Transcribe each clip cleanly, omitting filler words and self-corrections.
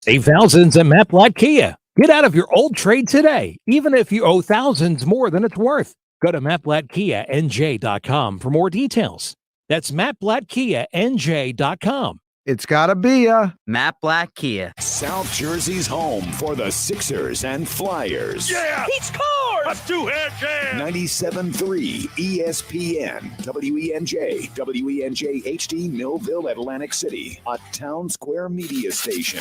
Save thousands at Matt Blatt Kia. Get out of your old trade today, even if you owe thousands more than it's worth. Go to mattblattkianj.com for more details. That's mattblattkianj.com. It's gotta be Matt Blatt Kia. South Jersey's home for the Sixers and Flyers. Yeah! He scores! A two-hand jam! 97.3 ESPN, WENJ, WENJ HD, Millville, Atlantic City, a Town Square media station.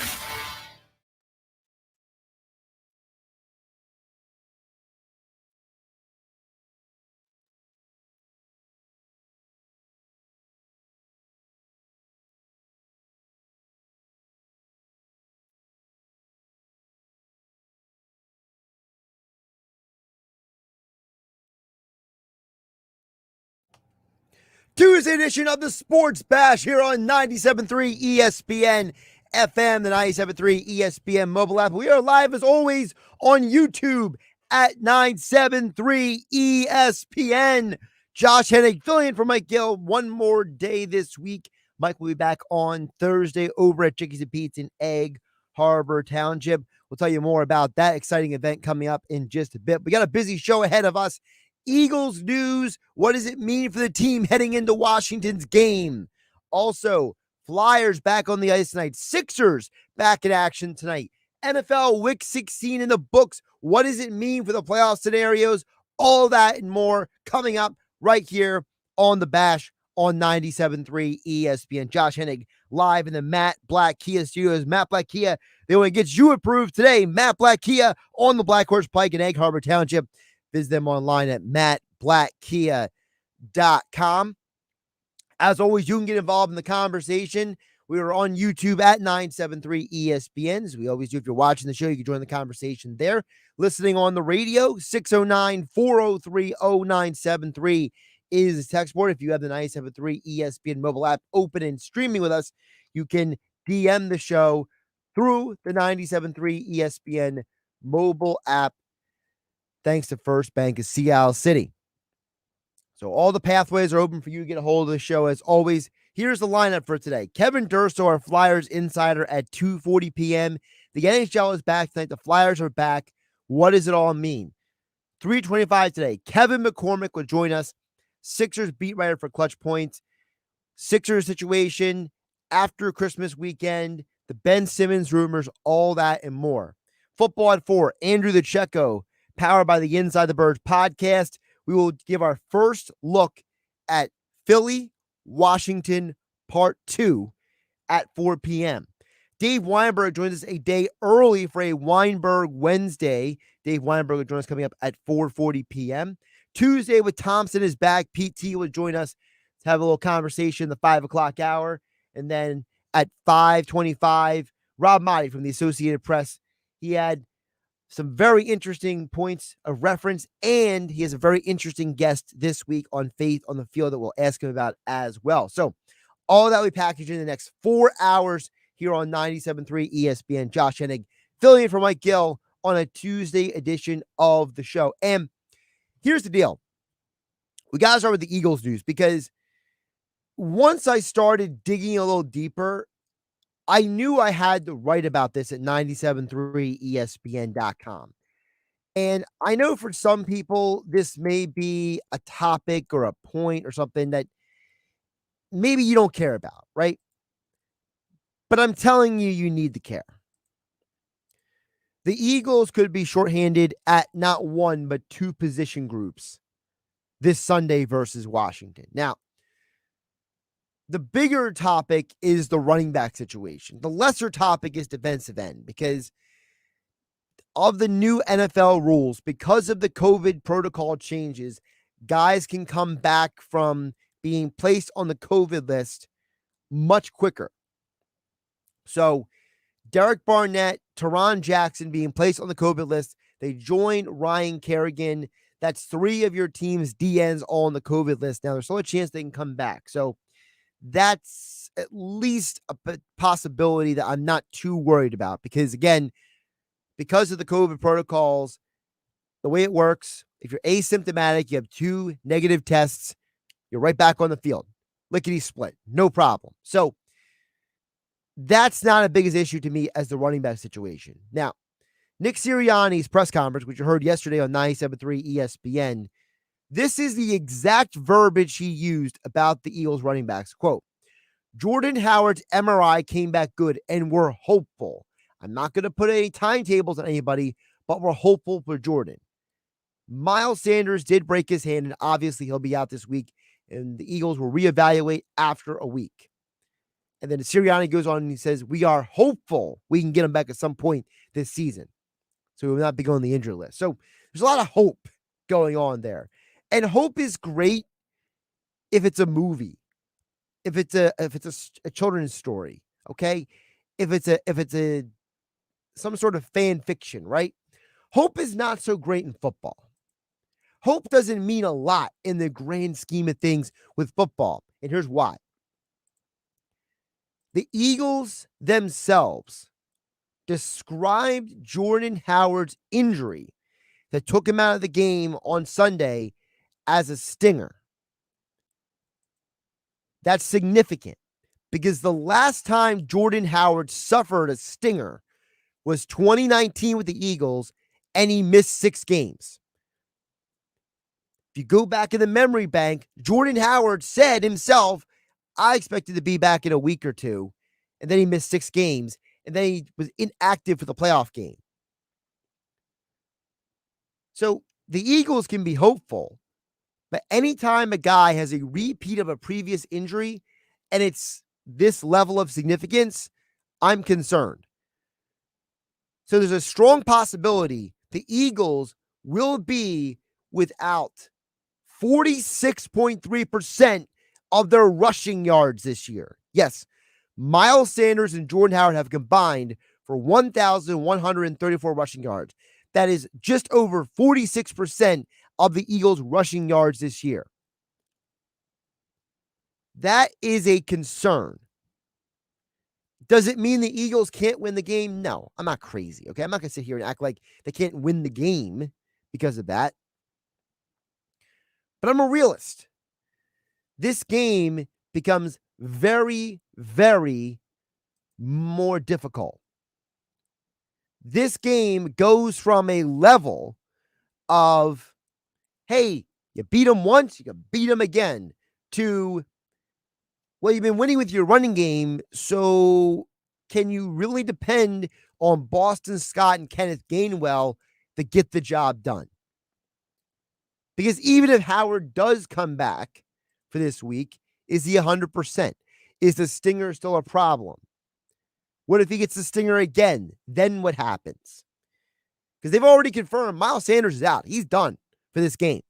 Tuesday edition of the Sports Bash here on 97.3 ESPN FM, the 97.3 ESPN mobile app. We are live as always on YouTube at 97.3 ESPN. Josh Hennig filling in for Mike Gill one more day this week. Mike will be back on Thursday over at Chickies and Pete's in Egg Harbor Township. We'll tell you more about that exciting event coming up in just a bit. We got a busy show ahead of us. Eagles news. What does it mean for the team heading into Washington's game? Also, Flyers back on the ice tonight. Sixers back in action tonight. NFL Week 16 in the books. What does it mean for the playoff scenarios? All that and more coming up right here on the Bash on 97.3 ESPN. Josh Hennig live in the Matt Blatt Kia studios. Matt Blatt Kia, the one that gets you approved today. Matt Blatt Kia on the Black Horse Pike in Egg Harbor Township. Visit them online at mattblattkia.com. As always, you can get involved in the conversation. We are on YouTube at 973 ESPN. As we always do, if you're watching the show, you can join the conversation there. Listening on the radio, 609-403-0973 is the text board. If you have the 973 ESPN mobile app open and streaming with us, you can DM the show through the 973 ESPN mobile app. Thanks to First Bank of Seattle City. So all the pathways are open for you to get a hold of the show. As always, here's the lineup for today. Kevin Durso, our Flyers insider, at 2:40 p.m. The NHL is back tonight. The Flyers are back. What does it all mean? 3:25 today. Kevin McCormick will join us. Sixers beat writer for Clutch Points. Sixers situation after Christmas weekend. The Ben Simmons rumors, all that and more. Football at 4. Andrew the Checo, powered by the Inside the Birds podcast. We will give our first look at Philly, Washington, part 2 at 4 p.m. Dave Weinberg joins us a day early for a Weinberg Wednesday. Dave Weinberg will join us coming up at 4:40 p.m. Tuesday with Thompson is back. Pete T will join us to have a little conversation the 5 o'clock hour. And then at 5:25, Rob Maaddi from the Associated Press. He had some very interesting points of reference, and he has a very interesting guest this week on Faith on the Field that we'll ask him about as well. So all that we package in the next 4 hours here on 97.3 ESPN. Josh Hennig filling in for Mike Gill on a Tuesday edition of the show. And here's the deal. We got to start with the Eagles news, because once I started digging a little deeper, I knew I had to write about this at 973ESPN.com. And I know for some people, this may be a topic or a point or something that maybe you don't care about, right? But I'm telling you, you need to care. The Eagles could be shorthanded at not one, but 2 position groups this Sunday versus Washington. Now, the bigger topic is the running back situation. The lesser topic is defensive end, because of the new NFL rules, because of the COVID protocol changes, guys can come back from being placed on the COVID list much quicker. So Derek Barnett, Teron Jackson being placed on the COVID list. They join Ryan Kerrigan. That's 3 of your team's DNs all on the COVID list. Now, there's still a chance they can come back. So that's at least a possibility that I'm not too worried about, because, again, because of the COVID protocols, the way it works, if you're asymptomatic, you have 2 negative tests, you're right back on the field. Lickety split. No problem. So That's not as big an issue to me as the running back situation. Now, Nick Sirianni's press conference, which you heard yesterday on 97.3 ESPN, this is the exact verbiage he used about the Eagles running backs. Quote, Jordan Howard's MRI came back good and we're hopeful. I'm not going to put any timetables on anybody, but we're hopeful for Jordan. Miles Sanders did break his hand, and obviously he'll be out this week, and the Eagles will reevaluate after a week. And then Sirianni goes on and he says, we are hopeful we can get him back at some point this season. So he will not be going on the injury list. So there's a lot of hope going on there. And hope is great if it's a movie, if it's a children's story, okay? If it's a some sort of fan fiction, right? Hope is not so great in football. Hope doesn't mean a lot in the grand scheme of things with football. And here's why. The Eagles themselves described Jordan Howard's injury that took him out of the game on Sunday as a stinger. That's significant because the last time Jordan Howard suffered a stinger was 2019 with the Eagles, and he missed 6 games. If you go back in the memory bank, Jordan Howard said himself, I expected to be back in a week or two, and then he missed 6 games, and then he was inactive for the playoff game. So the Eagles can be hopeful, but anytime a guy has a repeat of a previous injury and it's this level of significance, I'm concerned. So there's a strong possibility the Eagles will be without 46.3% of their rushing yards this year. Yes, Miles Sanders and Jordan Howard have combined for 1,134 rushing yards. That is just over 46% of the Eagles' rushing yards this year. That is a concern. Does it mean the Eagles can't win the game? No, I'm not crazy, okay? I'm not going to sit here and act like they can't win the game because of that. But I'm a realist. This game becomes very, very more difficult. This game goes from a level of, hey, you beat them once, you can beat them again, to, well, you've been winning with your running game, so can you really depend on Boston Scott and Kenneth Gainwell to get the job done? Because even if Howard does come back for this week, is he 100%? Is the stinger still a problem? What if he gets the stinger again? Then what happens? Because they've already confirmed Miles Sanders is out. He's done for this game.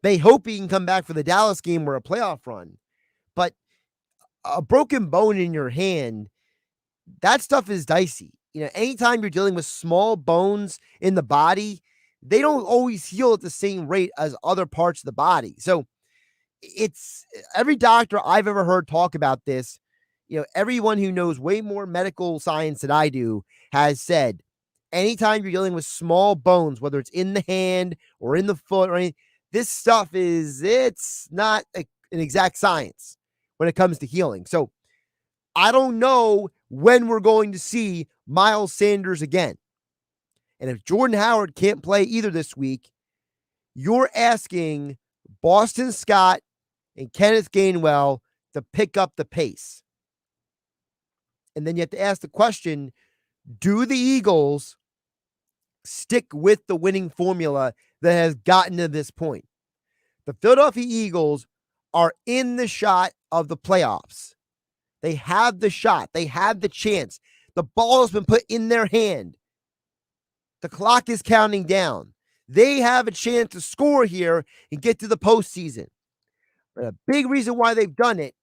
They hope he can come back for the Dallas game or a playoff run. But a broken bone in your hand, that stuff is dicey. You know, anytime you're dealing with small bones in the body, they don't always heal at the same rate as other parts of the body. So it's every doctor I've ever heard talk about this, you know, everyone who knows way more medical science than I do has said, anytime you're dealing with small bones, whether it's in the hand or in the foot or anything, this stuff it's not an exact science when it comes to healing. So I don't know when we're going to see Miles Sanders again. And if Jordan Howard can't play either this week, you're asking Boston Scott and Kenneth Gainwell to pick up the pace. And then you have to ask the question, do the Eagles stick with the winning formula that has gotten to this point? The Philadelphia Eagles are in the shot of the playoffs. They have the shot. They have the chance. The ball has been put in their hand. The clock is counting down. They have a chance to score here and get to the postseason. But a big reason why they've done it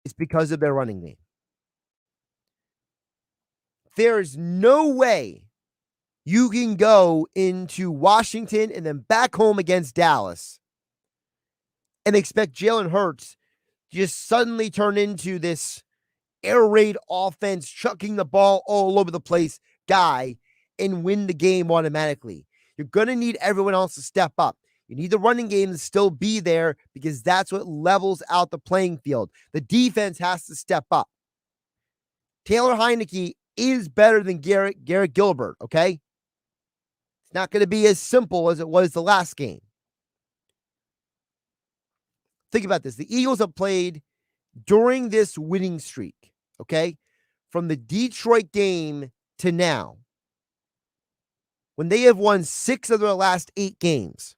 is because of their running game. There is no way you can go into Washington and then back home against Dallas and expect Jalen Hurts to just suddenly turn into this air raid offense, chucking the ball all over the place guy and win the game automatically. You're going to need everyone else to step up. You need the running game to still be there because that's what levels out the playing field. The defense has to step up. Taylor Heineke is better than Garrett Gilbert, okay? It's not going to be as simple as it was the last game. Think about this. The Eagles have played during this winning streak, okay? From the Detroit game to now, when they have won 6 of their last 8 games,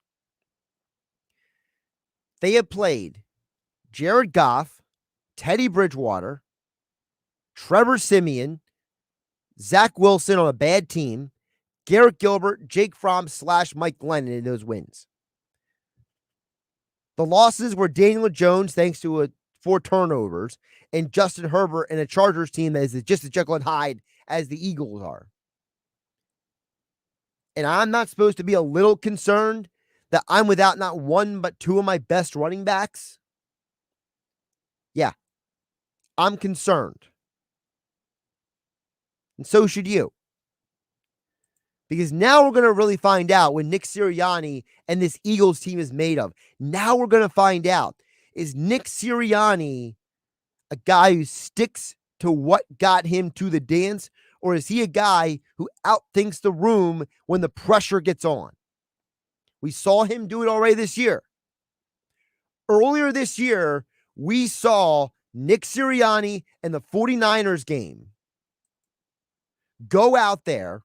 they have played Jared Goff, Teddy Bridgewater, Trevor Siemian, Zach Wilson on a bad team, Garrett Gilbert, Jake Fromm / Mike Glennon in those wins. The losses were Daniel Jones, thanks to 4 turnovers, and Justin Herbert and a Chargers team that is just as Jekyll and Hyde as the Eagles are. And I'm not supposed to be a little concerned that I'm without not one but 2 of my best running backs? Yeah, I'm concerned. And so should you. Because now we're going to really find out what Nick Sirianni and this Eagles team is made of. Now we're going to find out, is Nick Sirianni a guy who sticks to what got him to the dance, or is he a guy who outthinks the room when the pressure gets on? We saw him do it already this year. Earlier this year, we saw Nick Sirianni and the 49ers game go out there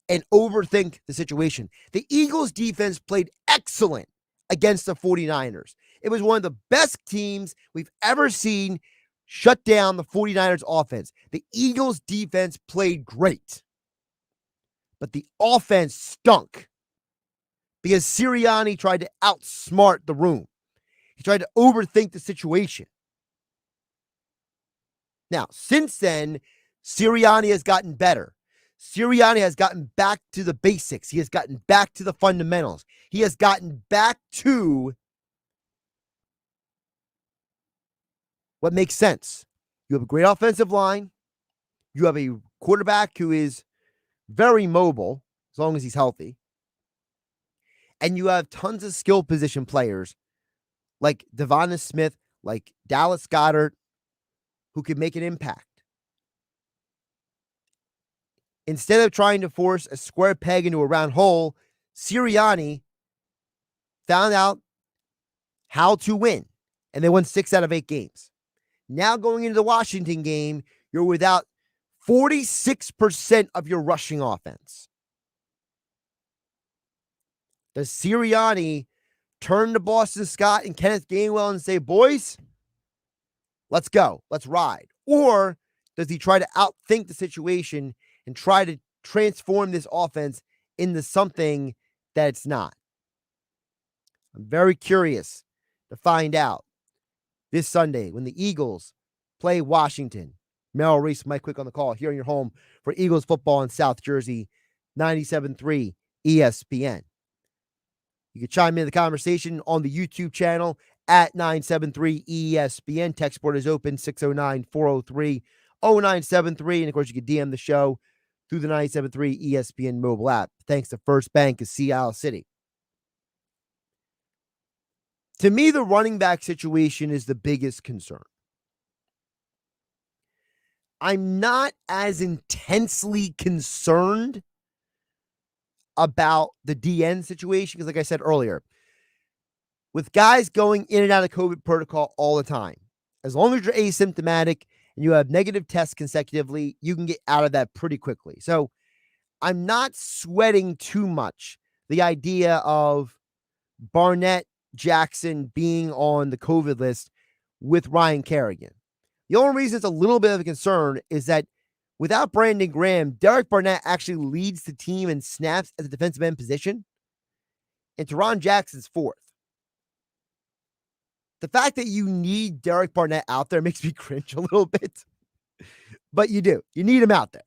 and overthink the situation. The Eagles defense played excellent against the 49ers. It was one of the best teams we've ever seen shut down the 49ers offense. The Eagles defense played great, but the offense stunk because Sirianni tried to outsmart the room. He tried to overthink the situation. Now, since then, Sirianni has gotten better. Sirianni has gotten back to the basics. He has gotten back to the fundamentals. He has gotten back to what makes sense. You have a great offensive line. You have a quarterback who is very mobile, as long as he's healthy. And you have tons of skill position players like Devonta Smith, like Dallas Goedert, who can make an impact. Instead of trying to force a square peg into a round hole, Sirianni found out how to win, and they won 6 out of 8 games. Now going into the Washington game, you're without 46% of your rushing offense. Does Sirianni turn to Boston Scott and Kenneth Gainwell and say, boys, let's go, let's ride? Or does he try to outthink the situation and try to transform this offense into something that it's not? I'm very curious to find out this Sunday when the Eagles play Washington. Merrill Reese, Mike Quick on the call here in your home for Eagles football in South Jersey, 97.3 ESPN. You can chime in the conversation on the YouTube channel at 973 ESPN. Text board is open, 609-403-0973. And, of course, you can DM the show through the 973 ESPN mobile app. Thanks to First Bank of Sea City. To me, the running back situation is the biggest concern. I'm not as intensely concerned about the DN situation because, like I said earlier, with guys going in and out of COVID protocol all the time, as long as you're asymptomatic and you have negative tests consecutively, you can get out of that pretty quickly. So I'm not sweating too much the idea of Barnett Jackson being on the COVID list with Ryan Kerrigan. The only reason it's a little bit of a concern is that without Brandon Graham, Derek Barnett actually leads the team in snaps at the defensive end position, and Teron Jackson's 4th. The fact that you need Derek Barnett out there makes me cringe a little bit, but you do. You need him out there.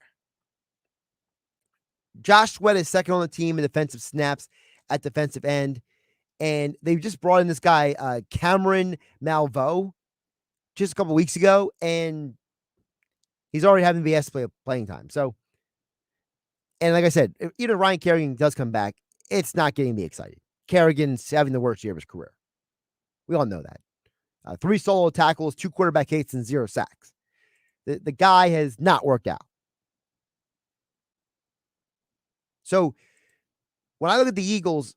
Josh Sweat is second on the team in defensive snaps at defensive end, and they've just brought in this guy, Cameron Malveaux, just a couple weeks ago, and he's already having VS playing time. So, and like I said, if either Ryan Kerrigan does come back, it's not getting me excited. Kerrigan's having the worst year of his career. We all know that. 3 solo tackles, 2 quarterback hits, and 0 sacks. The guy has not worked out. So when I look at the Eagles,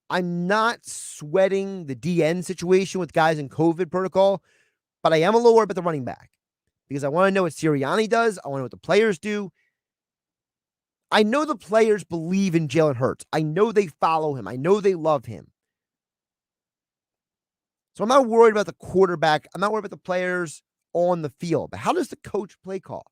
I'm not sweating the DN situation with guys in COVID protocol, but I am a little worried about the running back because I want to know what Sirianni does. I want to know what the players do. I know the players believe in Jalen Hurts. I know they follow him. I know they love him. So I'm not worried about the quarterback. I'm not worried about the players on the field. But how does the coach play call?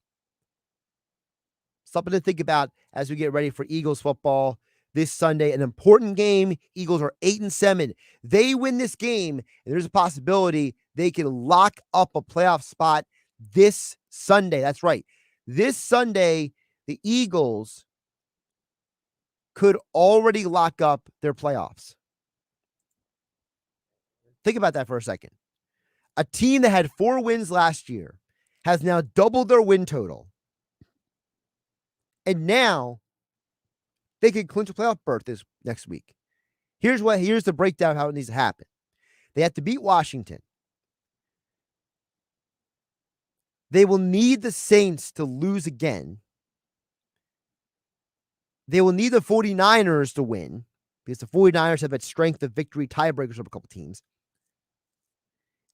Something to think about as we get ready for Eagles football this Sunday. An important game. Eagles are 8-7. They win this game, and there's a possibility they can lock up a playoff spot this Sunday. That's right. This Sunday, the Eagles could already lock up their playoffs. Think about that for a second. A team that had 4 wins last year has now doubled their win total. And now they can clinch a playoff berth this next week. Here's the breakdown of how it needs to happen. They have to beat Washington. They will need the Saints to lose again. They will need the 49ers to win because the 49ers have had strength of victory tiebreakers over a couple teams.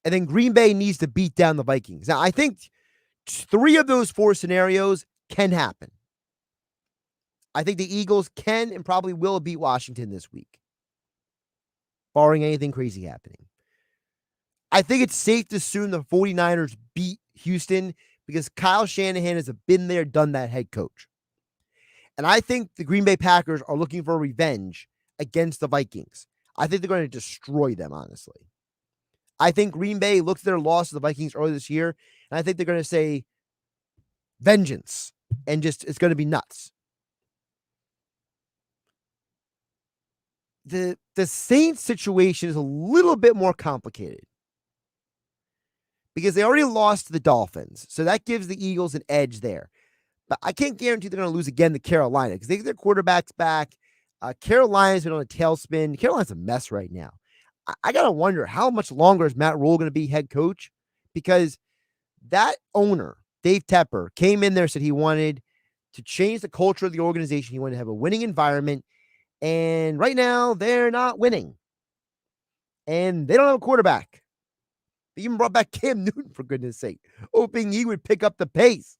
And then Green Bay needs to beat down the Vikings. Now, I think 3 of those 4 scenarios can happen. I think the Eagles can and probably will beat Washington this week, barring anything crazy happening. I think it's safe to assume the 49ers beat Houston because Kyle Shanahan has a been there, done that head coach. And I think the Green Bay Packers are looking for revenge against the Vikings. I think they're going to destroy them, honestly. I think Green Bay looked at their loss to the Vikings earlier this year, and I think they're going to say vengeance, and just it's going to be nuts. The Saints situation is a little bit more complicated because they already lost to the Dolphins, so that gives the Eagles an edge there. But I can't guarantee they're going to lose again to Carolina because they get their quarterbacks back. Carolina's been on a tailspin. Carolina's a mess right now. I got to wonder how much longer is Matt Rule going to be head coach because that owner, Dave Tepper, came in there, said he wanted to change the culture of the organization. He wanted to have a winning environment. And right now, they're not winning. And they don't have a quarterback. They even brought back Cam Newton, for goodness sake, hoping he would pick up the pace.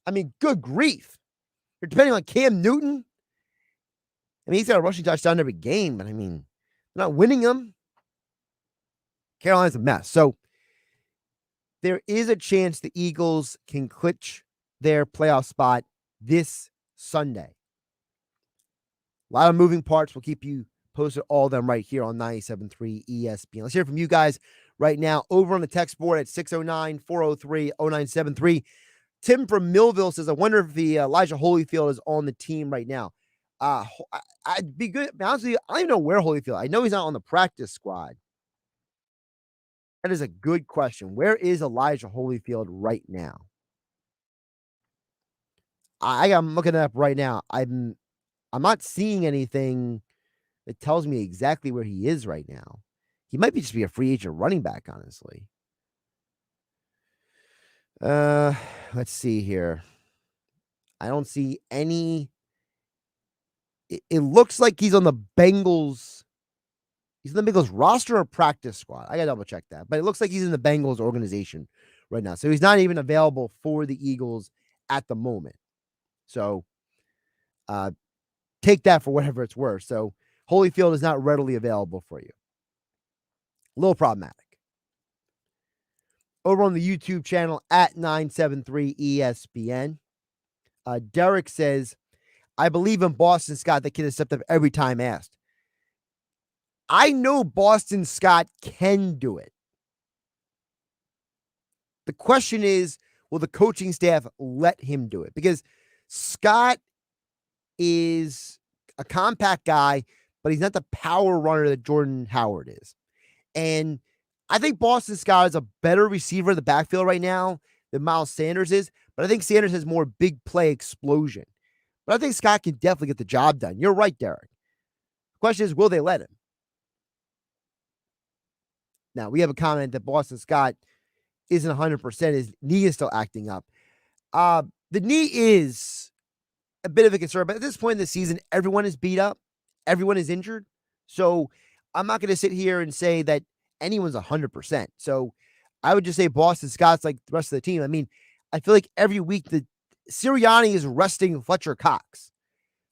I mean, good grief. You're depending on Cam Newton. I mean, he's got a rushing touchdown every game, but I mean, they're not winning them. Carolina's a mess. So there is a chance the Eagles can clinch their playoff spot this Sunday. A lot of moving parts. We'll keep you posted all of them right here on 97.3 ESPN. Let's hear from you guys right now over on the text board at 609-403-0973. Tim from Millville says, I wonder if the Elijah Holyfield is on the team right now. I'd be good. To be honest with you, I don't even know where Holyfield. I know he's not on the practice squad. That is a good question. Where is Elijah Holyfield right now? I'm looking it up right now. I'm not seeing anything that tells me exactly where he is right now. He might just be a free agent running back, honestly. Let's see here. I don't see any. It looks like he's on the Bengals. He's in the Bengals roster or practice squad. I gotta double check that. But it looks like he's in the Bengals organization right now. So he's not even available for the Eagles at the moment. So take that for whatever it's worth. So Holyfield is not readily available for you. A little problematic. Over on the YouTube channel at 973 ESPN, Derek says, I believe in Boston Scott. The kid has stepped up every time asked. I know Boston Scott can do it. The question is, will the coaching staff let him do it? Because Scott is a compact guy, but he's not the power runner that Jordan Howard is. And I think Boston Scott is a better receiver in the backfield right now than Miles Sanders is, but I think Sanders has more big play explosion. But I think Scott can definitely get the job done. You're right, Derek. The question is, will they let him? Now, we have a comment that Boston Scott isn't 100%. His knee is still acting up. The knee is a bit of a concern, but at this point in the season, everyone is beat up. Everyone is injured. So I'm not going to sit here and say that anyone's 100%. So I would just say Boston Scott's like the rest of the team. I mean, I feel like every week the Sirianni is resting Fletcher Cox.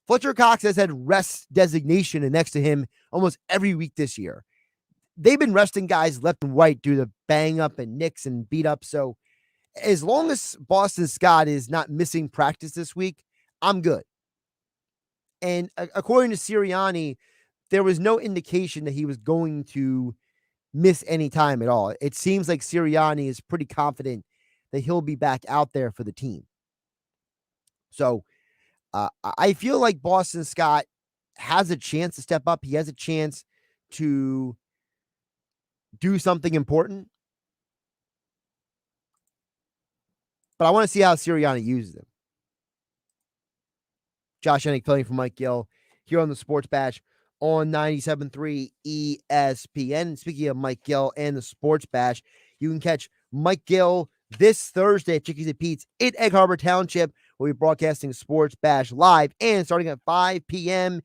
Fletcher Cox has had rest designation and next to him almost every week this year. They've been resting guys left and right due to bang up and nicks and beat up. So as long as Boston Scott is not missing practice this week, I'm good. And according to Sirianni, there was no indication that he was going to miss any time at all. It seems like Sirianni is pretty confident that he'll be back out there for the team. So I feel like Boston Scott has a chance to step up. He has a chance to do something important. But I want to see how Sirianni uses him. Josh Hennig filling for Mike Gill here on the Sports Bash on 97.3 ESPN. Speaking of Mike Gill and the Sports Bash, you can catch Mike Gill this Thursday at Chickies and Pete's in Egg Harbor Township. We'll be broadcasting Sports Bash live, and starting at 5 p.m.,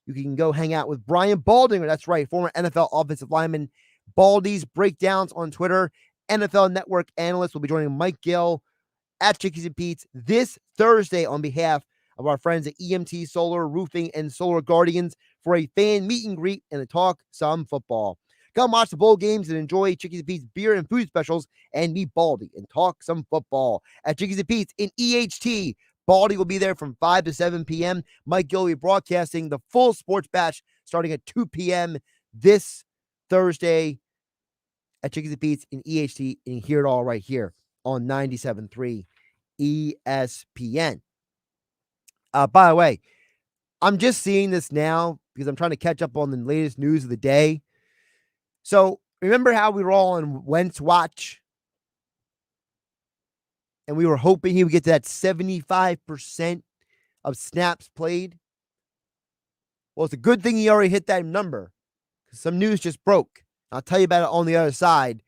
you can go hang out with Brian Baldinger. That's right, former NFL offensive lineman. Baldy's breakdowns on Twitter. NFL Network analyst will be joining Mike Gill at Chickies and Pete's this Thursday on behalf of our friends at EMT Solar Roofing and Solar Guardians for a fan meet and greet and to talk some football. Come watch the bowl games and enjoy Chickies and Pete's beer and food specials and meet Baldy and talk some football at Chickies and Pete's in EHT. Baldy will be there from 5 to 7 p.m. Mike Gill will be broadcasting the full Sports Bash starting at 2 p.m. this Thursday at Chickies and Pete's in EHT, and hear it all right here on 97.3 ESPN. By the way, I'm just seeing this now because I'm trying to catch up on the latest news of the day. So remember how we were all on Wentz watch? And we were hoping he would get to that 75% of snaps played? Well, it's a good thing he already hit that number because some news just broke. I'll tell you about it on the other side.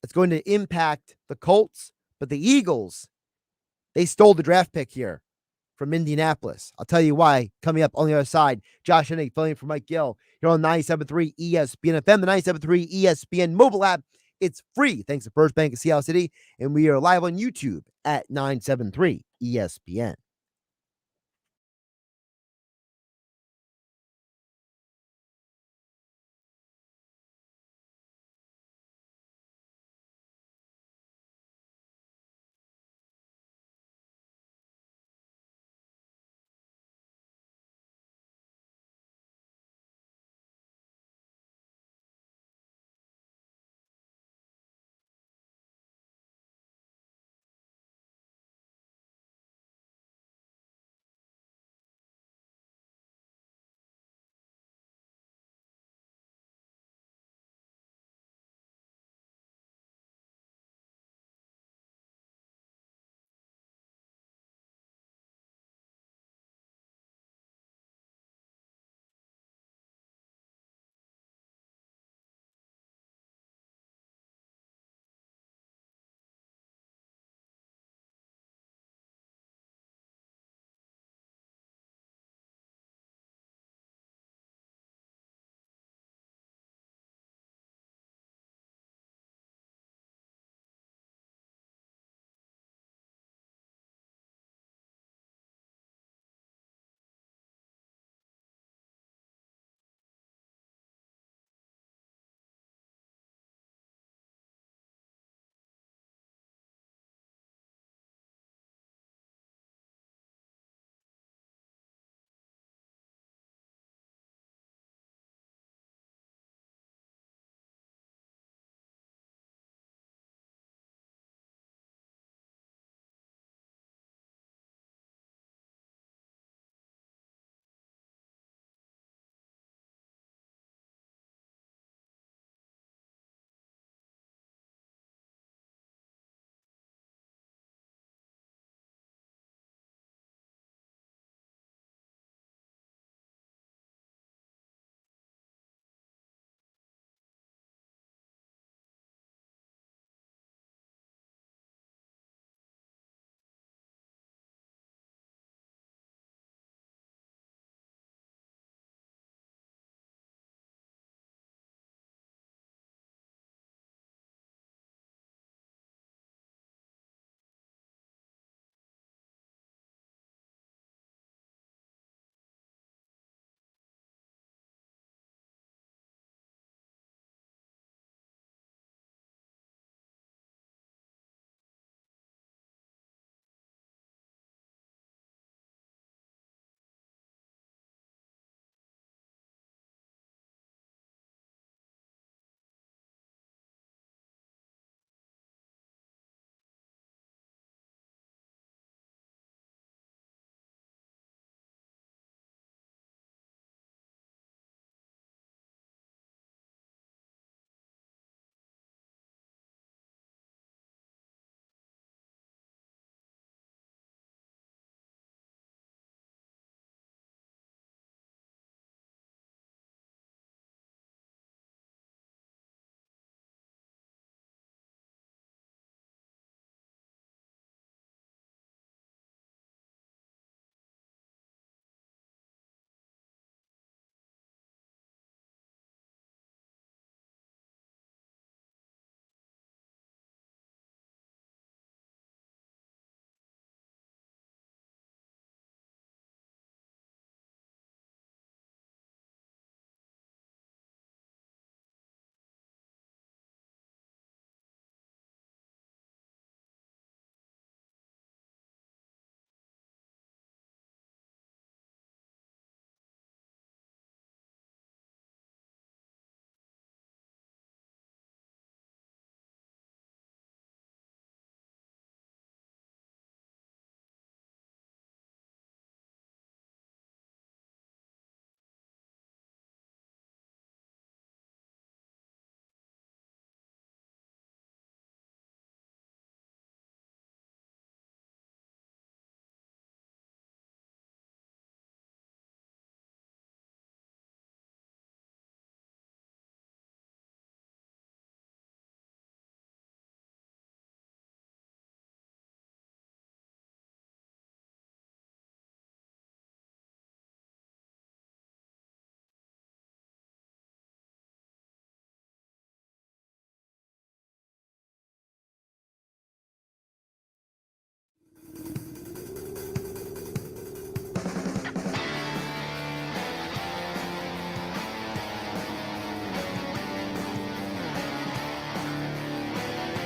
It's going to impact the Colts, but the Eagles, they stole the draft pick here from Indianapolis. I'll tell you why coming up on the other side. Josh Hennig filling for Mike Gill. You're on 97.3 ESPN FM, the 97.3 ESPN mobile app. It's free thanks to First Bank of Seattle City, and we are live on YouTube at 973 ESPN.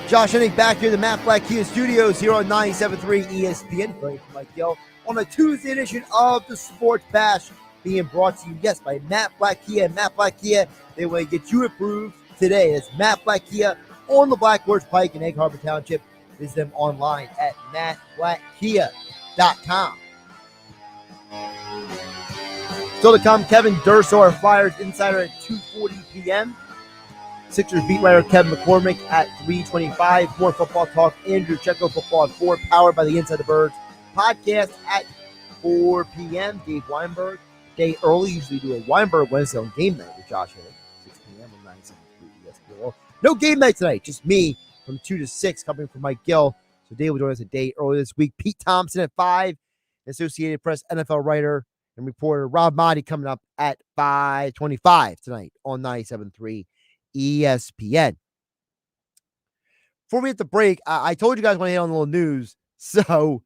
Josh Hennig back here in the Matt Black Kia Studios here on 97.3 ESPN. From Mike Gill on a Tuesday edition of the Sports Bash, being brought to you, yes, by Matt Black Kia. Matt Black Kia, they want to get you approved today. It's Matt Black Kia on the Blackwoods Pike in Egg Harbor Township. Visit them online at mattblackkia.com. Still to come, Kevin Durso, our Flyers insider, at 2:40 p.m. Sixers beat writer Kevin McCormick at 3:25. More football talk. Andrew Checo Football at 4, powered by the Inside the Birds podcast at 4 p.m. Dave Weinberg, day early. Usually do a Weinberg Wednesday on game night with Josh Hennig, 6 p.m. on 97.3 ESPN. No game night tonight, just me from 2 to 6, coming from Mike Gill. So Dave will join us a day early this week. Pete Thompson at 5, Associated Press NFL writer and reporter Rob Maaddi coming up at 5:25 tonight on 97.3 ESPN. Before we hit the break, I told you guys when I hit on a little news. So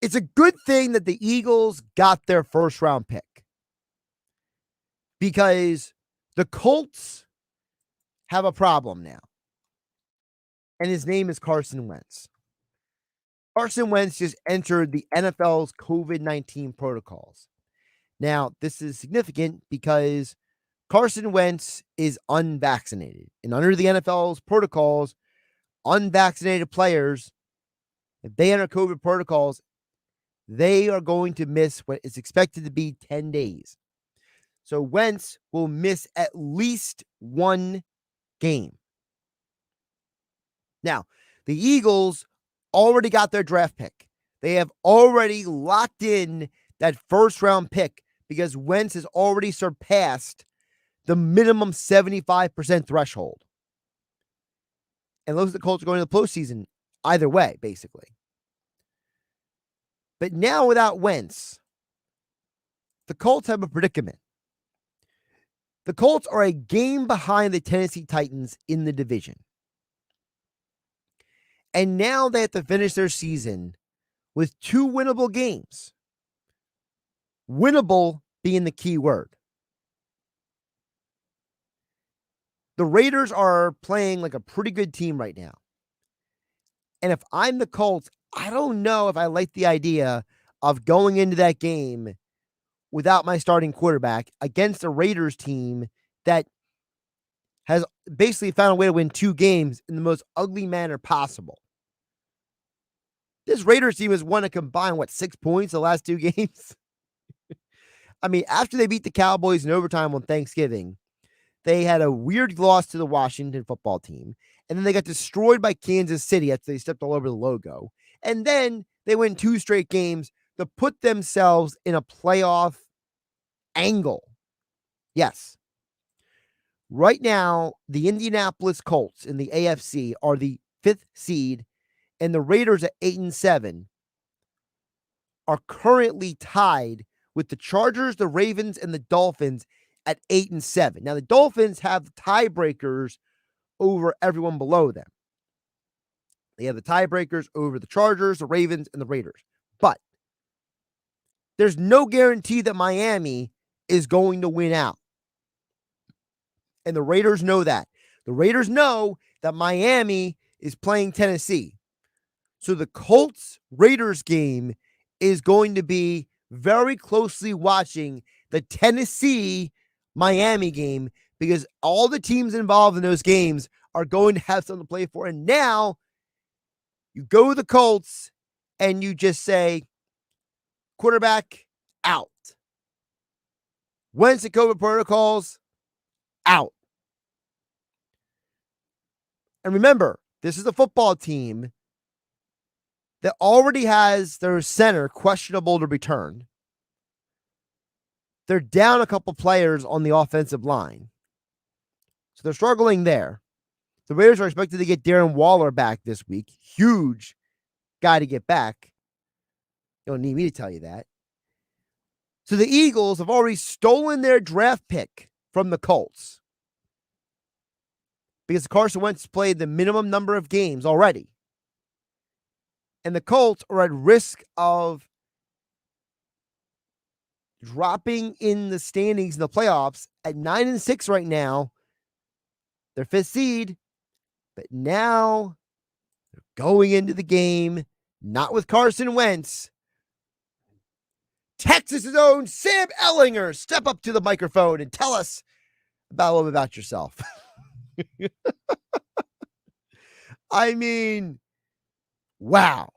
it's a good thing that the Eagles got their first round pick, because the Colts have a problem now. And his name is Carson Wentz. Carson Wentz just entered the NFL's COVID-19 protocols. Now, this is significant because Carson Wentz is unvaccinated. And under the NFL's protocols, unvaccinated players, if they enter COVID protocols, they are going to miss what is expected to be 10 days. So Wentz will miss at least one game. Now, the Eagles already got their draft pick. They have already locked in that first round pick because Wentz has already surpassed the minimum 75% threshold. And looks like the Colts are going to the postseason either way, basically. But now without Wentz, the Colts have a predicament. The Colts are a game behind the Tennessee Titans in the division. And now they have to finish their season with 2 winnable games. Winnable being the key word. The Raiders are playing like a pretty good team right now. And if I'm the Colts, I don't know if I like the idea of going into that game without my starting quarterback against a Raiders team that has basically found a way to win 2 games in the most ugly manner possible. This Raiders team has won a combined, 6 points the last 2 games? I mean, after they beat the Cowboys in overtime on Thanksgiving, they had a weird loss to the Washington football team. And then they got destroyed by Kansas City after they stepped all over the logo. And then they win 2 straight games to put themselves in a playoff angle. Yes. Right now, the Indianapolis Colts in the AFC are the 5th seed, and the Raiders at 8-7 are currently tied with the Chargers, the Ravens, and the Dolphins at 8-7. Now, the Dolphins have tiebreakers over everyone below them. They have the tiebreakers over the Chargers, the Ravens, and the Raiders. But there's no guarantee that Miami is going to win out. And the Raiders know that. The Raiders know that Miami is playing Tennessee. So the Colts-Raiders game is going to be very closely watching the Tennessee-Miami game, because all the teams involved in those games are going to have something to play for. And now you go to the Colts and you just say, quarterback out. Wentz and COVID protocols out. And remember, this is a football team that already has their center questionable to return. They're down a couple players on the offensive line. So they're struggling there. The Raiders are expected to get Darren Waller back this week. Huge guy to get back. You don't need me to tell you that. So the Eagles have already stolen their draft pick from the Colts, because Carson Wentz played the minimum number of games already. And the Colts are at risk of dropping in the standings in the playoffs at 9-6 right now. They're 5th seed. But now they're going into the game, not with Carson Wentz. Texas's own Sam Ehlinger, step up to the microphone and tell us a little bit about yourself. I mean, wow.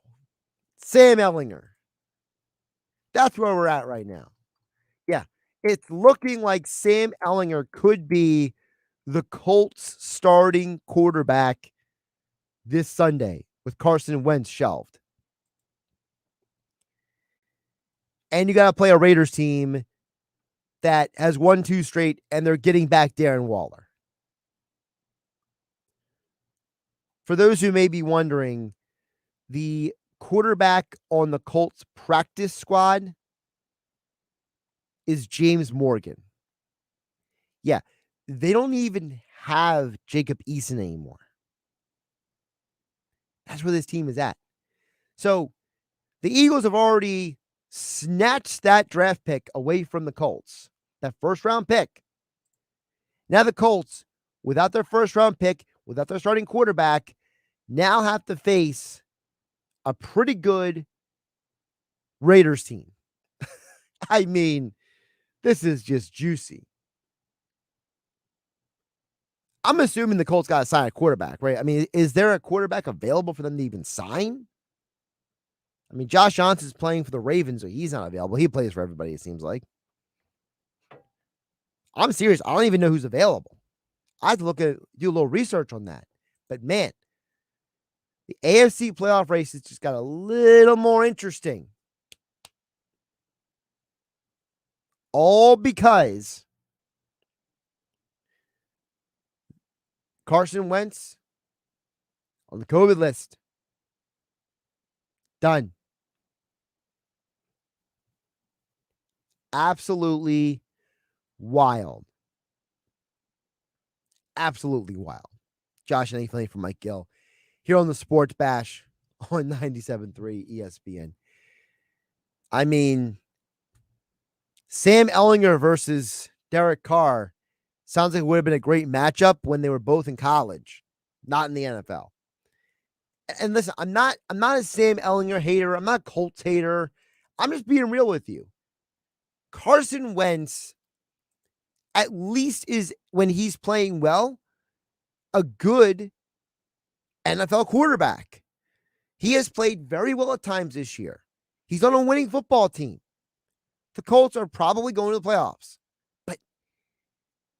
Sam Ehlinger. That's where we're at right now. Yeah, it's looking like Sam Ehlinger could be the Colts starting quarterback this Sunday with Carson Wentz shelved. And you got to play a Raiders team that has won 2 straight, and they're getting back Darren Waller. For those who may be wondering, the quarterback on the Colts practice squad is James Morgan. Yeah, they don't even have Jacob Eason anymore. That's where this team is at. So the Eagles have already snatched that draft pick away from the Colts, that first round pick. Now the Colts, without their first round pick, without their starting quarterback, now have to face a pretty good Raiders team. I mean, this is just juicy. I'm assuming the Colts got to sign a quarterback, right? I mean, is there a quarterback available for them to even sign? I mean, Josh Johnson's playing for the Ravens, so he's not available. He plays for everybody, it seems like. I'm serious. I don't even know who's available. I have to do a little research on that. But man, the AFC playoff race has just got a little more interesting. All because Carson Wentz on the COVID list. Done. Absolutely wild. Absolutely wild. Josh and Hennig from Mike Gill here on the Sports Bash on 97.3 ESPN. I mean, Sam Ehlinger versus Derek Carr sounds like it would have been a great matchup when they were both in college, not in the NFL. And listen, I'm not a Sam Ehlinger hater. I'm not a Colts hater. I'm just being real with you. Carson Wentz, at least, is, when he's playing well, a good NFL quarterback. He has played very well at times this year. He's on a winning football team. The Colts are probably going to the playoffs. But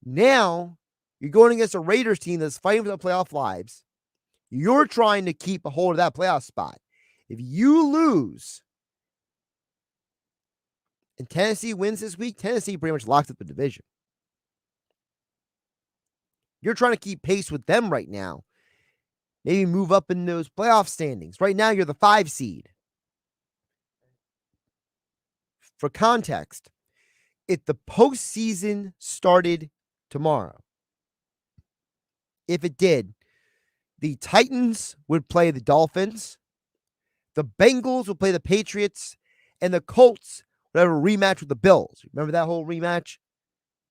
now you're going against a Raiders team that's fighting for the playoff lives. You're trying to keep a hold of that playoff spot. If you lose and Tennessee wins this week, Tennessee pretty much locks up the division. You're trying to keep pace with them right now. Maybe move up in those playoff standings. Right now, you're the 5 seed. For context, if the postseason started tomorrow, if it did, the Titans would play the Dolphins, the Bengals would play the Patriots, and the Colts would have a rematch with the Bills. Remember that whole rematch?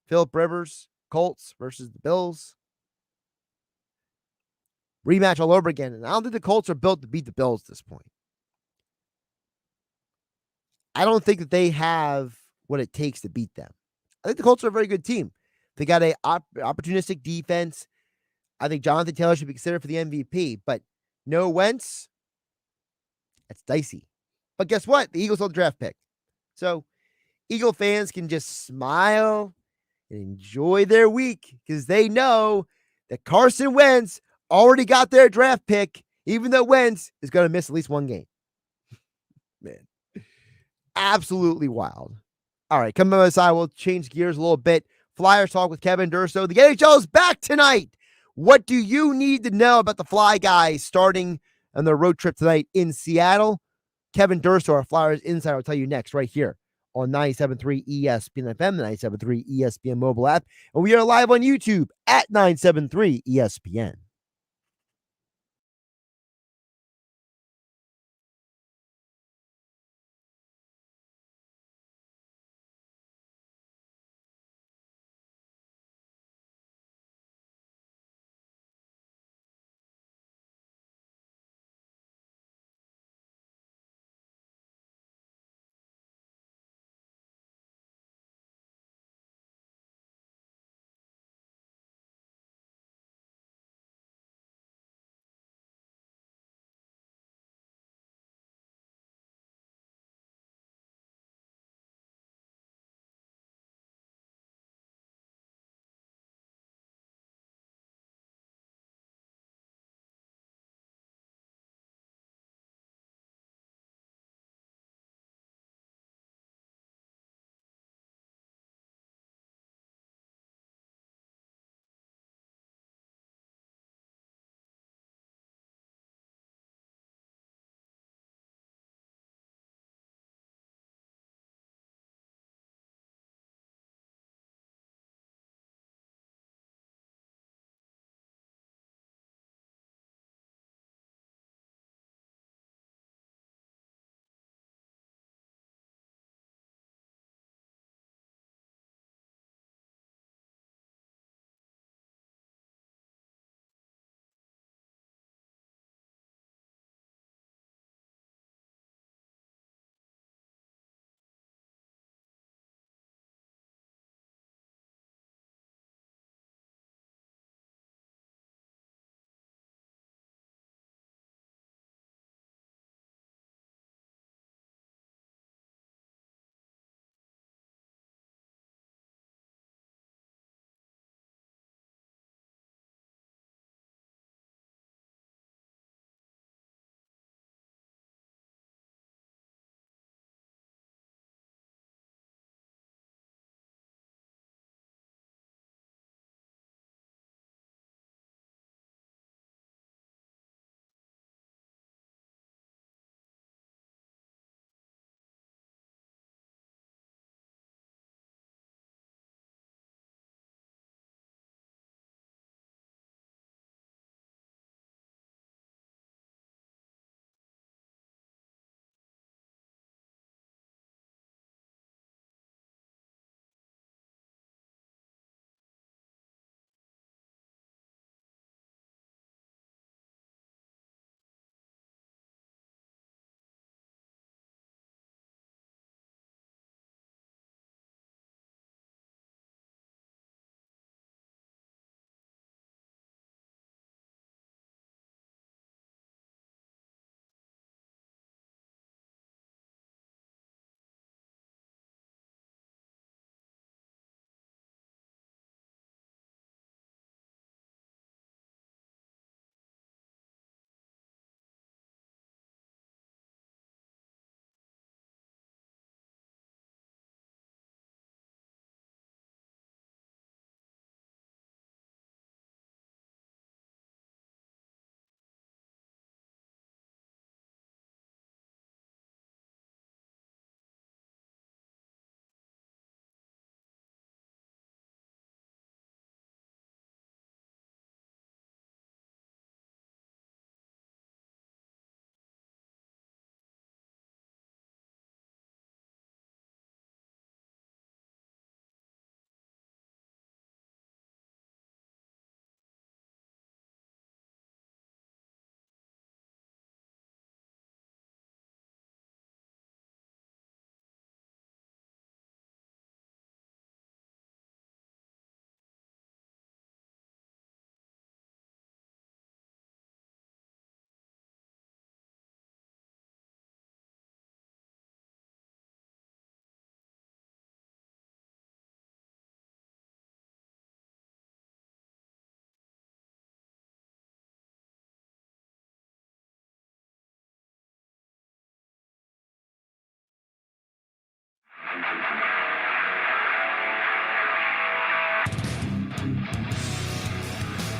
Philip Rivers, Colts versus the Bills. Rematch all over again. And I don't think the Colts are built to beat the Bills at this point. I don't think that they have what it takes to beat them. I think the Colts are a very good team. They got a opportunistic defense. I think Jonathan Taylor should be considered for the MVP, but no Wentz, that's dicey. But guess what? The Eagles hold the draft pick. So Eagle fans can just smile and enjoy their week because they know that Carson Wentz already got their draft pick, even though Wentz is going to miss at least one game. Man, absolutely wild. All right, come on the side. We'll change gears a little bit. Flyers talk with Kevin Durso. The NHL is back tonight. What do you need to know about the Fly Guys starting on their road trip tonight in Seattle? Kevin Durso, our Flyers insider, will tell you next right here on 97.3 ESPN FM, the 97.3 ESPN mobile app. And we are live on YouTube at 97.3 ESPN.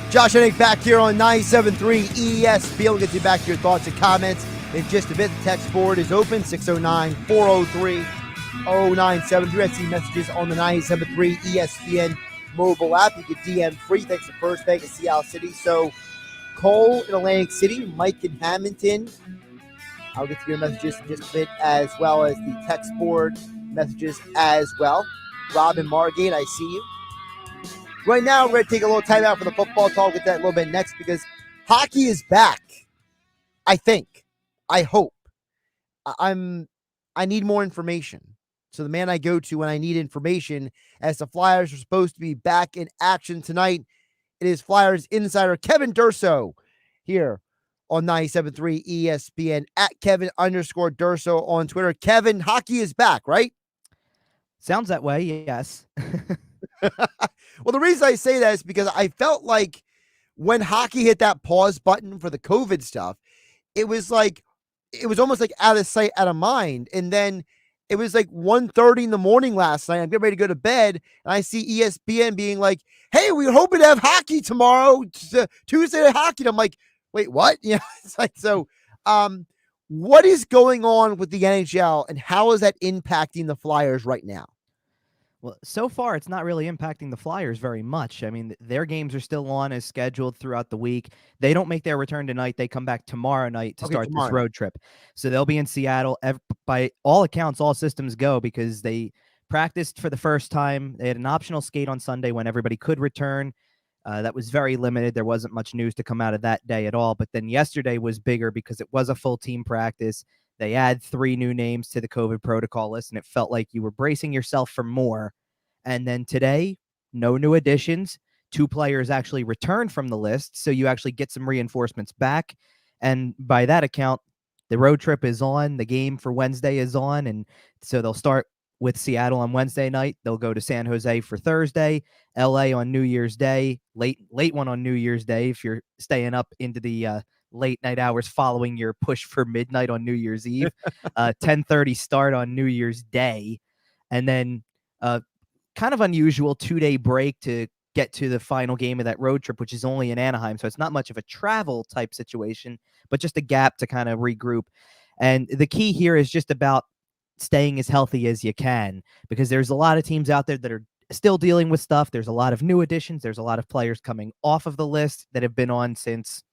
Josh Hennig back here on 97.3 ESPN. We'll get you back to your thoughts and comments in just a bit. The text board is open, 609-403-0973. I see messages on the 97.3 ESPN mobile app. You can DM free thanks to First Bank in Seattle City. So Cole in Atlantic City, Mike in Hamilton. I'll get to your messages in just a bit, as well as the text board messages as well. Rob in Margate, I see you. Right now, we're going to take a little time out for the football talk. We'll get that a little bit next because hockey is back. I think. I hope. I need more information. So the man I go to when I need information, as the Flyers are supposed to be back in action tonight, it is Flyers insider Kevin Durso here on 97.3 ESPN at Kevin_Durso on Twitter. Kevin, hockey is back, right? Sounds that way, yes. Well, the reason I say that is because I felt like when hockey hit that pause button for the COVID stuff, it was almost like out of sight, out of mind. And then it was like 1:30 in the morning last night. I'm getting ready to go to bed, and I see ESPN being like, hey, we're hoping to have hockey tomorrow, Tuesday night hockey. And I'm like, wait, what? It's like, so what is going on with the NHL, and how is that impacting the Flyers right now? Well, so far, it's not really impacting the Flyers very much. I mean, their games are still on as scheduled throughout the week. They don't make their return tonight. They come back tomorrow night to start this road trip. So they'll be in Seattle. By all accounts, all systems go because they practiced for the first time. They had an optional skate on Sunday when everybody could return. That was very limited. There wasn't much news to come out of that day at all. But then yesterday was bigger because it was a full team practice. They add 3 new names to the COVID protocol list, and it felt like you were bracing yourself for more. And then today, no new additions. 2 players actually returned from the list, so you actually get some reinforcements back. And by that account, the road trip is on. The game for Wednesday is on, and so they'll start with Seattle on Wednesday night. They'll go to San Jose for Thursday, LA on New Year's Day, late one on New Year's Day if you're staying up into the late night hours following your push for midnight on New Year's Eve. 10:30 start on New Year's Day, and then kind of unusual 2-day break to get to the final game of that road trip, which is only in Anaheim. So it's not much of a travel type situation, but just a gap to kind of regroup. And the key here is just about staying as healthy as you can, because there's a lot of teams out there that are still dealing with stuff. There's a lot of new additions. There's a lot of players coming off of the list that have been on since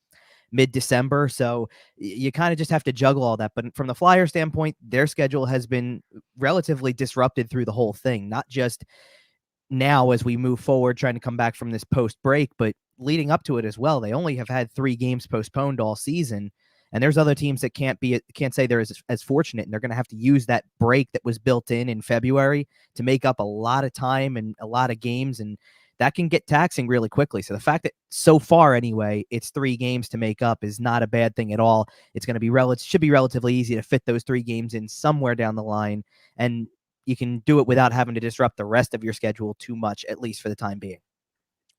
mid-December. So you kind of just have to juggle all that. But from the Flyer standpoint, their schedule has been relatively disrupted through the whole thing, not just now as we move forward trying to come back from this post break, but leading up to it as well. They only have had 3 games postponed all season, and there's other teams that can't say they're as fortunate, and they're going to have to use that break that was built in February to make up a lot of time and a lot of games, and that can get taxing really quickly. So the fact that so far anyway, it's 3 games to make up is not a bad thing at all. It's going to be should be relatively easy to fit those 3 games in somewhere down the line, and you can do it without having to disrupt the rest of your schedule too much, at least for the time being.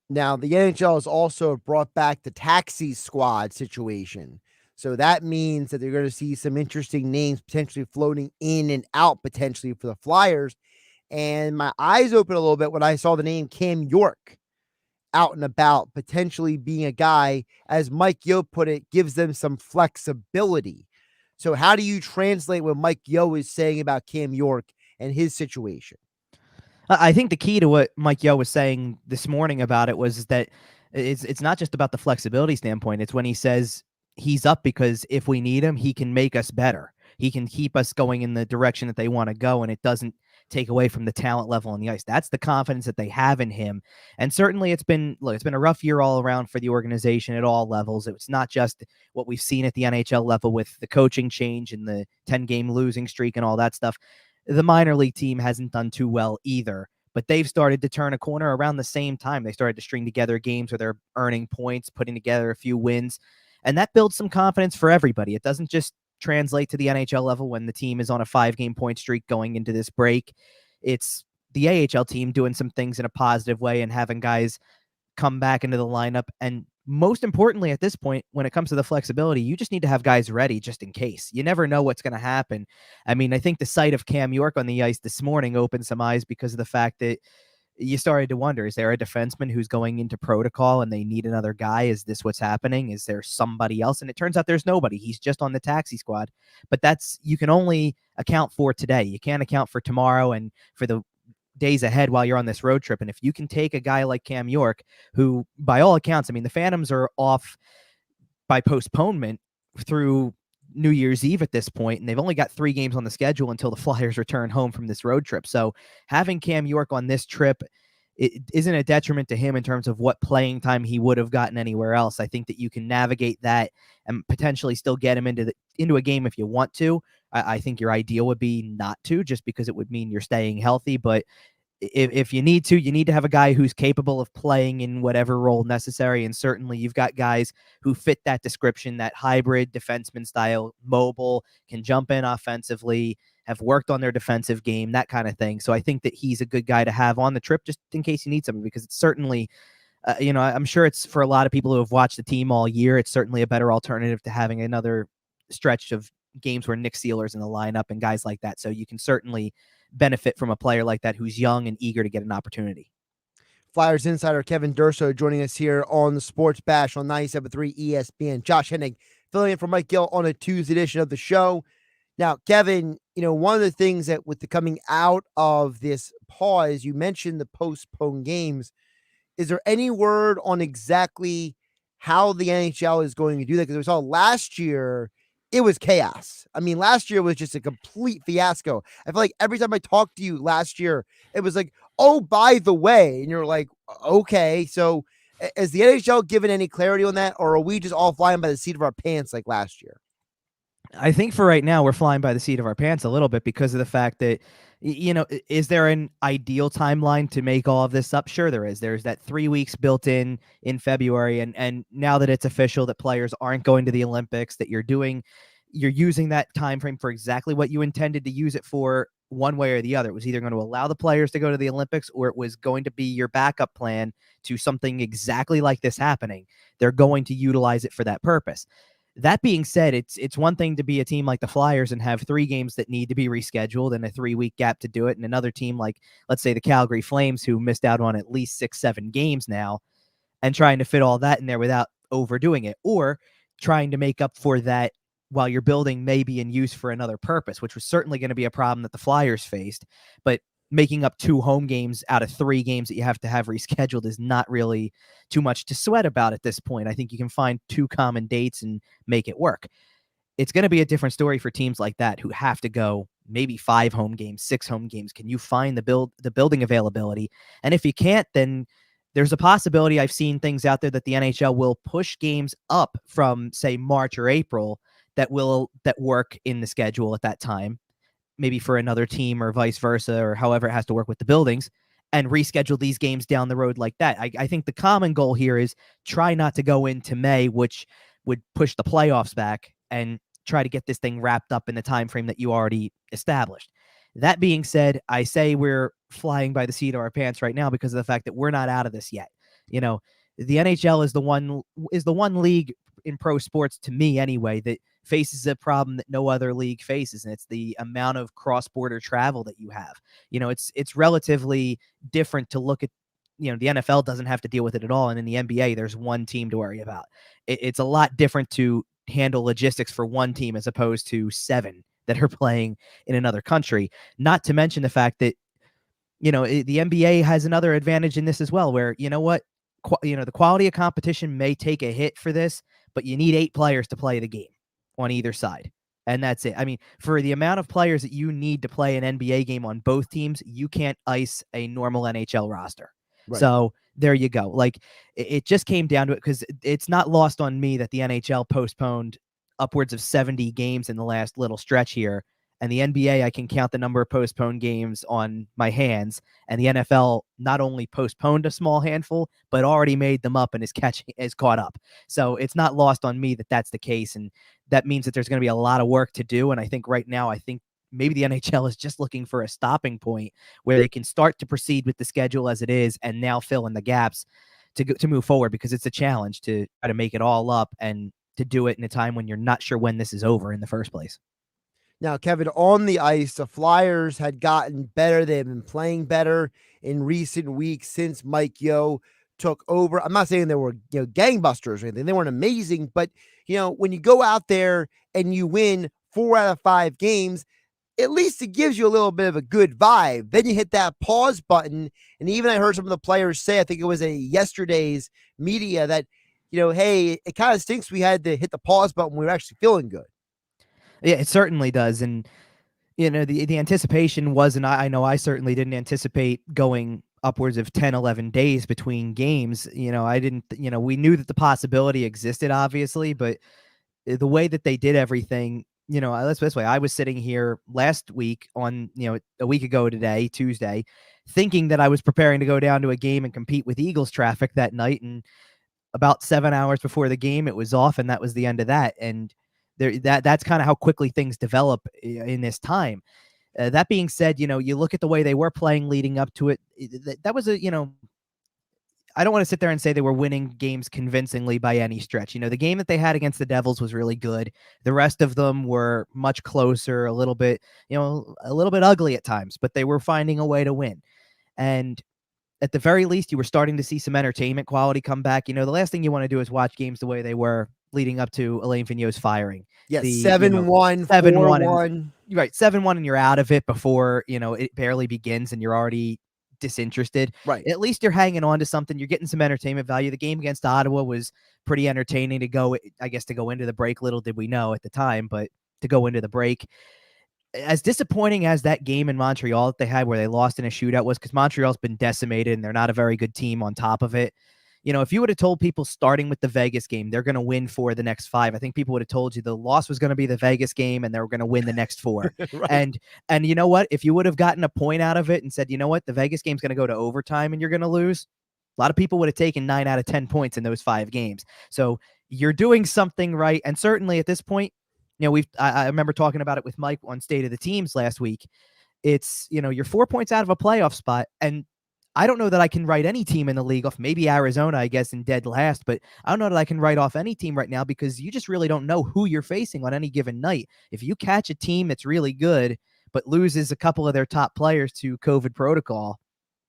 Now, the NHL has also brought back the taxi squad situation. So that means that they're going to see some interesting names potentially floating in and out potentially for the Flyers. And my eyes opened a little bit when I saw the name Cam York out and about, potentially being a guy, as Mike Gill put it, gives them some flexibility. So how do you translate what Mike Gill is saying about Cam York and his situation? I think the key to what Mike Gill was saying this morning about it was that it's not just about the flexibility standpoint. It's when he says he's up because if we need him, he can make us better. He can keep us going in the direction that they want to go, and it doesn't take away from the talent level on the ice. That's the confidence that they have in him. And certainly it's been a rough year all around for the organization at all levels. It's not just what we've seen at the NHL level with the coaching change and the 10-game losing streak and all that stuff. The minor league team hasn't done too well either, but they've started to turn a corner around the same time. They started to string together games where they're earning points, putting together a few wins, and that builds some confidence for everybody. It doesn't just translate to the NHL level when the team is on a 5-game point streak going into this break. It's the AHL team doing some things in a positive way and having guys come back into the lineup. And most importantly, at this point, when it comes to the flexibility, you just need to have guys ready just in case. You never know what's going to happen. I mean, I think the sight of Cam York on the ice this morning opened some eyes because of the fact that you started to wonder, is there a defenseman who's going into protocol and they need another guy? Is this what's happening? Is there somebody else? And it turns out there's nobody. He's just on the taxi squad. But you can only account for today. You can't account for tomorrow and for the days ahead while you're on this road trip. And if you can take a guy like Cam York, who by all accounts, I mean, the Phantoms are off by postponement through New Year's Eve at this point, and they've only got 3 games on the schedule until the Flyers return home from this road trip. So having Cam York on this trip, it isn't a detriment to him in terms of what playing time he would have gotten anywhere else. I think that you can navigate that and potentially still get him into a game if you want to. I think your ideal would be not to, just because it would mean you're staying healthy. But if you need to have a guy who's capable of playing in whatever role necessary. And certainly you've got guys who fit that description, that hybrid defenseman style, mobile, can jump in offensively, have worked on their defensive game, that kind of thing. So I think that he's a good guy to have on the trip just in case you need something, because it's certainly, I'm sure it's, for a lot of people who have watched the team all year, it's certainly a better alternative to having another stretch of games where Nick Sealer's in the lineup and guys like that. So you can certainly benefit from a player like that who's young and eager to get an opportunity. Flyers insider Kevin Durso joining us here on the Sports Bash on 97.3 ESPN. Josh Hennig filling in for Mike Gill on a Tuesday edition of the show. Now, Kevin, one of the things that with the coming out of this pause, you mentioned the postponed games. Is there any word on exactly how the NHL is going to do that? Because we saw last year, it was chaos. I mean, last year was just a complete fiasco. I feel like every time I talked to you last year, it was like, oh, by the way, and you're like, okay. So has the NHL given any clarity on that, or are we just all flying by the seat of our pants like last year? I think for right now, we're flying by the seat of our pants a little bit because of the fact that, is there an ideal timeline to make all of this up? Sure, there is. There's that 3 weeks built in February. And now that it's official that players aren't going to the Olympics, that you're using that time frame for exactly what you intended to use it for, one way or the other. It was either going to allow the players to go to the Olympics, or it was going to be your backup plan to something exactly like this happening. They're going to utilize it for that purpose. That being said, it's one thing to be a team like the Flyers and have 3 games that need to be rescheduled and a 3-week gap to do it, and another team like, let's say, the Calgary Flames, who missed out on at least 6-7 games now, and trying to fit all that in there without overdoing it, or trying to make up for that while you're building maybe in use for another purpose, which was certainly going to be a problem that the Flyers faced. But making up 2 home games out of 3 games that you have to have rescheduled is not really too much to sweat about at this point. I think you can find 2 common dates and make it work. It's going to be a different story for teams like that who have to go maybe 5 home games, 6 home games. Can you find the building availability? And if you can't, then there's a possibility, I've seen things out there, that the NHL will push games up from, say, March or April that work in the schedule at that time, maybe for another team or vice versa, or however it has to work with the buildings, and reschedule these games down the road like that. I think the common goal here is try not to go into May, which would push the playoffs back, and try to get this thing wrapped up in the time frame that you already established. That being said, I say we're flying by the seat of our pants right now because of the fact that we're not out of this yet. The NHL is the one league in pro sports, to me anyway, that faces a problem that no other league faces, and it's the amount of cross-border travel that you have. It's relatively different to look at. The NFL doesn't have to deal with it at all, and in the NBA, there's one team to worry about. It's a lot different to handle logistics for one team as opposed to 7 that are playing in another country. Not to mention the fact that the NBA has another advantage in this as well, where the quality of competition may take a hit for this, but you need 8 players to play the game on either side. And that's it. I mean, for the amount of players that you need to play an NBA game on both teams, you can't ice a normal NHL roster. Right. So there you go. Like, it just came down to it, because it's not lost on me that the NHL postponed upwards of 70 games in the last little stretch here. And the NBA, I can count the number of postponed games on my hands. And the NFL not only postponed a small handful, but already made them up and is caught up. So it's not lost on me that that's the case. And that means that there's going to be a lot of work to do. And I think right now, maybe the NHL is just looking for a stopping point where they can start to proceed with the schedule as it is, and now fill in the gaps to move forward, because it's a challenge to try to make it all up and to do it in a time when you're not sure when this is over in the first place. Now, Kevin, on the ice, the Flyers had gotten better. They've been playing better in recent weeks since Mike Gill took over. I'm not saying they were, gangbusters or anything. They weren't amazing, but when you go out there and you win 4 out of 5 games, at least it gives you a little bit of a good vibe. Then you hit that pause button, and even I heard some of the players say, I think it was a yesterday's media, that hey, it kind of stinks we had to hit the pause button when we were actually feeling good. Yeah, it certainly does. And, the anticipation wasn't, I know I certainly didn't anticipate going upwards of 10, 11 days between games. I didn't, we knew that the possibility existed, obviously, but the way that they did everything, let's put it this way. I was sitting here last week on, a week ago today, Tuesday, thinking that I was preparing to go down to a game and compete with Eagles traffic that night. And about 7 hours before the game, it was off, and that was the end of that. And that's kind of how quickly things develop in this time. That being said, you look at the way they were playing leading up to it. That was I don't want to sit there and say they were winning games convincingly by any stretch. The game that they had against the Devils was really good. The rest of them were much closer, a little bit ugly at times, but they were finding a way to win. And at the very least, you were starting to see some entertainment quality come back. The last thing you want to do is watch games the way they were leading up to Alain Vigneault's firing. Yes, 7-1, 4-1. Right, 7-1, and you're out of it before, it barely begins and you're already disinterested. Right. At least you're hanging on to something. You're getting some entertainment value. The game against Ottawa was pretty entertaining to go into the break. Little did we know at the time, but to go into the break. As disappointing as that game in Montreal that they had where they lost in a shootout was, because Montreal's been decimated and they're not a very good team on top of it. If you would have told people starting with the Vegas game, they're going to win 4 of the next 5, I think people would have told you the loss was going to be the Vegas game and they were going to win the next 4. Right. And you know what? If you would have gotten a point out of it and said, you know what, the Vegas game's going to go to overtime and you're going to lose, a lot of people would have taken 9 out of 10 points in those 5 games. So you're doing something right. And certainly at this point, I remember talking about it with Mike on State of the Teams last week. It's, you're 4 points out of a playoff spot, and I don't know that I can write any team in the league off. Maybe Arizona, I guess, in dead last, but I don't know that I can write off any team right now because you just really don't know who you're facing on any given night. If you catch a team that's really good but loses a couple of their top players to COVID protocol,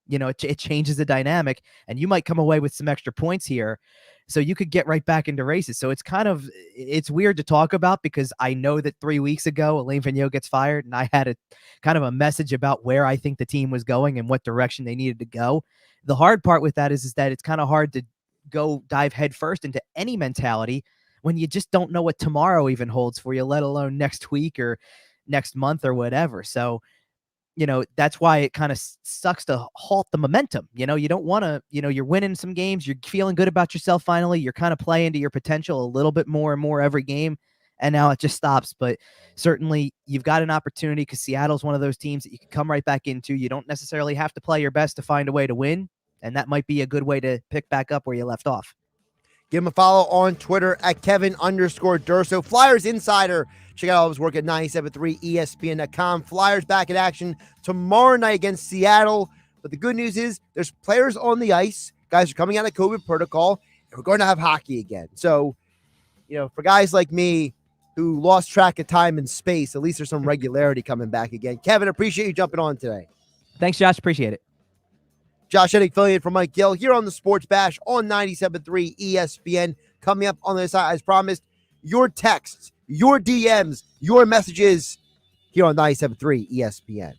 it changes the dynamic, and you might come away with some extra points here. So you could get right back into races. So it's weird to talk about because I know that 3 weeks ago, Alain Vigneault gets fired, and I had a kind of a message about where I think the team was going and what direction they needed to go. The hard part with that is that it's kind of hard to go dive headfirst into any mentality when you just don't know what tomorrow even holds for you, let alone next week or next month or whatever. So that's why it kind of sucks to halt the momentum. You don't want to, you're winning some games. You're feeling good about yourself. Finally, you're kind of playing to your potential a little bit more and more every game. And now it just stops. But certainly you've got an opportunity because Seattle's one of those teams that you can come right back into. You don't necessarily have to play your best to find a way to win. And that might be a good way to pick back up where you left off. Give him a follow on Twitter at Kevin_Durso. Flyers Insider. Check out all of his work at 97.3 ESPN.com. Flyers back in action tomorrow night against Seattle. But the good news is there's players on the ice. Guys are coming out of COVID protocol, and we're going to have hockey again. So, for guys like me who lost track of time and space, at least there's some regularity coming back again. Kevin, appreciate you jumping on today. Thanks, Josh. Appreciate it. Josh Hennig, affiliate from Mike Gill, here on the Sports Bash on 97.3 ESPN. Coming up on the side, as promised, your texts, your DMs, your messages here on 97.3 ESPN.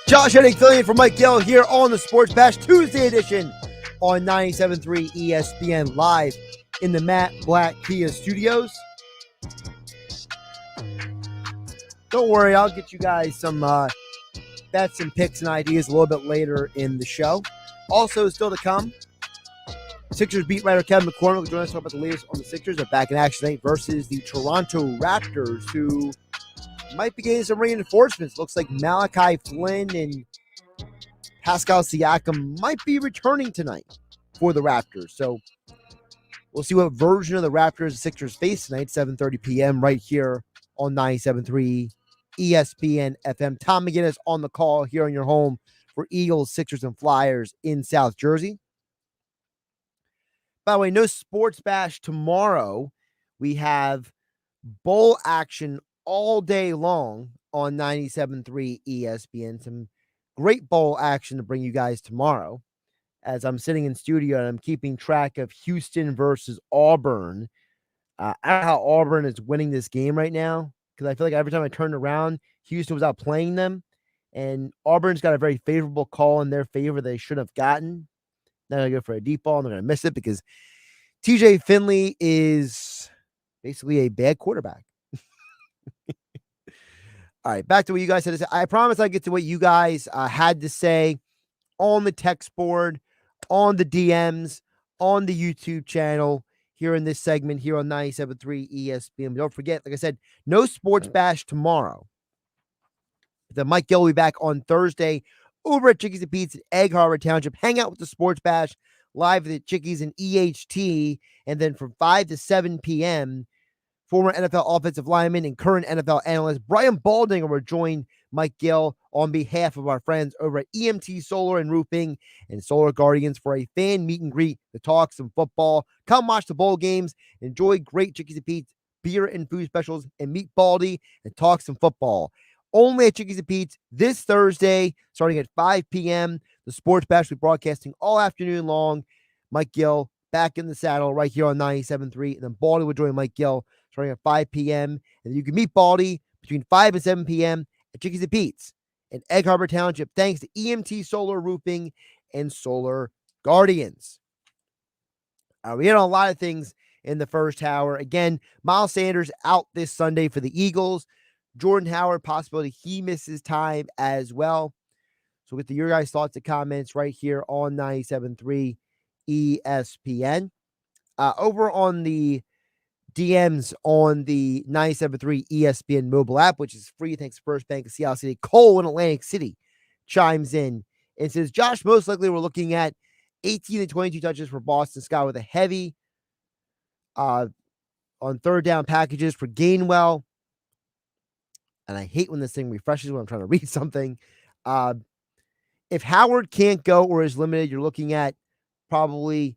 Josh Hennig filling in for Mike Gill here on the Sports Bash Tuesday edition on 97.3 ESPN live in the Matt Blatt Kia studios. Don't worry, I'll get you guys some bets and picks and ideas a little bit later in the show. Also, still to come, Sixers beat writer Kevin McCormick will join us to talk about the latest on the Sixers. They're back in action tonight versus the Toronto Raptors, who might be getting some reinforcements. Looks like Malachi Flynn and Pascal Siakam might be returning tonight for the Raptors. So we'll see what version of the Raptors the Sixers face tonight, 7:30 p.m. right here on 97.3 ESPN FM. Tom McGinnis on the call here on your home for Eagles, Sixers, and Flyers in South Jersey. By the way, no Sports Bash tomorrow. We have bowl action all day long on 97.3 ESPN. Some great bowl action to bring you guys tomorrow as I'm sitting in studio and I'm keeping track of Houston versus Auburn. I don't know how Auburn is winning this game right now because I feel like every time I turned around, Houston was outplaying them. And Auburn's got a very favorable call in their favor they should have gotten. They're going to go for a deep ball and they're going to miss it because TJ Finley is basically a bad quarterback. All right, back to what you guys had to say. I promise I'll get to what you guys had to say on the text board, on the DMs, on the YouTube channel here in this segment here on 97.3 ESPN. But don't forget, like I said, no Sports Bash tomorrow. The Mike Gill will be back on Thursday over at Chickies and Pete's in Egg Harbor Township. Hang out with the Sports Bash live at Chickies and EHT. And then from 5 to 7 p.m., former NFL offensive lineman and current NFL analyst Brian Baldinger will join Mike Gill on behalf of our friends over at EMT Solar and Roofing and Solar Guardians for a fan meet and greet to talk some football. Come watch the bowl games, enjoy great Chickies and Pete's beer and food specials, and meet Baldy and talk some football. Only at Chickies and Pete's this Thursday, starting at 5 p.m. The Sports Bash will be broadcasting all afternoon long. Mike Gill back in the saddle right here on 97.3. And then Baldy will join Mike Gill starting at 5 p.m. And you can meet Baldy between 5 and 7 p.m. at Chickies and Pete's in Egg Harbor Township, thanks to EMT Solar Roofing and Solar Guardians. We had a lot of things in the first hour. Again, Miles Sanders out this Sunday for the Eagles. Jordan Howard, possibility he misses time as well. So get to your guys' thoughts and comments right here on 97.3 ESPN. Over on the DMs on the 97.3 ESPN mobile app, which is free thanks to First Bank of Seattle City. Cole in Atlantic City chimes in and says, Josh, most likely we're looking at 18 and 22 touches for Boston Scott with a heavy on third down packages for Gainwell. And I hate when this thing refreshes when I'm trying to read something. If Howard can't go or is limited, you're looking at probably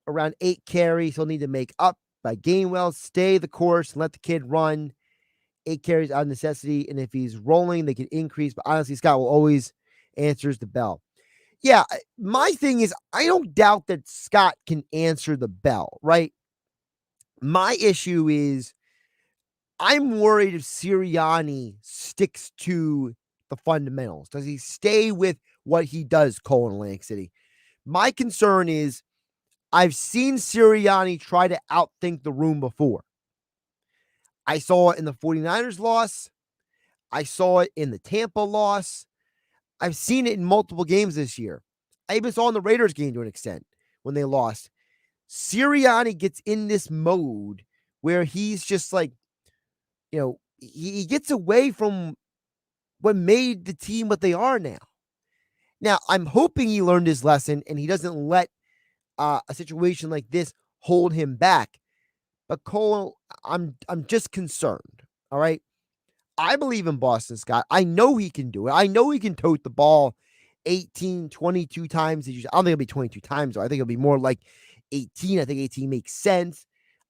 around 8 carries he'll need to make up by Gainwell. Stay the course and let the kid run. 8 carries out of necessity. And if he's rolling, they can increase. But honestly, Scott will always answers the bell. Yeah, my thing is, I don't doubt that Scott can answer the bell, right? My issue is, I'm worried if Sirianni sticks to the fundamentals. Does he stay with what he does, Cole in Atlantic City? My concern is I've seen Sirianni try to outthink the room before. I saw it in the 49ers loss. I saw it in the Tampa loss. I've seen it in multiple games this year. I even saw in the Raiders game to an extent when they lost. Sirianni gets in this mode where he's just like, you know, he gets away from what made the team what they are now. Now, I'm hoping he learned his lesson and he doesn't let a situation like this hold him back. But Cole, I'm just concerned. All right. I believe in Boston Scott. I know he can do it. I know he can tote the ball 18, 22 times. I don't think it'll be 22 times, though. I think it'll be more like 18. I think 18 makes sense.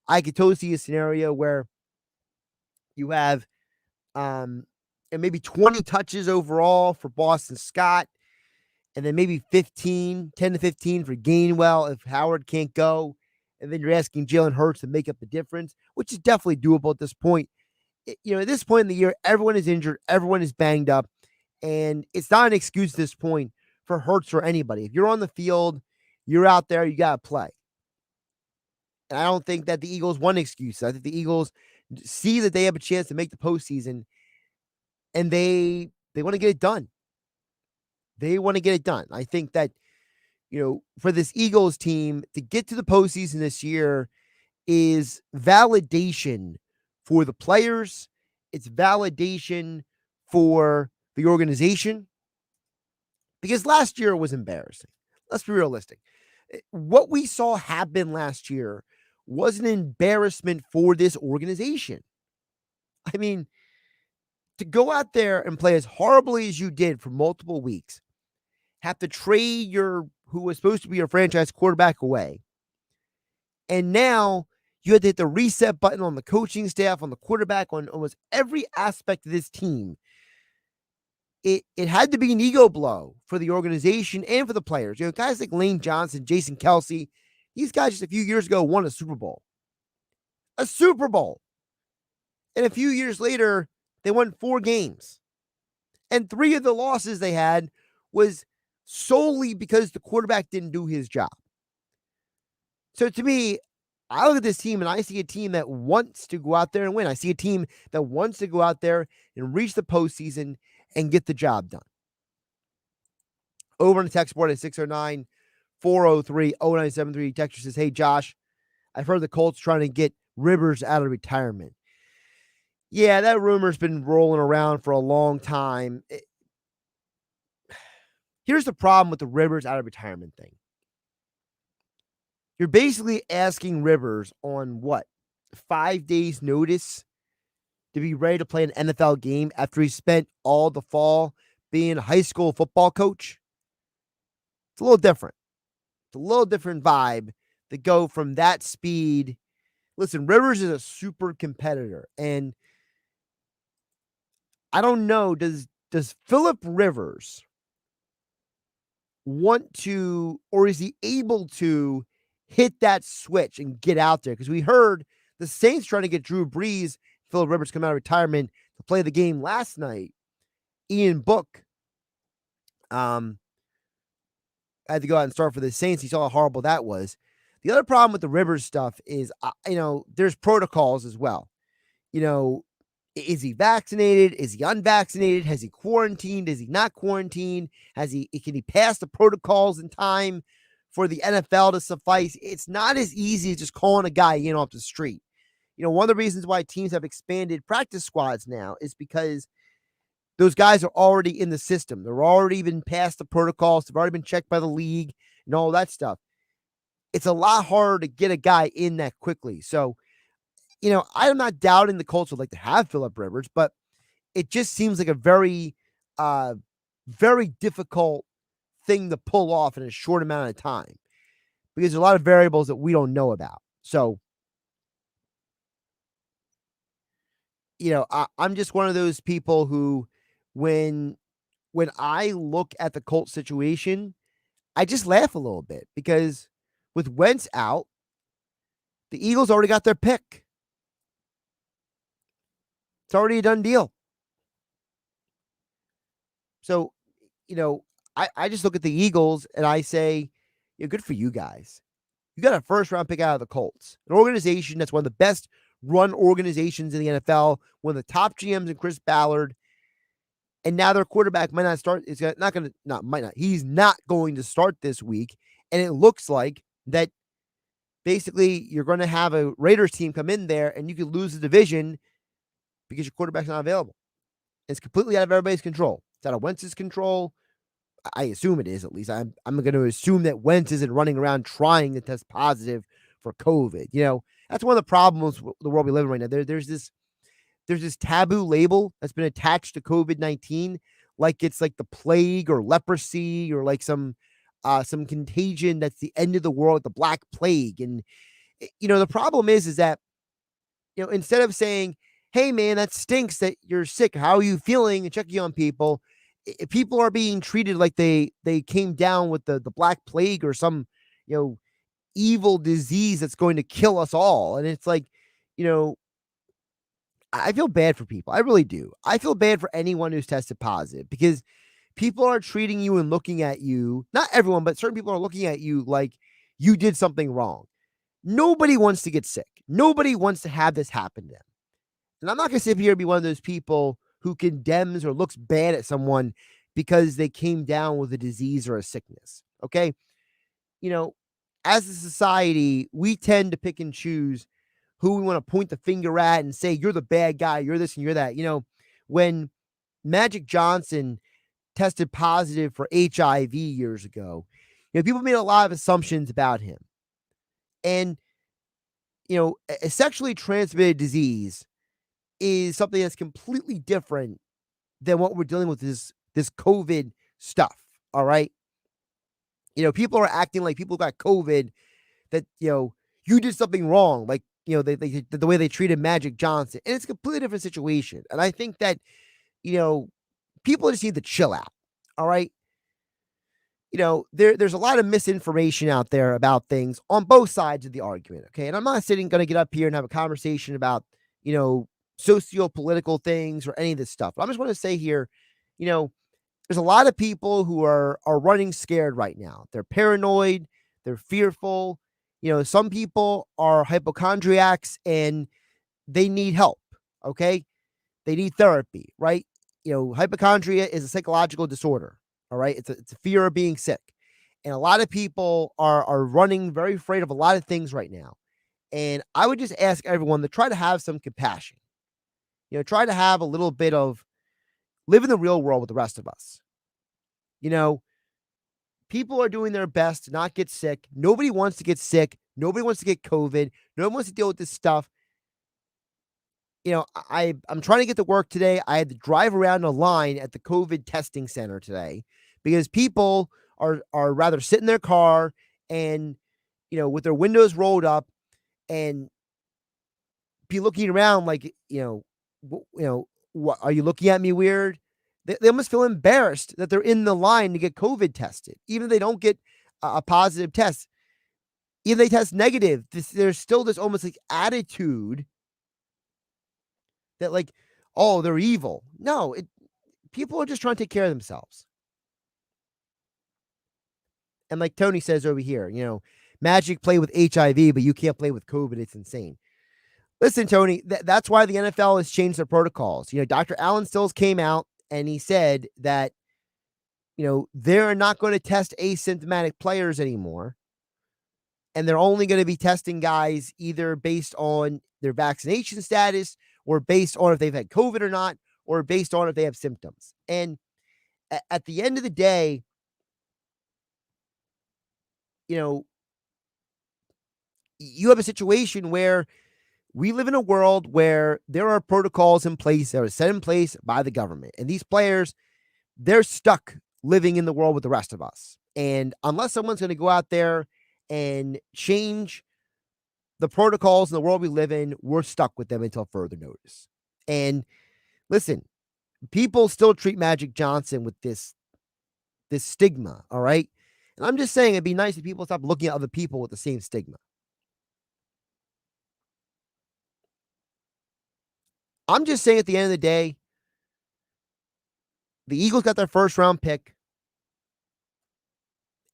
I could totally see a scenario where you have and maybe 20 touches overall for Boston Scott, and then maybe 10 to 15 for Gainwell if Howard can't go. And then you're asking Jalen Hurts to make up the difference, which is definitely doable at this point. At this point in the year, everyone is injured, everyone is banged up, And it's not an excuse at this point for Hurts or anybody. If you're on the field, you're out there, you got to play. And I don't think that the Eagles want excuses. I think the Eagles see that they have a chance to make the postseason, and they want to get it done. They want to get it done. I think that, for this Eagles team to get to the postseason this year is validation for the players. It's validation for the organization, because last year was embarrassing. Let's be realistic. What we saw happen last year was an embarrassment for this organization. I mean, to go out there and play as horribly as you did for multiple weeks, have to trade who was supposed to be your franchise quarterback away, and now you had to hit the reset button on the coaching staff, on the quarterback, on almost every aspect of this team. It had to be an ego blow for the organization and for the players. Guys like Lane Johnson, Jason Kelsey, these guys just a few years ago won a Super Bowl. A Super Bowl. And a few years later, they won 4 games. And 3 of the losses they had was solely because the quarterback didn't do his job. So to me, I look at this team and I see a team that wants to go out there and win. I see a team that wants to go out there and reach the postseason and get the job done. Over on the text board at 609-403-0973. Texter says, hey, Josh, I've heard the Colts trying to get Rivers out of retirement. Yeah, that rumor's been rolling around for a long time. Here's the problem with the Rivers out of retirement thing. You're basically asking Rivers on 5 days notice to be ready to play an NFL game after he spent all the fall being a high school football coach. It's a little different. It's a little different vibe to go from that speed. Listen, Rivers is a super competitor, and I don't know, does Phillip Rivers want to, or is he able to hit that switch and get out there? Because we heard the Saints trying to get Drew Brees, Phillip Rivers come out of retirement to play the game last night. Ian Book had to go out and start for the Saints. He saw how horrible that was. The other problem with the Rivers stuff is, there's protocols as well. Is he vaccinated? Is he unvaccinated? Has he quarantined? Is he not quarantined? Can he pass the protocols in time for the NFL to suffice? It's not as easy as just calling a guy in off the street. One of the reasons why teams have expanded practice squads now is because those guys are already in the system. They're already been past the protocols. They've already been checked by the league and all that stuff. It's a lot harder to get a guy in that quickly. So, I'm not doubting the Colts would like to have Phillip Rivers, but it just seems like a very, very difficult thing to pull off in a short amount of time, because there's a lot of variables that we don't know about. So, I'm just one of those people who, when I look at the Colts situation, I just laugh a little bit, because with Wentz out, the Eagles already got their pick. It's already a done deal. So, I just look at the Eagles and I say, good for you guys. You got a first-round pick out of the Colts, an organization that's one of the best run organizations in the NFL, one of the top GMs in Chris Ballard, and now their quarterback might not start. He's not going to start this week, and it looks like that basically you're going to have a Raiders team come in there, and you could lose the division because your quarterback's not available. It's completely out of everybody's control. It's out of Wentz's control. I assume it is, at least. I'm going to assume that Wentz isn't running around trying to test positive for COVID. That's one of the problems with the world we live in right now. There's this taboo label that's been attached to COVID-19, like it's like the plague or leprosy or like some contagion that's the end of the world, the Black Plague. And the problem is that instead of saying, hey man, that stinks that you're sick, how are you feeling, and checking on people, people are being treated like they came down with the Black Plague or some evil disease that's going to kill us all. And it's like, I feel bad for people. I really do. I feel bad for anyone who's tested positive because people are treating you and looking at you. Not everyone, but certain people are looking at you like you did something wrong. Nobody wants to get sick. Nobody wants to have this happen to them. And I'm not going to sit here and be one of those people who condemns or looks bad at someone because they came down with a disease or a sickness. Okay. As a society, we tend to pick and choose who we want to point the finger at and say, you're the bad guy, you're this and you're that. When Magic Johnson tested positive for HIV years ago, people made a lot of assumptions about him. And, a sexually transmitted disease is something that's completely different than what we're dealing with this COVID stuff. All right. People are acting like people got COVID that, you did something wrong. Like, the way they treated Magic Johnson, and it's a completely different situation. And I think that, people just need to chill out. All right. There's a lot of misinformation out there about things on both sides of the argument. Okay. And I'm not going to get up here and have a conversation about, socio-political things or any of this stuff. But I just want to say here, there's a lot of people who are running scared right now. They're paranoid. They're fearful. Some people are hypochondriacs and they need help. Okay. They need therapy, right? Hypochondria is a psychological disorder. All right. It's a fear of being sick. And a lot of people are running very afraid of a lot of things right now. And I would just ask everyone to try to have some compassion. Try to have a little bit of live in the real world with the rest of us. People are doing their best to not get sick. Nobody wants to get sick. Nobody wants to get COVID. No one wants to deal with this stuff. I'm trying to get to work today. I had to drive around a line at the COVID testing center today because people are rather sit in their car and, with their windows rolled up and be looking around like, what are you looking at me weird? They almost feel embarrassed that they're in the line to get COVID tested, even if they don't get a positive test. Even if they test negative, there's still this almost like attitude that like, oh, they're evil. No, people are just trying to take care of themselves. And like Tony says over here, Magic play with HIV, but you can't play with COVID. It's insane. Listen, Tony, that's why the NFL has changed their protocols. Dr. Alan Stills came out and he said that, they're not going to test asymptomatic players anymore. And they're only going to be testing guys either based on their vaccination status or based on if they've had COVID or not, or based on if they have symptoms. And at the end of the day, you have a situation where we live in a world where there are protocols in place that are set in place by the government. And these players, they're stuck living in the world with the rest of us. And unless someone's going to go out there and change the protocols in the world we live in, we're stuck with them until further notice. And listen, people still treat Magic Johnson with this stigma, all right? And I'm just saying it'd be nice if people stop looking at other people with the same stigma. I'm just saying at the end of the day, the Eagles got their first round pick.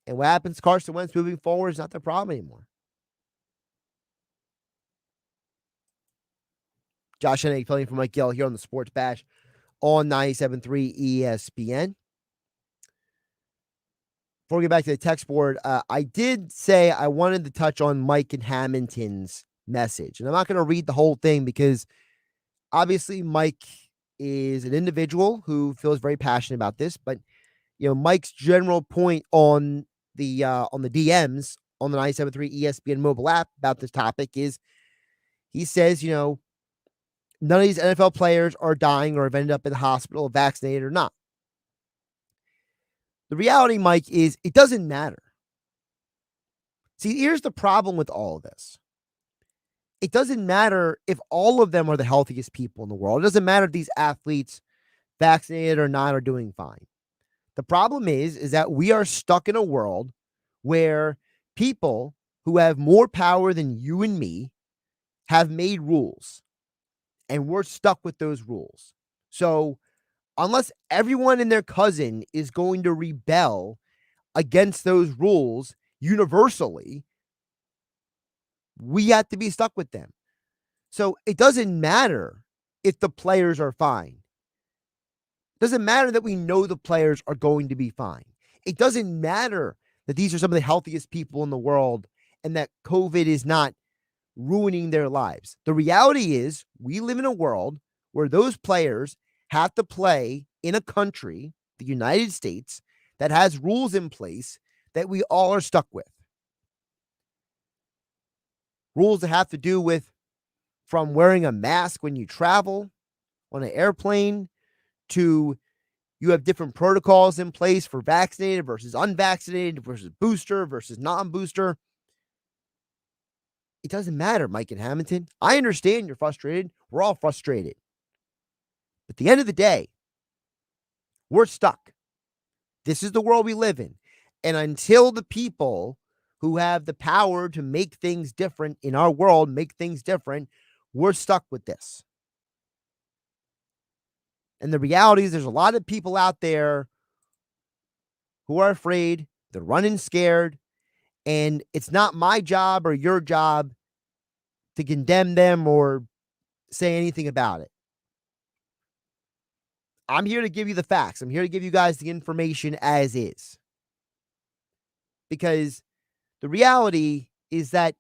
And what happens, Carson Wentz moving forward is not their problem anymore. Josh Hennig filling for Mike Gill here on the Sports Bash on 97.3 ESPN. Before we get back to the text board, I did say I wanted to touch on Mike and Hamilton's message. And I'm not going to read the whole thing because obviously Mike is an individual who feels very passionate about this. But, Mike's general point on the DMs on the 97.3 ESPN mobile app about this topic is he says, none of these NFL players are dying or have ended up in the hospital, vaccinated or not. The reality, Mike, is it doesn't matter. See, here's the problem with all of this. It doesn't matter if all of them are the healthiest people in the world. It doesn't matter if these athletes, vaccinated or not, are doing fine. The problem is that we are stuck in a world where people who have more power than you and me have made rules. and we're stuck with those rules. So unless everyone and their cousin is going to rebel against those rules universally, we have to be stuck with them. So it doesn't matter if the players are fine. It doesn't matter that we know the players are going to be fine. It doesn't matter that these are some of the healthiest people in the world and that COVID is not ruining their lives. The reality is we live in a world where those players have to play in a country, the United States, that has rules in place that we all are stuck with. Rules that have to do with from wearing a mask when you travel on an airplane to you have different protocols in place for vaccinated versus unvaccinated versus booster versus non-booster. It doesn't matter, Mike and Hamilton. I understand you're frustrated. We're all frustrated. But at the end of the day, we're stuck. This is the world we live in. And until the people who have the power to make things different in our world make things different, we're stuck with this. And the reality is there's a lot of people out there who are afraid, they're running scared, and it's not my job or your job to condemn them or say anything about it. I'm here to give you the facts. I'm here to give you guys the information as is. Because the reality is that,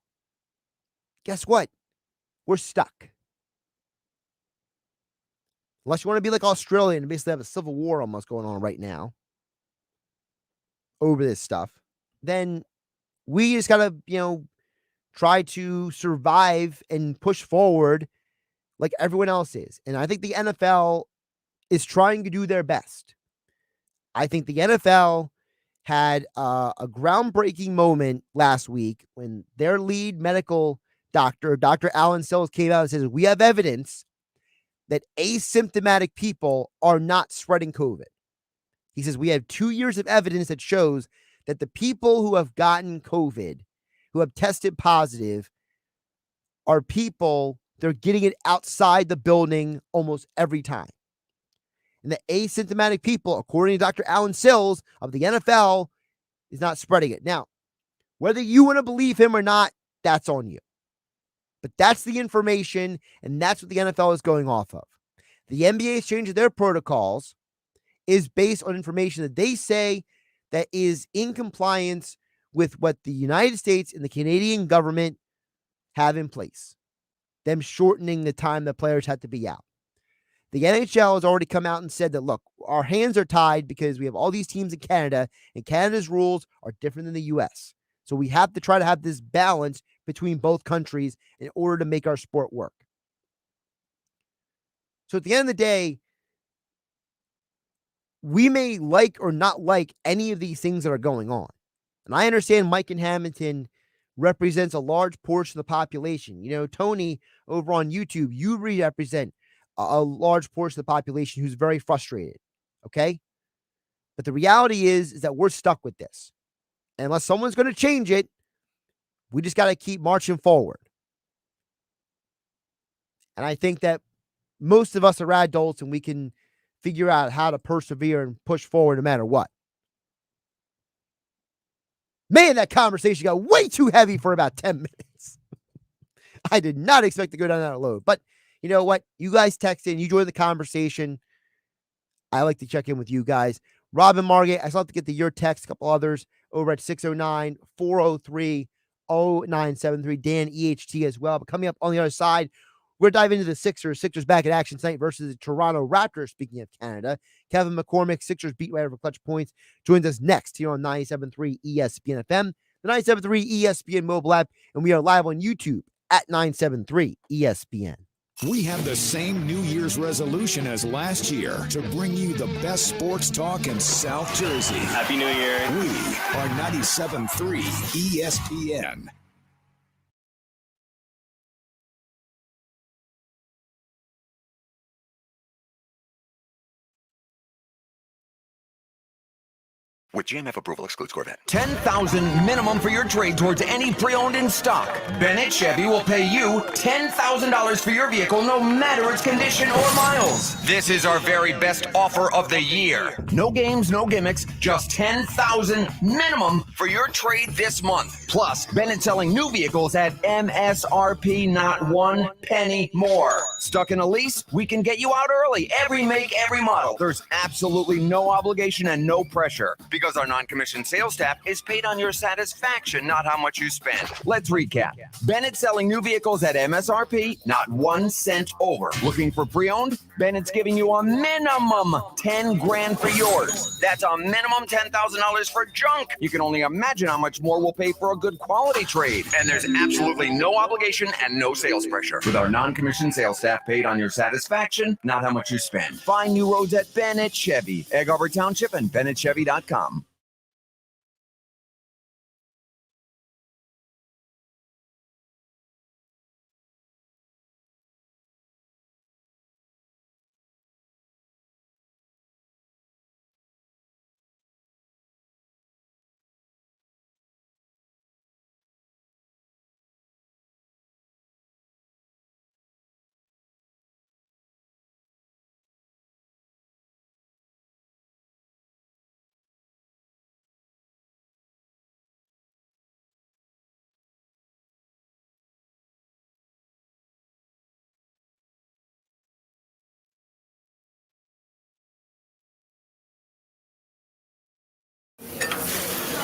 guess what? We're stuck. Unless you want to be like Australia and basically have a civil war almost going on right now over this stuff, then we just got to, try to survive and push forward like everyone else is. And I think the NFL is trying to do their best. I think the NFL had a groundbreaking moment last week when their lead medical doctor, Dr. Alan Sills, came out and says, we have evidence that asymptomatic people are not spreading COVID. He says, we have 2 years of evidence that shows that the people who have gotten COVID, who have tested positive, are people, they're getting it outside the building almost every time. And the asymptomatic people, according to Dr. Alan Sills of the NFL, is not spreading it. Now, whether you want to believe him or not, that's on you. But that's the information, and that's what the NFL is going off of. The NBA's change of their protocols is based on information that they say that is in compliance with what the United States and the Canadian government have in place, them shortening the time that players had to be out. The NHL has already come out and said that, look, our hands are tied because we have all these teams in Canada, and Canada's rules are different than the U.S. So we have to try to have this balance between both countries in order to make our sport work. So at the end of the day, we may like or not like any of these things that are going on. And I understand Mike and Hamilton represents a large portion of the population. Tony over on YouTube, you represent a large portion of the population who's very frustrated. Okay. But the reality is that we're stuck with this. And unless someone's going to change it, we just got to keep marching forward. And I think that most of us are adults and we can figure out how to persevere and push forward no matter what. Man, that conversation got way too heavy for about 10 minutes. I did not expect to go down that road. But you know what? You guys text in. You join the conversation. I like to check in with you guys. Robin Margate, I still have to get to your text, a couple others over at 609-403-0973. Dan EHT as well. But coming up on the other side, we're diving into the Sixers. Sixers back in action tonight versus the Toronto Raptors, speaking of Canada. Kevin McCormick, Sixers beat writer for Clutch Points, joins us next here on 97.3 ESPN FM, the 97.3 ESPN mobile app, and we are live on YouTube at 97.3 ESPN. We have the same New Year's resolution as last year to bring you the best sports talk in South Jersey. Happy New Year. We are 97.3 ESPN. With GMF approval, excludes Corvette. $10,000 minimum for your trade towards any pre-owned in stock. Bennett Chevy will pay you $10,000 for your vehicle, no matter its condition or miles. This is our very best offer of the year. No games, no gimmicks, just $10,000 minimum for your trade this month. Plus, Bennett selling new vehicles at MSRP, not 1 penny more. Stuck in a lease? We can get you out early. Every make, every model. There's absolutely no obligation and no pressure. Because our non-commissioned sales staff is paid on your satisfaction, not how much you spend. Let's recap. Bennett selling new vehicles at MSRP, not 1 cent over. Looking for pre-owned? Bennett's giving you a minimum $10,000 for yours. That's a minimum $10,000 for junk. You can only imagine how much more we'll pay for a good quality trade. And there's absolutely no obligation and no sales pressure. With our non-commissioned sales staff paid on your satisfaction, not how much you spend. Find new roads at Bennett Chevy, Egg Harbor Township, and BennettChevy.com.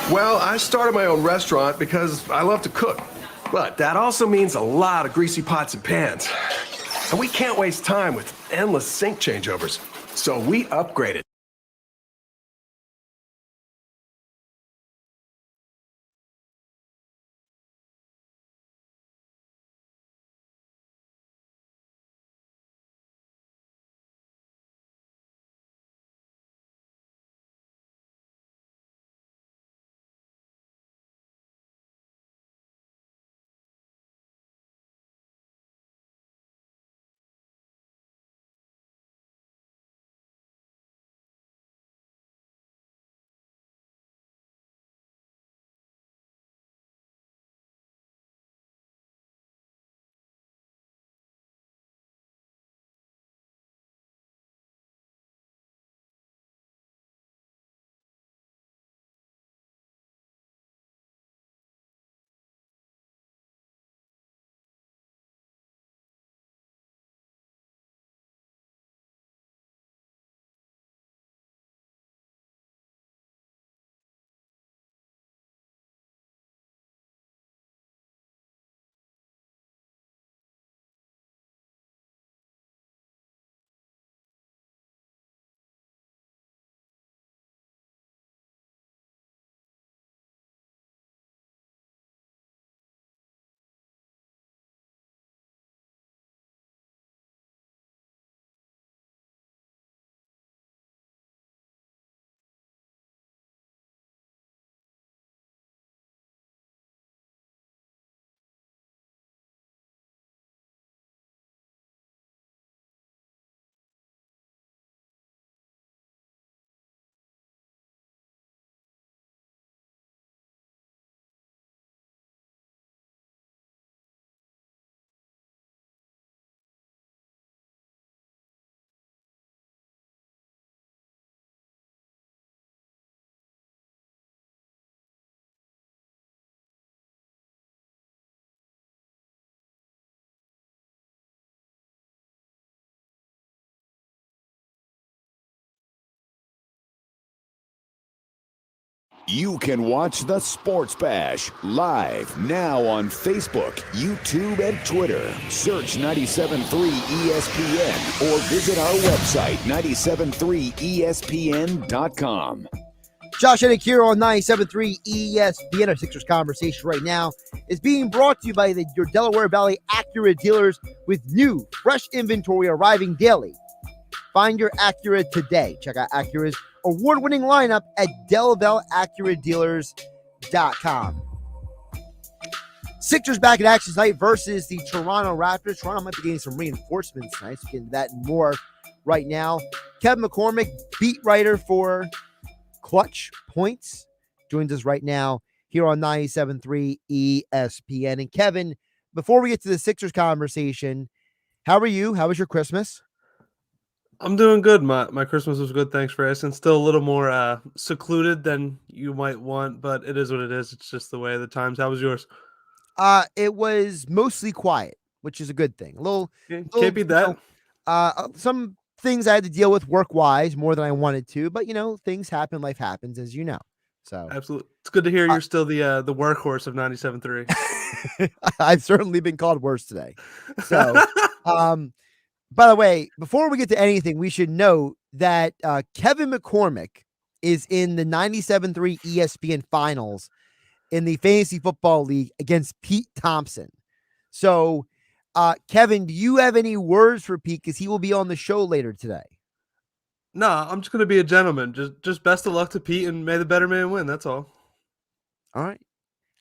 Well, I started my own restaurant because I love to cook. But that also means a lot of greasy pots and pans. And we can't waste time with endless sink changeovers. So we upgraded. You can watch the Sports Bash live now on Facebook, YouTube, and Twitter. Search 97.3 ESPN or visit our website, 973ESPN.com. Josh Hennig here on 97.3 ESPN. Our Sixers conversation right now is being brought to you by your Delaware Valley Acura dealers with new, fresh inventory arriving daily. Find your Acura today. Check out Acura's award-winning lineup at DelValleAcuraDealers.com. Sixers back in action tonight versus the Toronto Raptors. Toronto might be getting some reinforcements tonight, so we'll get into that and more right now. Kevin McCormick, beat writer for Clutch Points joins us right now here on 97.3 ESPN. And Kevin, before we get to the Sixers conversation, how are you? How was your Christmas? I'm doing good. My Christmas was good. Thanks for asking. Still a little more secluded than you might want, but it is what it is. It's just the way of the times. How was yours? It was mostly quiet, which is a good thing. Can't beat that. Some things I had to deal with work-wise more than I wanted to, but things happen. Life happens, as you know. So Absolutely. It's good to hear you're still the workhorse of 97.3. I've certainly been called worse today. So, by the way, before we get to anything, we should note that Kevin McCormick is in the 97.3 ESPN finals in the Fantasy Football League against Pete Thompson. So, Kevin, do you have any words for Pete? Because he will be on the show later today. No, I'm just going to be a gentleman. Just best of luck to Pete, and may the better man win. That's all. All right.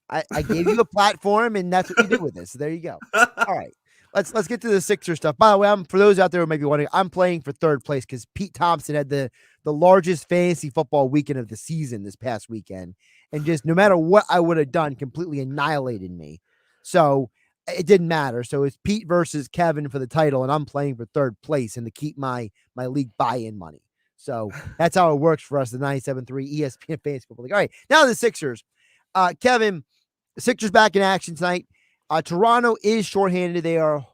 I gave you a platform, and that's what you did with this. So there you go. All right. Let's get to the Sixers stuff. By the way, for those out there who may be wondering, I'm playing for third place because Pete Thompson had the largest fantasy football weekend of the season this past weekend, and just no matter what I would have done, completely annihilated me. So it didn't matter. So it's Pete versus Kevin for the title, and I'm playing for third place and to keep my league buy-in money. So that's how it works for us, the 97.3 ESPN Fantasy Football League. All right, now the Sixers. Kevin, the Sixers back in action tonight. Toronto is shorthanded. They are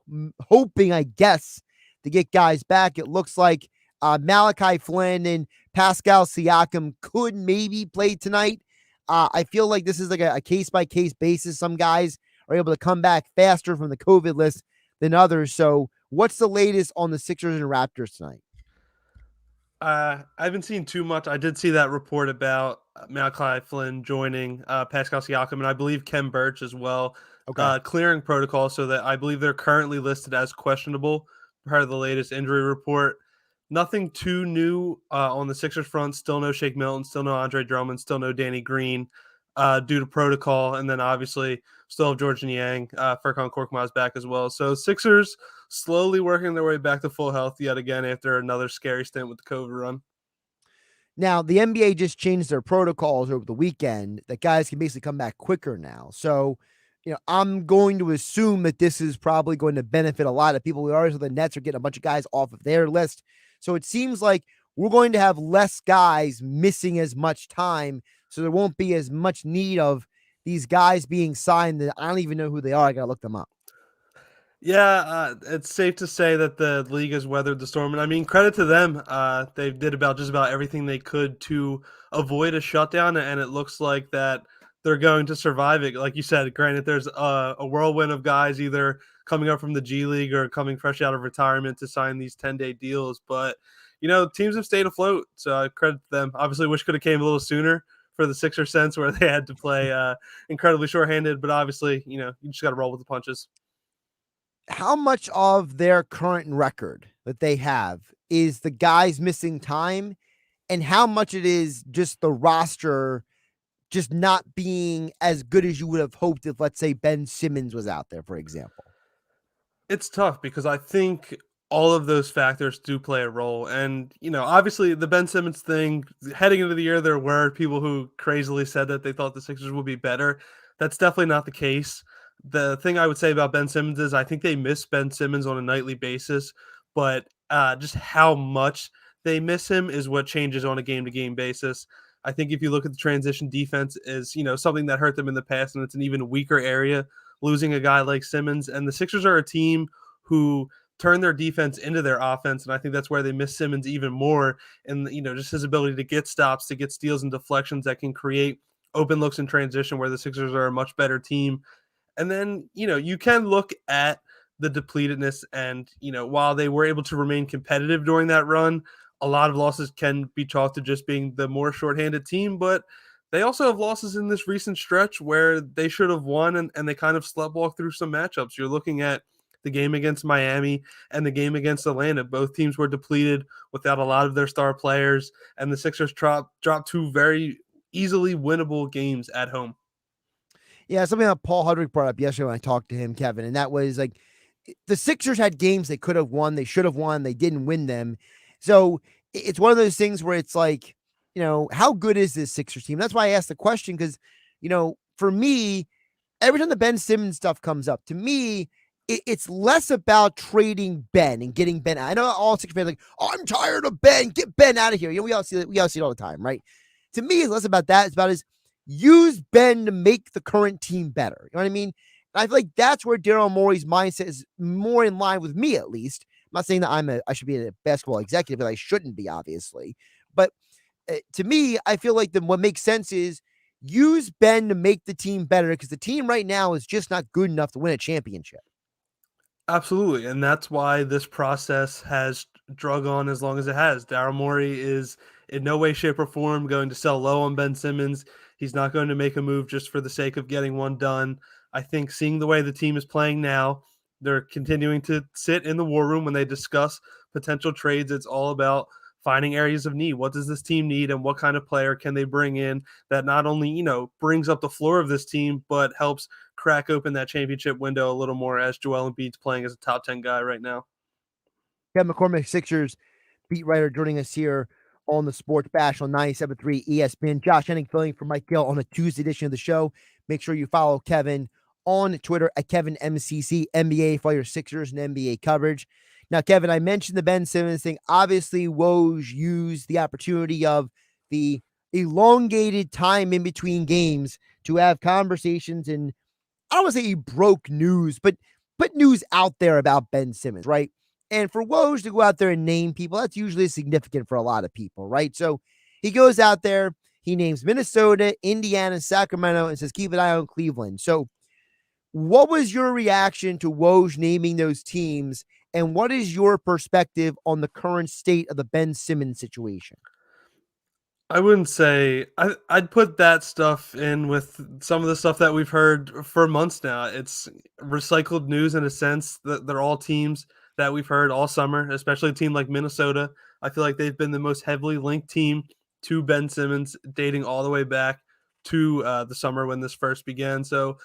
hoping, I guess, to get guys back. It looks like Malachi Flynn and Pascal Siakam could maybe play tonight. I feel like this is like a case-by-case basis. Some guys are able to come back faster from the COVID list than others. So what's the latest on the Sixers and Raptors tonight? I haven't seen too much. I did see that report about Malachi Flynn joining Pascal Siakam, and I believe Kem Birch as well. Okay. Clearing protocol, so that I believe they're currently listed as questionable per the latest injury report. Nothing too new on the Sixers front. Still no Shake Milton, still no Andre Drummond, still no Danny Green due to protocol. And then obviously still have George Niang, Furkan Korkmaz back as well. So Sixers slowly working their way back to full health yet again after another scary stint with the COVID run. Now, the NBA just changed their protocols over the weekend that guys can basically come back quicker now. So, I'm going to assume that this is probably going to benefit a lot of people. We already saw the Nets are getting a bunch of guys off of their list. So it seems like we're going to have less guys missing as much time. So there won't be as much need of these guys being signed that I don't even know who they are. I got to look them up. Yeah, it's safe to say that the league has weathered the storm. And I mean, credit to them. They did just about everything they could to avoid a shutdown. And it looks like that they're going to survive it. Like you said, granted, there's a whirlwind of guys either coming up from the G League or coming fresh out of retirement to sign these 10-day deals. But, teams have stayed afloat. So I credit them. Obviously, wish could have came a little sooner for the Sixers sense where they had to play incredibly shorthanded. But obviously, you just got to roll with the punches. How much of their current record that they have is the guys missing time, and how much it is just the roster just not being as good as you would have hoped if, let's say, Ben Simmons was out there, for example? It's tough because I think all of those factors do play a role. And, obviously the Ben Simmons thing, heading into the year, there were people who crazily said that they thought the Sixers would be better. That's definitely not the case. The thing I would say about Ben Simmons is I think they miss Ben Simmons on a nightly basis, but just how much they miss him is what changes on a game-to-game basis. I think if you look at the transition defense is, something that hurt them in the past, and it's an even weaker area, losing a guy like Simmons. And the Sixers are a team who turn their defense into their offense, and I think that's where they miss Simmons even more. And, just his ability to get stops, to get steals and deflections that can create open looks in transition where the Sixers are a much better team. And then, you can look at the depletedness and, while they were able to remain competitive during that run, a lot of losses can be chalked to just being the more shorthanded team, but they also have losses in this recent stretch where they should have won and they kind of sleptwalked through some matchups. You're looking at the game against Miami and the game against Atlanta. Both teams were depleted without a lot of their star players, and the Sixers dropped two very easily winnable games at home. Yeah, something that Paul Hudrick brought up yesterday when I talked to him, Kevin, and that was like the Sixers had games they could have won, they should have won, they didn't win them. So it's one of those things where it's like how good is this Sixers team? That's why I asked the question because, for me, every time the Ben Simmons stuff comes up, to me, it's less about trading Ben and getting Ben out. I know all Sixers fans are like, I'm tired of Ben. Get Ben out of here. We all see it. We all see it all the time, right? To me, it's less about that. It's about use Ben to make the current team better. You know what I mean? And I feel like that's where Daryl Morey's mindset is more in line with me, at least. I'm not saying that I should be a basketball executive, but I shouldn't be, obviously. But to me, I feel like what makes sense is use Ben to make the team better because the team right now is just not good enough to win a championship. Absolutely. And that's why this process has drug on as long as it has. Daryl Morey is in no way, shape, or form going to sell low on Ben Simmons. He's not going to make a move just for the sake of getting one done. I think seeing the way the team is playing now, they're continuing to sit in the war room when they discuss potential trades. It's all about finding areas of need. What does this team need and what kind of player can they bring in that not only, brings up the floor of this team, but helps crack open that championship window a little more as Joel Embiid's playing as a top 10 guy right now. Kevin McCormick, Sixers beat writer, joining us here on the Sports Bash on 97.3 ESPN. Josh Hennig filling for Mike Gill on a Tuesday edition of the show. Make sure you follow Kevin on Twitter at KevinMCC, NBA for your Sixers and NBA coverage. Now, Kevin, I mentioned the Ben Simmons thing. Obviously, Woj used the opportunity of the elongated time in between games to have conversations, and I don't want to say he broke news, but put news out there about Ben Simmons, right? And for Woj to go out there and name people, that's usually significant for a lot of people, right? So he goes out there, he names Minnesota, Indiana, Sacramento, and says, keep an eye on Cleveland. So what was your reaction to Woj naming those teams? And what is your perspective on the current state of the Ben Simmons situation? I wouldn't say I'd put that stuff in with some of the stuff that we've heard for months now. It's recycled news in a sense that they're all teams that we've heard all summer, especially a team like Minnesota. I feel like they've been the most heavily linked team to Ben Simmons, dating all the way back to the summer when this first began. So,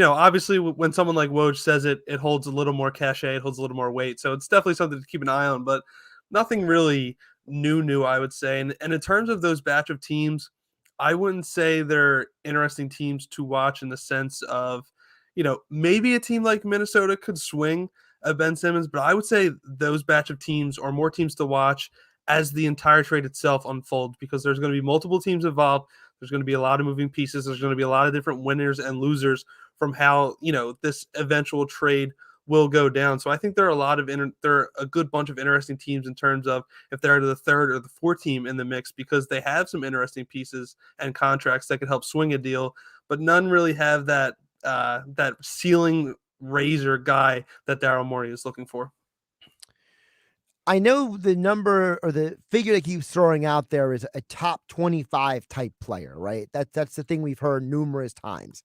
obviously when someone like Woj says it, it holds a little more cachet, it holds a little more weight. So it's definitely something to keep an eye on, but nothing really new, I would say. And in terms of those batch of teams, I wouldn't say they're interesting teams to watch in the sense of, maybe a team like Minnesota could swing a Ben Simmons, but I would say those batch of teams are more teams to watch as the entire trade itself unfolds, because there's going to be multiple teams involved. There's going to be a lot of moving pieces. There's going to be a lot of different winners and losers from how, this eventual trade will go down. So I think there are a good bunch of interesting teams in terms of if they're the third or the fourth team in the mix, because they have some interesting pieces and contracts that could help swing a deal, but none really have that ceiling razor guy that Daryl Morey is looking for. I know the number or the figure that keeps throwing out there is a top 25 type player, right? That's the thing we've heard numerous times.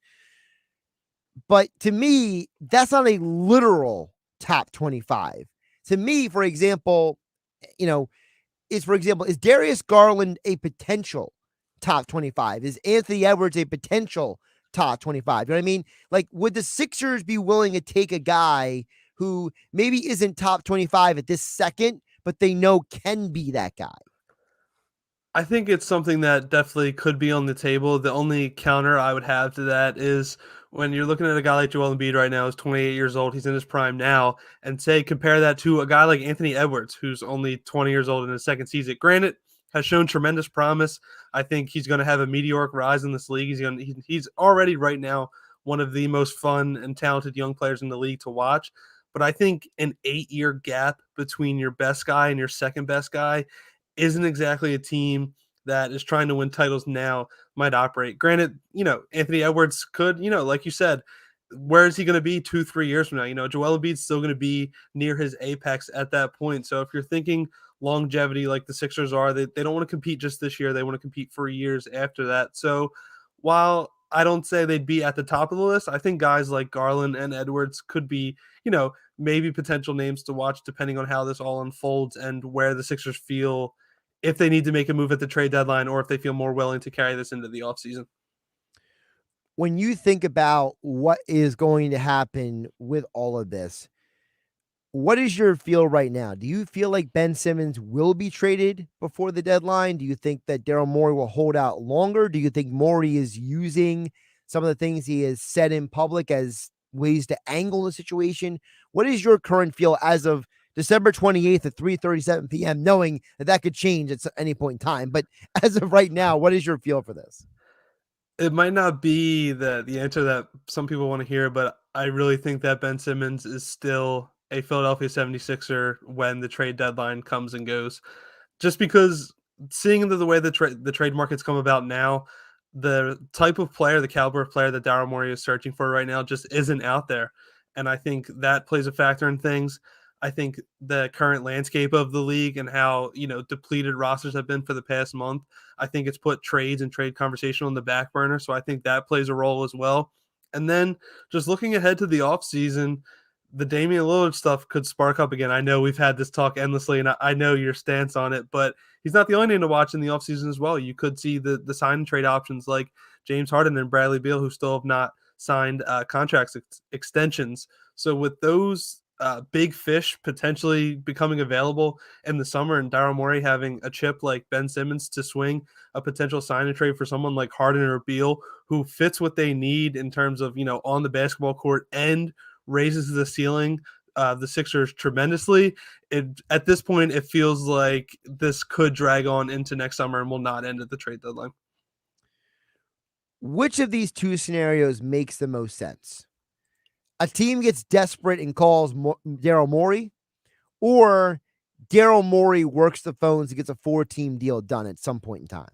But to me, that's not a literal top 25. To me, for example, is Darius Garland a potential top 25? Is Anthony Edwards a potential top 25? You know what I mean? Like, would the Sixers be willing to take a guy who maybe isn't top 25 at this second, but they know can be that guy? I think it's something that definitely could be on the table. The only counter I would have to that is when you're looking at a guy like Joel Embiid right now, who's 28 years old, he's in his prime now, and compare that to a guy like Anthony Edwards, who's only 20 years old in his second season. Granted, has shown tremendous promise. I think he's going to have a meteoric rise in this league. He's already right now one of the most fun and talented young players in the league to watch. But I think an 8-year gap between your best guy and your second best guy isn't exactly a team that is trying to win titles now might operate. Granted, Anthony Edwards could, like you said, where is he going to be 2-3 years from now? Joel Embiid's still going to be near his apex at that point. So if you're thinking longevity like the Sixers are, they don't want to compete just this year. They want to compete for years after that. So while I don't say they'd be at the top of the list, I think guys like Garland and Edwards could be, maybe potential names to watch depending on how this all unfolds and where the Sixers feel if they need to make a move at the trade deadline or if they feel more willing to carry this into the offseason. When you think about what is going to happen with all of this, What is your feel right now? Do you feel like Ben Simmons will be traded before the deadline? Do you think that Daryl Morey will hold out longer? Do you think Morey is using some of the things he has said in public as ways to angle the situation? What is your current feel as of December 28th at 3:37 p.m., knowing that could change at any point in time? But as of right now, what is your feel for this? It might not be the answer that some people want to hear, but I really think that Ben Simmons is still a Philadelphia 76er when the trade deadline comes and goes. Just because seeing the way the trade markets come about now, the type of player, the caliber of player that Daryl Morey is searching for right now just isn't out there. And I think that plays a factor in things. I think the current landscape of the league and how, depleted rosters have been for the past month, I think it's put trades and trade conversation on the back burner. So I think that plays a role as well. And then just looking ahead to the offseason, the Damian Lillard stuff could spark up again. I know we've had this talk endlessly, and I know your stance on it, but he's not the only name to watch in the offseason as well. You could see the sign and trade options like James Harden and Bradley Beal, who still have not signed contract extensions. So with those big fish potentially becoming available in the summer and Daryl Morey having a chip like Ben Simmons to swing a potential sign and trade for someone like Harden or Beal who fits what they need in terms of, on the basketball court and raises the ceiling the Sixers tremendously. At this point, it feels like this could drag on into next summer and will not end at the trade deadline. Which of these two scenarios makes the most sense? A team gets desperate and calls Daryl Morey, or Daryl Morey works the phones and gets a 4-team deal done at some point in time?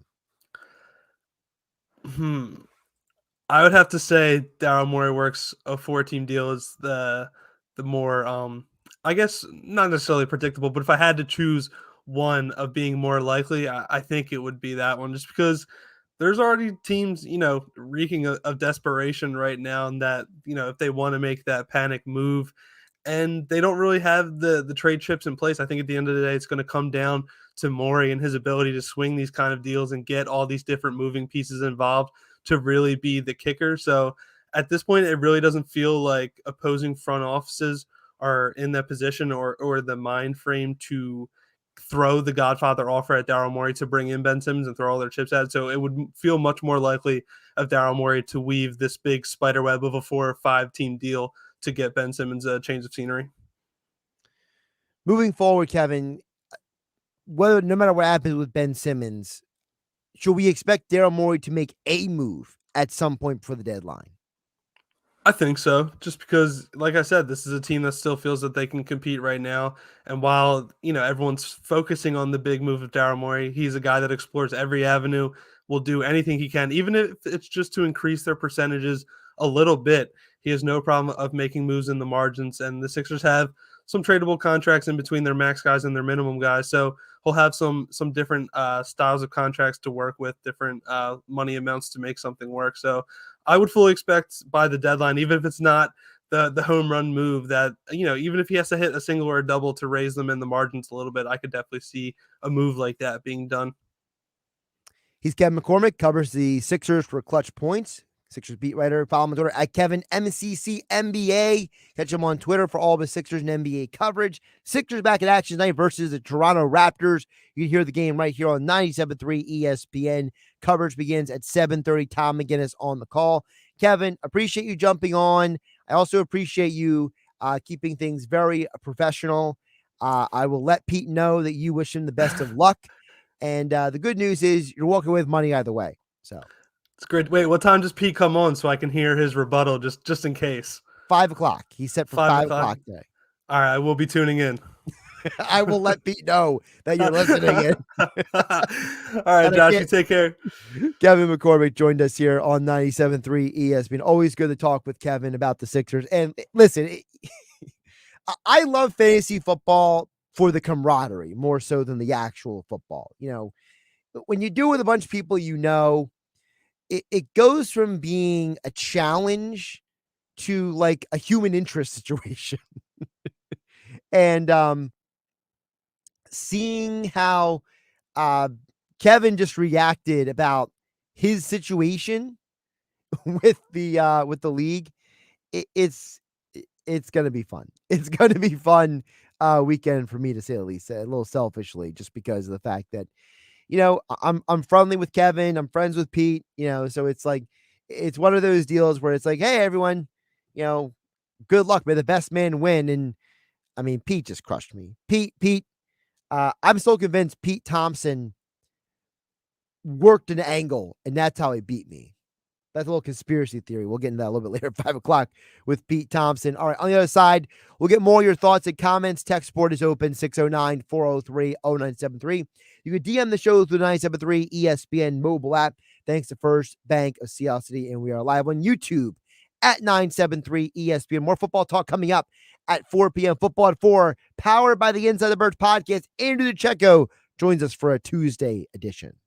I would have to say Daryl Morey works a 4-team deal is the more I guess not necessarily predictable, but if I had to choose one of being more likely, I think it would be that one, just because there's already teams, reeking of desperation right now, and that, if they want to make that panic move and they don't really have the trade chips in place, I think at the end of the day, it's going to come down to Morey and his ability to swing these kind of deals and get all these different moving pieces involved to really be the kicker. So at this point, it really doesn't feel like opposing front offices are in that position or the mind frame to throw the Godfather offer at Daryl Morey to bring in Ben Simmons and throw all their chips at it. So it would feel much more likely of Daryl Morey to weave this big spider web of a 4 or 5 team deal to get Ben Simmons a change of scenery. Moving forward, Kevin, no matter what happens with Ben Simmons, should we expect Daryl Morey to make a move at some point before the deadline? I think so, just because, like I said, this is a team that still feels that they can compete right now. And while, everyone's focusing on the big move of Daryl Morey, he's a guy that explores every avenue, will do anything he can, even if it's just to increase their percentages a little bit. He has no problem of making moves in the margins, and the Sixers have some tradable contracts in between their max guys and their minimum guys. So he'll have some different styles of contracts to work with, different money amounts to make something work. So I would fully expect by the deadline, even if it's not the home run move, that, even if he has to hit a single or a double to raise them in the margins a little bit, I could definitely see a move like that being done. He's Kevin McCormick, covers the Sixers for Clutch Points. Sixers beat writer. Follow him on Twitter at Kevin MCC NBA. Catch him on Twitter for all of his Sixers and NBA coverage. Sixers back in action tonight versus the Toronto Raptors. You can hear the game right here on 97.3 ESPN. Coverage begins at 7:30. Tom McGinnis on the call. Kevin, appreciate you jumping on. I also appreciate you keeping things very professional. I will let Pete know that you wish him the best of luck. And the good news is you're walking with money either way. So it's great. Wait, what time does Pete come on so I can hear his rebuttal just in case? 5 o'clock. He's set for 5 o'clock today. All right, we'll be tuning in. I will let Pete know that you're listening in. All right, Josh, you take care. Kevin McCormick joined us here on 97.3 ESPN. Always good to talk with Kevin about the Sixers. And listen, I love fantasy football for the camaraderie more so than the actual football. When you do it with a bunch of people, it goes from being a challenge to like a human interest situation. And seeing how Kevin just reacted about his situation with the league, it's it's going to be fun. It's going to be fun weekend for me, to say the least, a little selfishly, just because of the fact that, I'm friendly with Kevin. I'm friends with Pete, so it's like, it's one of those deals where it's like, hey, everyone, good luck. May the best man win. And I mean, Pete just crushed me. Pete, I'm still convinced Pete Thompson worked an angle, and that's how he beat me. That's a little conspiracy theory. We'll get into that a little bit later at 5 o'clock with Pete Thompson. All right, on the other side, we'll get more of your thoughts and comments. Text board is open, 609-403-0973. You can DM the show through the 973 ESPN mobile app. Thanks to First Bank of Seattle City. And we are live on YouTube at 973 ESPN. More football talk coming up at 4 p.m. Football at 4, powered by the Inside the Birds podcast. Andrew DeCecco joins us for a Tuesday edition.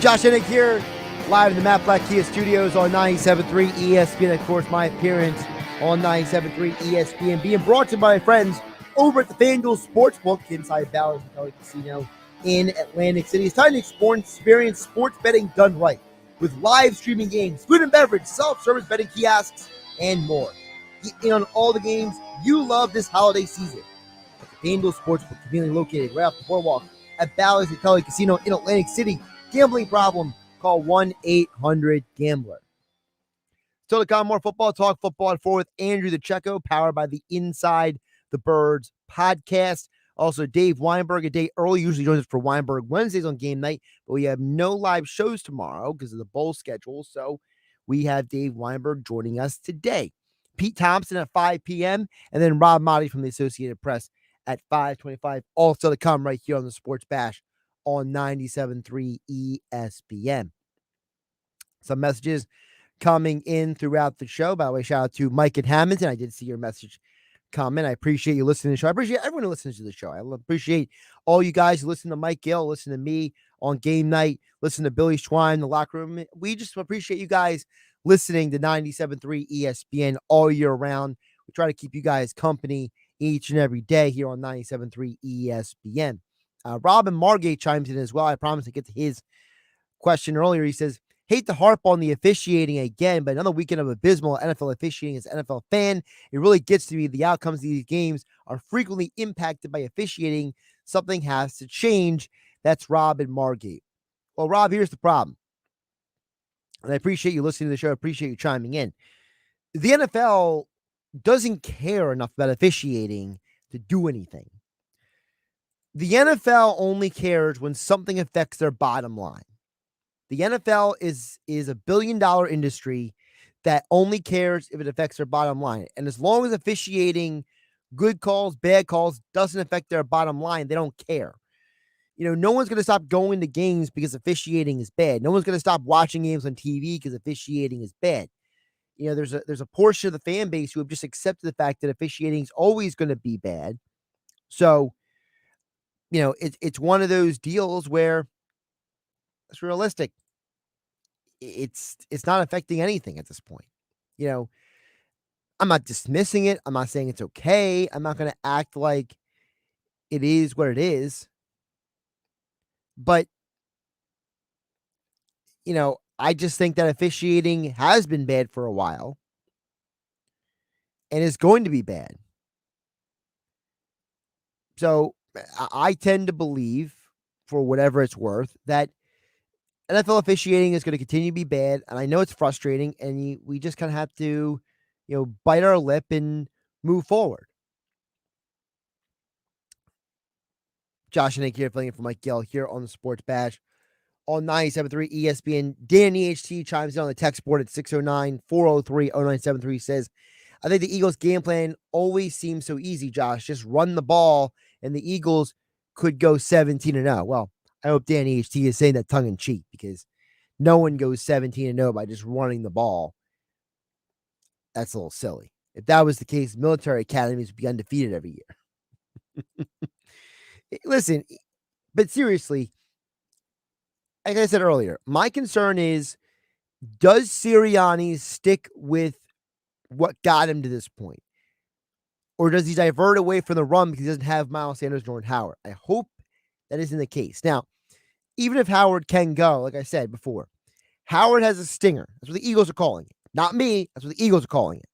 Josh Hennig here, live in the Matt Blatt Kia Studios on 97.3 ESPN. Of course, my appearance on 97.3 ESPN being brought to you by my friends over at the FanDuel Sportsbook inside Bally's Hotel Casino in Atlantic City. It's time to experience sports betting done right with live streaming games, food and beverage, self-service betting kiosks, and more. Get in on all the games you love this holiday season at the FanDuel Sportsbook, conveniently located right off the boardwalk at Bally's Hotel Casino in Atlantic City. Gambling problem? Call 1-800-GAMBLER. Still to come, more football talk, Football at 4 with Andrew the Checo, powered by the Inside the Birds podcast. Also, Dave Weinberg, a day early, usually joins us for Weinberg Wednesdays on game night, but we have no live shows tomorrow because of the bowl schedule, so we have Dave Weinberg joining us today. Pete Thompson at 5 p.m., and then Rob Maaddi from the Associated Press at 5:25. Also to come right here on the Sports Bash on 97.3 ESPN. Some messages coming in throughout the show. By the way, shout out to Mike in Hamilton. I did see your message comment. I appreciate you listening to the show. I appreciate everyone who listens to the show. I appreciate all you guys who listen to Mike Gill, listen to me on game night, listen to Billy Schwein in the locker room. We just appreciate you guys listening to 97.3 ESPN all year round. We try to keep you guys company each and every day here on 97.3 ESPN. Robin Margate chimes in as well. I promised to get to his question earlier. He says, hate to harp on the officiating again, but another weekend of abysmal NFL officiating as an NFL fan. It really gets to me. The outcomes of these games are frequently impacted by officiating. Something has to change. That's Robin Margate. Well, Rob, here's the problem. And I appreciate you listening to the show. I appreciate you chiming in. The NFL doesn't care enough about officiating to do anything. The NFL only cares when something affects their bottom line. The NFL is a billion-dollar industry that only cares if it affects their bottom line. And as long as officiating, good calls, bad calls, doesn't affect their bottom line, they don't care. You know, no one's going to stop going to games because officiating is bad. No one's going to stop watching games on TV because officiating is bad. You know, there's a portion of the fan base who have just accepted the fact that officiating is always going to be bad. So, you know, it's one of those deals where it's realistic. It's not affecting anything at this point. You know, I'm not dismissing it. I'm not saying it's okay. I'm not going to act like it is what it is. But, you know, I just think that officiating has been bad for a while and is going to be bad. So I tend to believe, for whatever it's worth, that NFL officiating is going to continue to be bad. And I know it's frustrating, and we just kind of have to, you know, bite our lip and move forward. Josh and Nick here, filling in for Mike Gill here on the Sports Bash on 97.3 ESPN. Dan EHT chimes in on the text board at 609-403-0973. Says, I think the Eagles' game plan always seems so easy, Josh. Just run the ball, and the Eagles could go 17-0. Well, I hope Dan EHT is saying that tongue-in-cheek, because no one goes 17-0 by just running the ball. That's a little silly. If that was the case, military academies would be undefeated every year. Listen, but seriously, like I said earlier, my concern is, does Sirianni stick with what got him to this point? Or does he divert away from the run because he doesn't have Miles Sanders nor Howard? I hope that isn't the case. Now, even if Howard can go, like I said before, Howard has a stinger. That's what the Eagles are calling it. Not me. That's what the Eagles are calling it.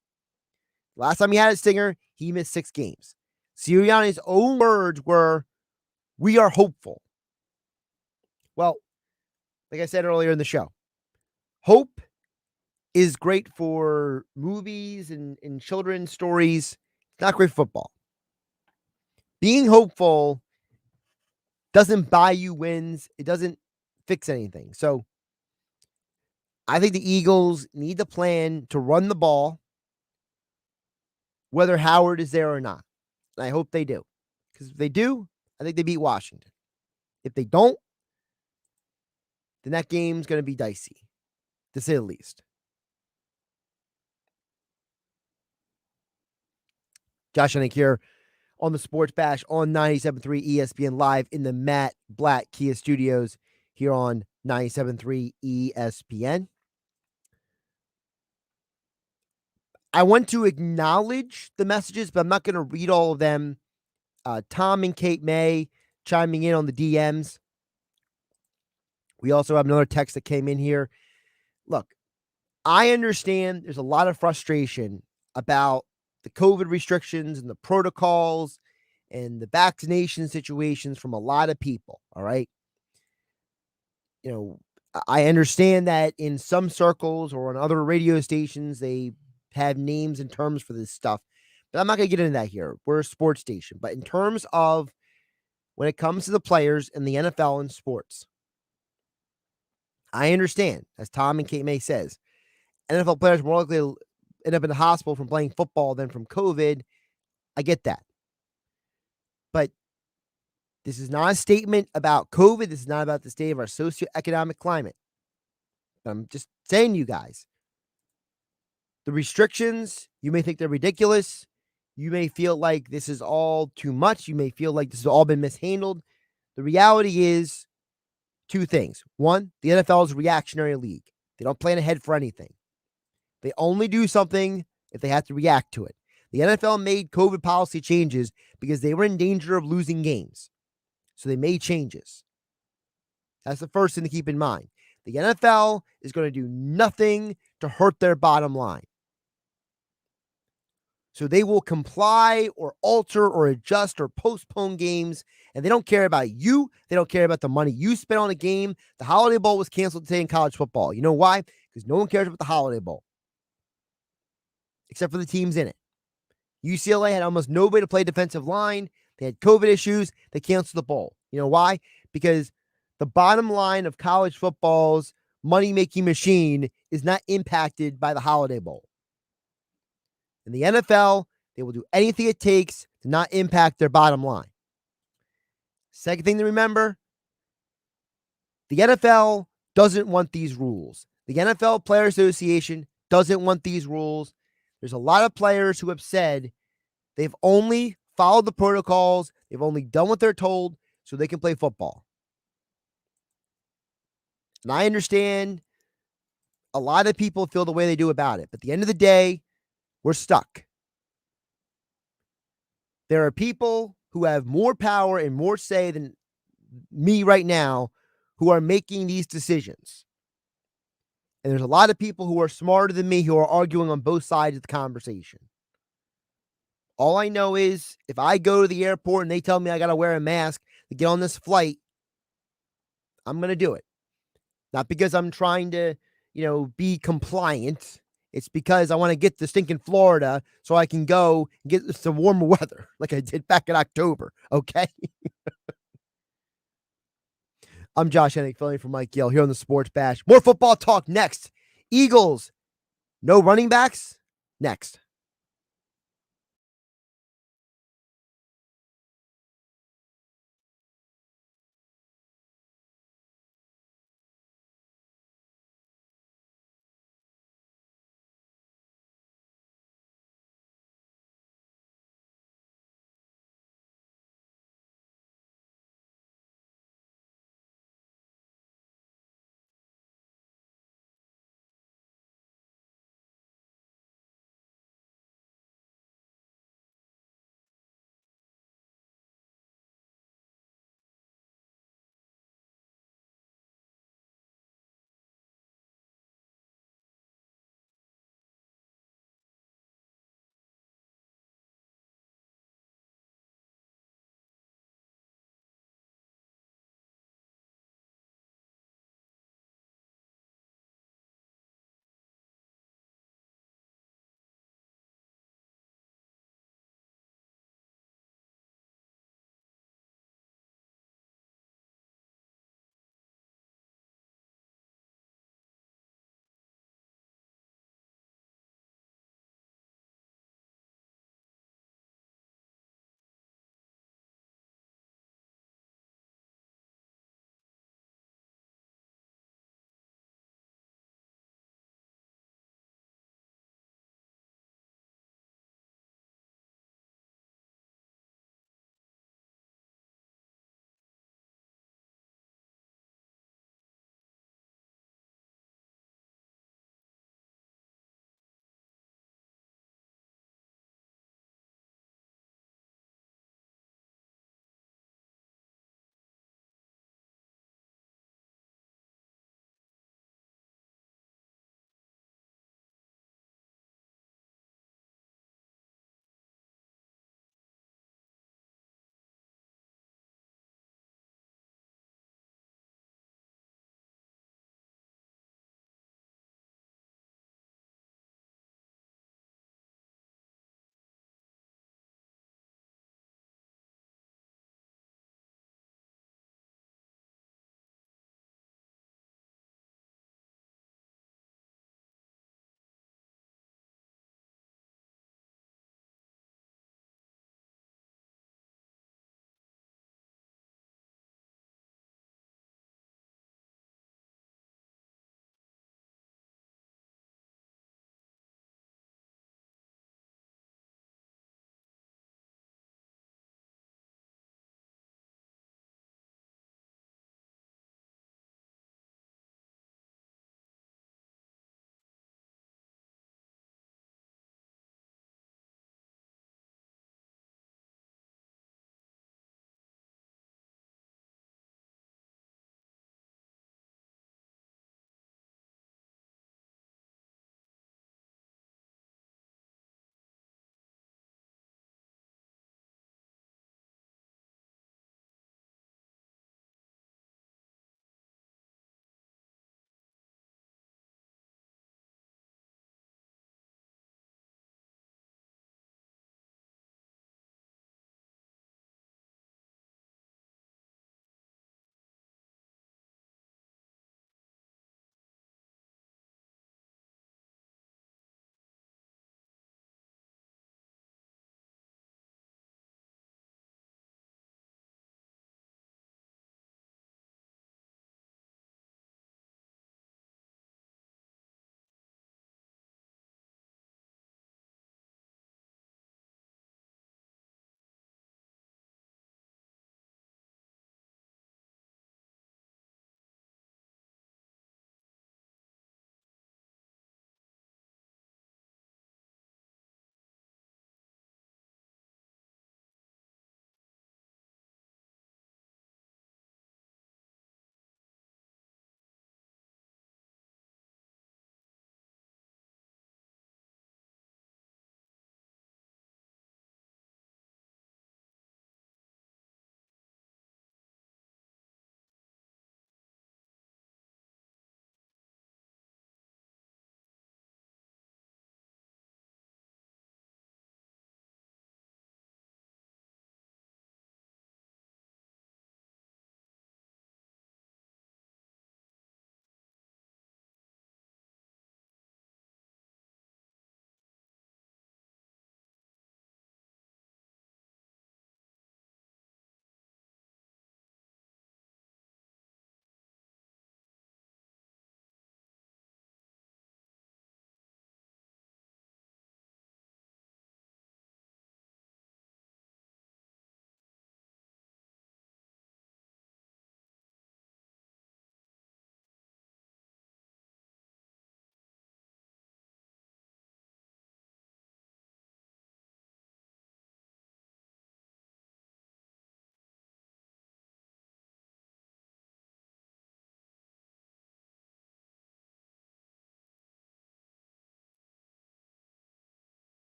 Last time he had a stinger, he missed 6 games. Sirianni's own words were, we are hopeful. Well, like I said earlier in the show, hope is great for movies and children's stories. It's not great for football. Being hopeful doesn't buy you wins. It doesn't fix anything. So I think the Eagles need to plan to run the ball, whether Howard is there or not. And I hope they do. Because if they do, I think they beat Washington. If they don't, then that game's going to be dicey, to say the least. Josh Hennig here on the Sports Bash on 97.3 ESPN live in the Matt Blatt Kia Studios here on 97.3 ESPN. I want to acknowledge the messages, but I'm not going to read all of them. Tom and Kate May chiming in on the DMs. We also have another text that came in here. Look, I understand there's a lot of frustration about the COVID restrictions and the protocols and the vaccination situations from a lot of people. All right. You know, I understand that in some circles or on other radio stations, they have names and terms for this stuff, but I'm not going to get into that here. We're a sports station. But in terms of when it comes to the players in the NFL and sports, I understand, as Tom and Kate May says, NFL players are more likely to end up in the hospital from playing football than from COVID. I get that. But this is not a statement about COVID. This is not about the state of our socioeconomic climate. I'm just saying to you guys, the restrictions, you may think they're ridiculous. You may feel like this is all too much. You may feel like this has all been mishandled. The reality is two things. One, the NFL is a reactionary league. They don't plan ahead for anything. They only do something if they have to react to it. The NFL made COVID policy changes because they were in danger of losing games. So they made changes. That's the first thing to keep in mind. The NFL is going to do nothing to hurt their bottom line. So they will comply or alter or adjust or postpone games, and they don't care about you. They don't care about the money you spent on a game. The Holiday Bowl was canceled today in college football. You know why? Because no one cares about the Holiday Bowl, except for the teams in it. UCLA had almost nobody to play defensive line. They had COVID issues. They canceled the bowl. You know why? Because the bottom line of college football's money-making machine is not impacted by the Holiday Bowl. In the NFL, they will do anything it takes to not impact their bottom line. Second thing to remember, the NFL doesn't want these rules. The NFL Player Association doesn't want these rules. There's a lot of players who have said they've only followed the protocols, they've only done what they're told so they can play football. And I understand a lot of people feel the way they do about it, but at the end of the day, we're stuck. There are people who have more power and more say than me right now who are making these decisions. And there's a lot of people who are smarter than me who are arguing on both sides of the conversation. All I know is if I go to the airport and they tell me I got to wear a mask to get on this flight, I'm going to do it. Not because I'm trying to, be compliant. It's because I want to get to stinking Florida so I can go and get some warmer weather like I did back in October. Okay. I'm Josh Hennig, filling in for Mike Gill here on the Sports Bash. More football talk next. Eagles, no running backs next.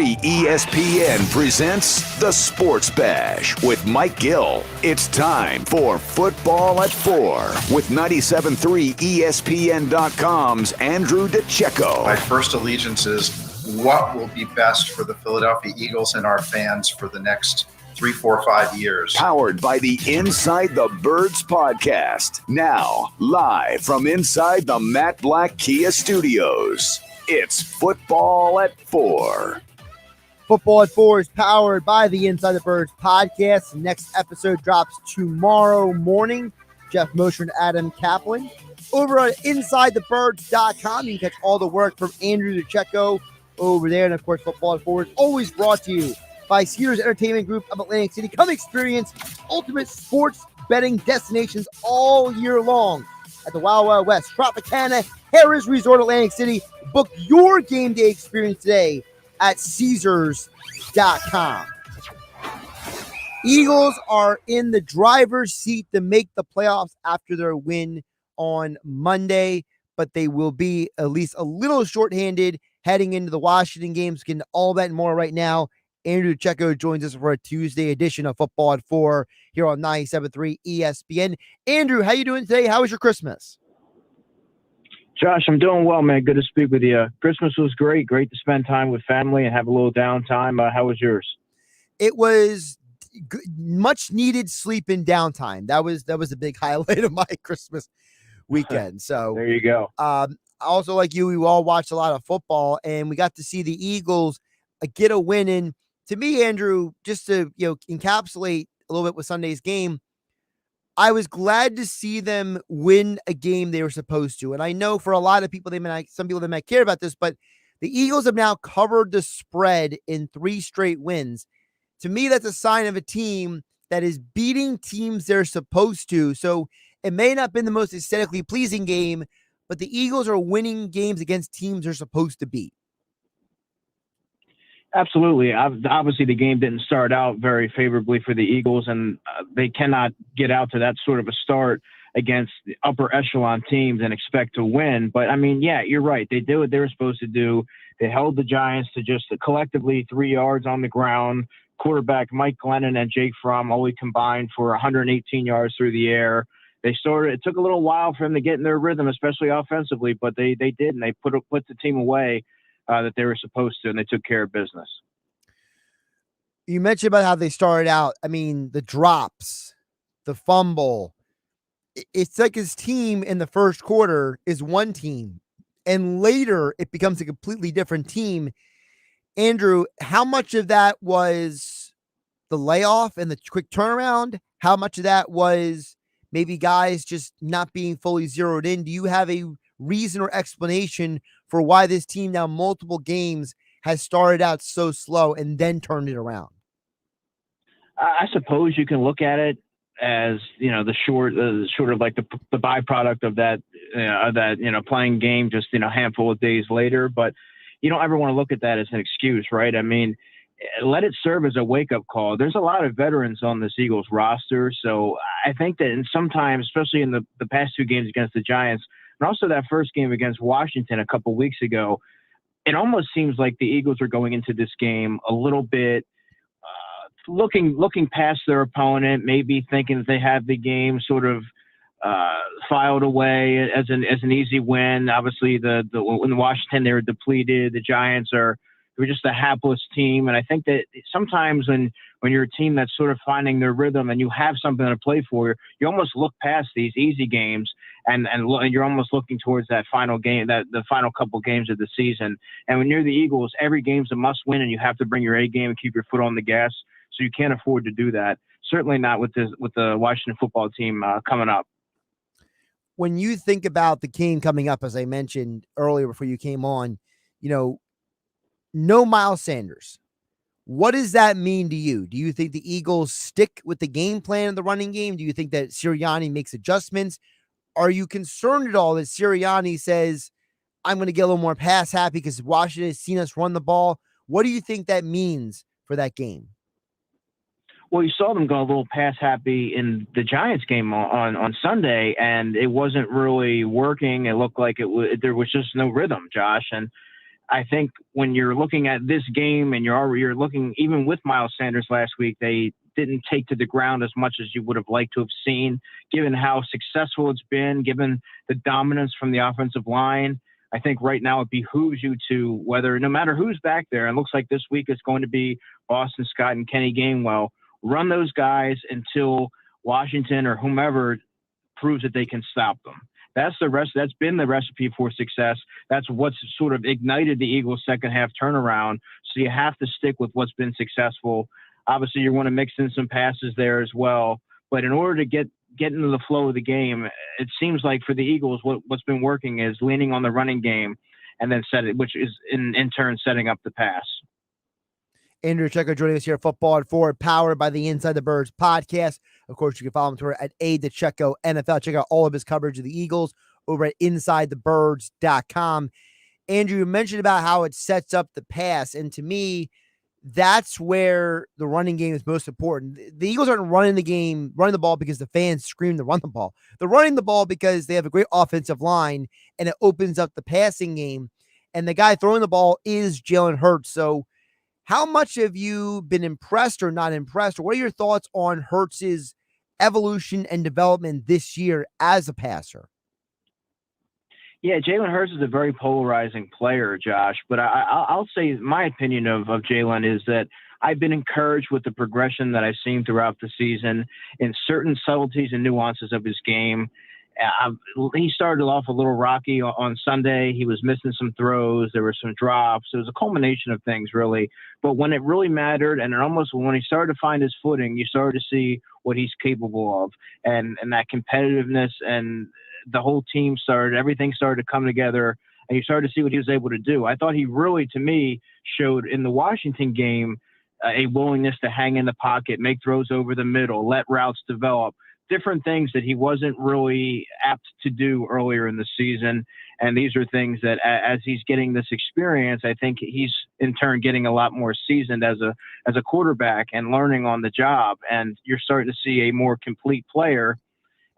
ESPN presents the Sports Bash with Mike Gill. It's time for Football at 4 with 97.3 ESPN.com's Andrew DeCecco. My first allegiance is what will be best for the Philadelphia Eagles and our fans for the next 3, 4, 5 years. Powered by the Inside the Birds podcast. Now, live from inside the Matt Black Kia Studios. It's Football at 4. Football at 4 is powered by the Inside the Birds podcast. The next episode drops tomorrow morning. Jeff Mosher and Adam Kaplan. Over at InsideTheBirds.com, you can catch all the work from Andrew DeCecco over there. And, of course, Football at 4 is always brought to you by Sears Entertainment Group of Atlantic City. Come experience ultimate sports betting destinations all year long at the Wild Wild West, Tropicana, Harrah's Resort, Atlantic City. Book your game day experience today at Caesars.com. Eagles are in the driver's seat to make the playoffs after their win on Monday, but they will be at least a little shorthanded heading into the Washington games. Getting all that and more right now. Andrew DeCecco joins us for a Tuesday edition of Football at 4 here on 97.3 ESPN. Andrew, how you doing today? How was your Christmas? Josh, I'm doing well, man. Good to speak with you. Christmas was great. Great to spend time with family and have a little downtime. How was yours? It was much needed sleep and downtime. That was a big highlight of my Christmas weekend. So there you go. Also, like you, we all watched a lot of football, and we got to see the Eagles get a win. And to me, Andrew, just to encapsulate a little bit with Sunday's game, I was glad to see them win a game they were supposed to. And I know for a lot of people, some people might care about this, but the Eagles have now covered the spread in 3 straight wins. To me, that's a sign of a team that is beating teams they're supposed to. So it may not have been the most aesthetically pleasing game, but the Eagles are winning games against teams they're supposed to beat. Absolutely. Obviously, the game didn't start out very favorably for the Eagles, and they cannot get out to that sort of a start against the upper echelon teams and expect to win. But, I mean, yeah, you're right. They did what they were supposed to do. They held the Giants to just collectively 3 yards on the ground. Quarterback Mike Glennon and Jake Fromm only combined for 118 yards through the air. It took a little while for them to get in their rhythm, especially offensively, but they did, and they put the team away that they were supposed to, and they took care of business. You mentioned about how they started out. I mean, the drops, the fumble. It's like his team in the first quarter is one team, and later it becomes a completely different team. Andrew, how much of that was the layoff and the quick turnaround? How much of that was maybe guys just not being fully zeroed in? Do you have a reason or explanation for why this team now multiple games has started out so slow and then turned it around? I suppose you can look at it as, the short of like the byproduct of that, playing game just, a handful of days later. But you don't ever want to look at that as an excuse, right? I mean, let it serve as a wake-up call. There's a lot of veterans on this Eagles roster. So I think that sometimes, especially in the past 2 games against the Giants, and also that first game against Washington a couple weeks ago, it almost seems like the Eagles are going into this game a little bit looking past their opponent, maybe thinking that they have the game sort of filed away as an easy win. Obviously, in the Washington, they were depleted. The Giants were just a hapless team. And I think that sometimes when you're a team that's sort of finding their rhythm and you have something to play for, you almost look past these easy games and you're almost looking towards that final game, the final couple games of the season. And when you're the Eagles, every game's a must win and you have to bring your A game and keep your foot on the gas. So you can't afford to do that. Certainly not with the Washington football team coming up. When you think about the game coming up, as I mentioned earlier before you came on, no Miles Sanders. What does that mean to you? Do you think the Eagles stick with the game plan in the running game? Do you think that Sirianni makes adjustments? Are you concerned at all that Sirianni says, I'm going to get a little more pass happy because Washington has seen us run the ball? What do you think that means for that game? Well, you saw them go a little pass happy in the Giants game on Sunday, and it wasn't really working. It looked like there was just no rhythm, Josh. And I think when you're looking at this game and you're looking, even with Miles Sanders last week, they didn't take to the ground as much as you would have liked to have seen, given how successful it's been, given the dominance from the offensive line. I think right now it behooves you to, no matter who's back there, and it looks like this week it's going to be Boston Scott and Kenny Gainwell, run those guys until Washington or whomever proves that they can stop them. That's been the recipe for success. That's what's sort of ignited the Eagles' second half turnaround. So you have to stick with what's been successful. Obviously, you want to mix in some passes there as well. But in order to get into the flow of the game, it seems like for the Eagles, what's been working is leaning on the running game and then which is in turn setting up the pass. Andrew Checo joining us here at Football at 4, powered by the Inside the Birds podcast. Of course, you can follow him on Twitter at @DeCheco NFL. Check out all of his coverage of the Eagles over at InsideTheBirds.com. Andrew, you mentioned about how it sets up the pass, and to me, that's where the running game is most important. The Eagles aren't running the ball because the fans scream to run the ball. They're running the ball because they have a great offensive line, and it opens up the passing game. And the guy throwing the ball is Jalen Hurts. So how much have you been impressed or not impressed? Or what are your thoughts on Hurts's evolution and development this year as a passer? Yeah, Jalen Hurts is a very polarizing player, Josh. But I'll say my opinion of Jalen is that I've been encouraged with the progression that I've seen throughout the season in certain subtleties and nuances of his game. He started off a little rocky on Sunday. He was missing some throws. There were some drops. It was a culmination of things, really. But when it really mattered, and when he started to find his footing, you started to see what he's capable of, and that competitiveness, and the whole team everything started to come together, and you started to see what he was able to do. I thought he really, to me, showed in the Washington game a willingness to hang in the pocket, make throws over the middle, let routes develop. Different things that he wasn't really apt to do earlier in the season. And these are things that as he's getting this experience, I think he's in turn getting a lot more seasoned as a quarterback and learning on the job. And you're starting to see a more complete player.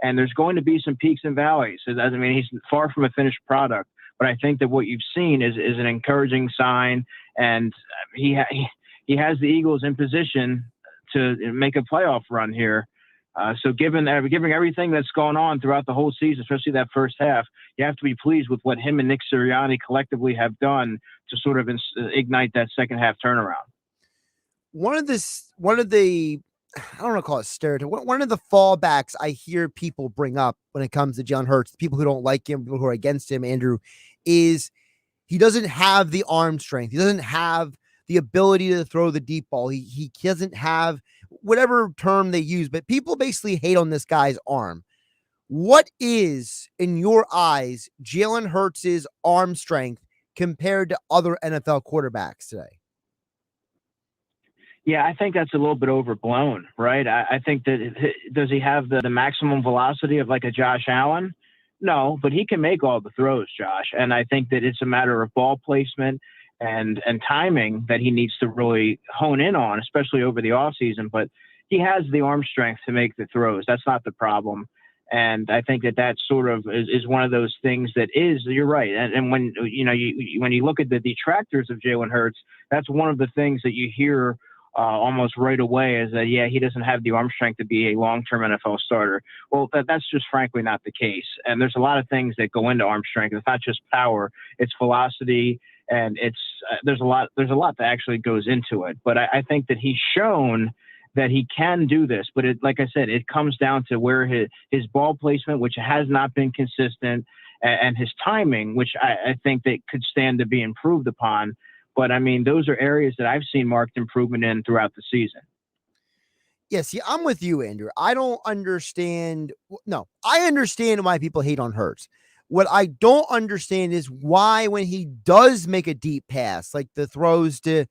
And there's going to be some peaks and valleys. I mean, he's far from a finished product, but I think that what you've seen is an encouraging sign. And he has the Eagles in position to make a playoff run here. So given everything that's gone on throughout the whole season, especially that first half, you have to be pleased with what him and Nick Sirianni collectively have done to sort of ignite that second half turnaround. One of the, I don't want to call it stereotype. One of the fallbacks I hear people bring up when it comes to Jalen Hurts, people who don't like him, people who are against him, Andrew, is he doesn't have the arm strength. He doesn't have the ability to throw the deep ball. He doesn't have whatever term they use, but people basically hate on this guy's arm. What is, in your eyes, Jalen Hurts' arm strength compared to other NFL quarterbacks today? Yeah, I think that's a little bit overblown, right? I think that does he have the maximum velocity of like a Josh Allen? No, but he can make all the throws, Josh. And I think that it's a matter of ball placement and timing that he needs to really hone in on, especially over the offseason. But he has the arm strength to make the throws. That's not the problem. And I think that sort of is one of those things that is, you're right. And when when you look at the detractors of Jalen Hurts, that's one of the things that you hear almost right away is that, yeah, he doesn't have the arm strength to be a long-term NFL starter. Well, that's just frankly not the case. And there's a lot of things that go into arm strength. It's not just power, it's velocity, and it's there's a lot that actually goes into it. But I think that he's shown that he can do this. But like I said, it comes down to where his ball placement, which has not been consistent, and his timing, which I think that could stand to be improved upon. But, I mean, those are areas that I've seen marked improvement in throughout the season. Yeah, see, I'm with you, Andrew. I don't understand. No, I understand why people hate on Hurts. What I don't understand is why when he does make a deep pass, like the throws to,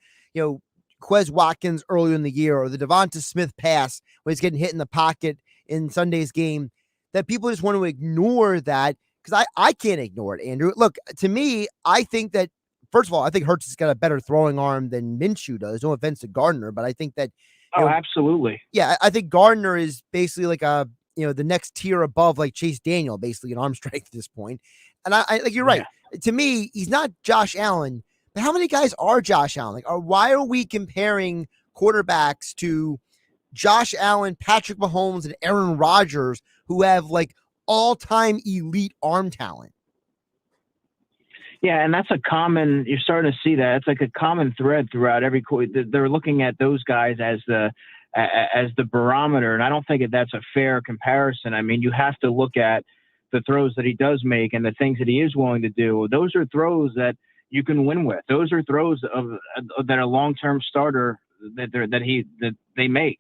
Quez Watkins earlier in the year, or the Devonta Smith pass when he's getting hit in the pocket in Sunday's game, that people just want to ignore that, because I can't ignore it, Andrew. Look, to me, I think that, first of all, I think Hurts has got a better throwing arm than Minshew does. No offense to Gardner, but I think that. Absolutely. Yeah, I think Gardner is basically like the next tier above, like Chase Daniel, basically in arm strength at this point. And I like, you're right. To me, he's not Josh Allen, How many guys are Josh Allen? Like, why are we comparing quarterbacks to Josh Allen, Patrick Mahomes, and Aaron Rodgers, who have like all-time elite arm talent? Yeah, and that's you're starting to see that. It's like a common thread throughout every they're looking at those guys as the barometer, and I don't think that's a fair comparison. I mean, you have to look at the throws that he does make and the things that he is willing to do. Those are throws that you can win with. Those are throws that a long-term starter that they make.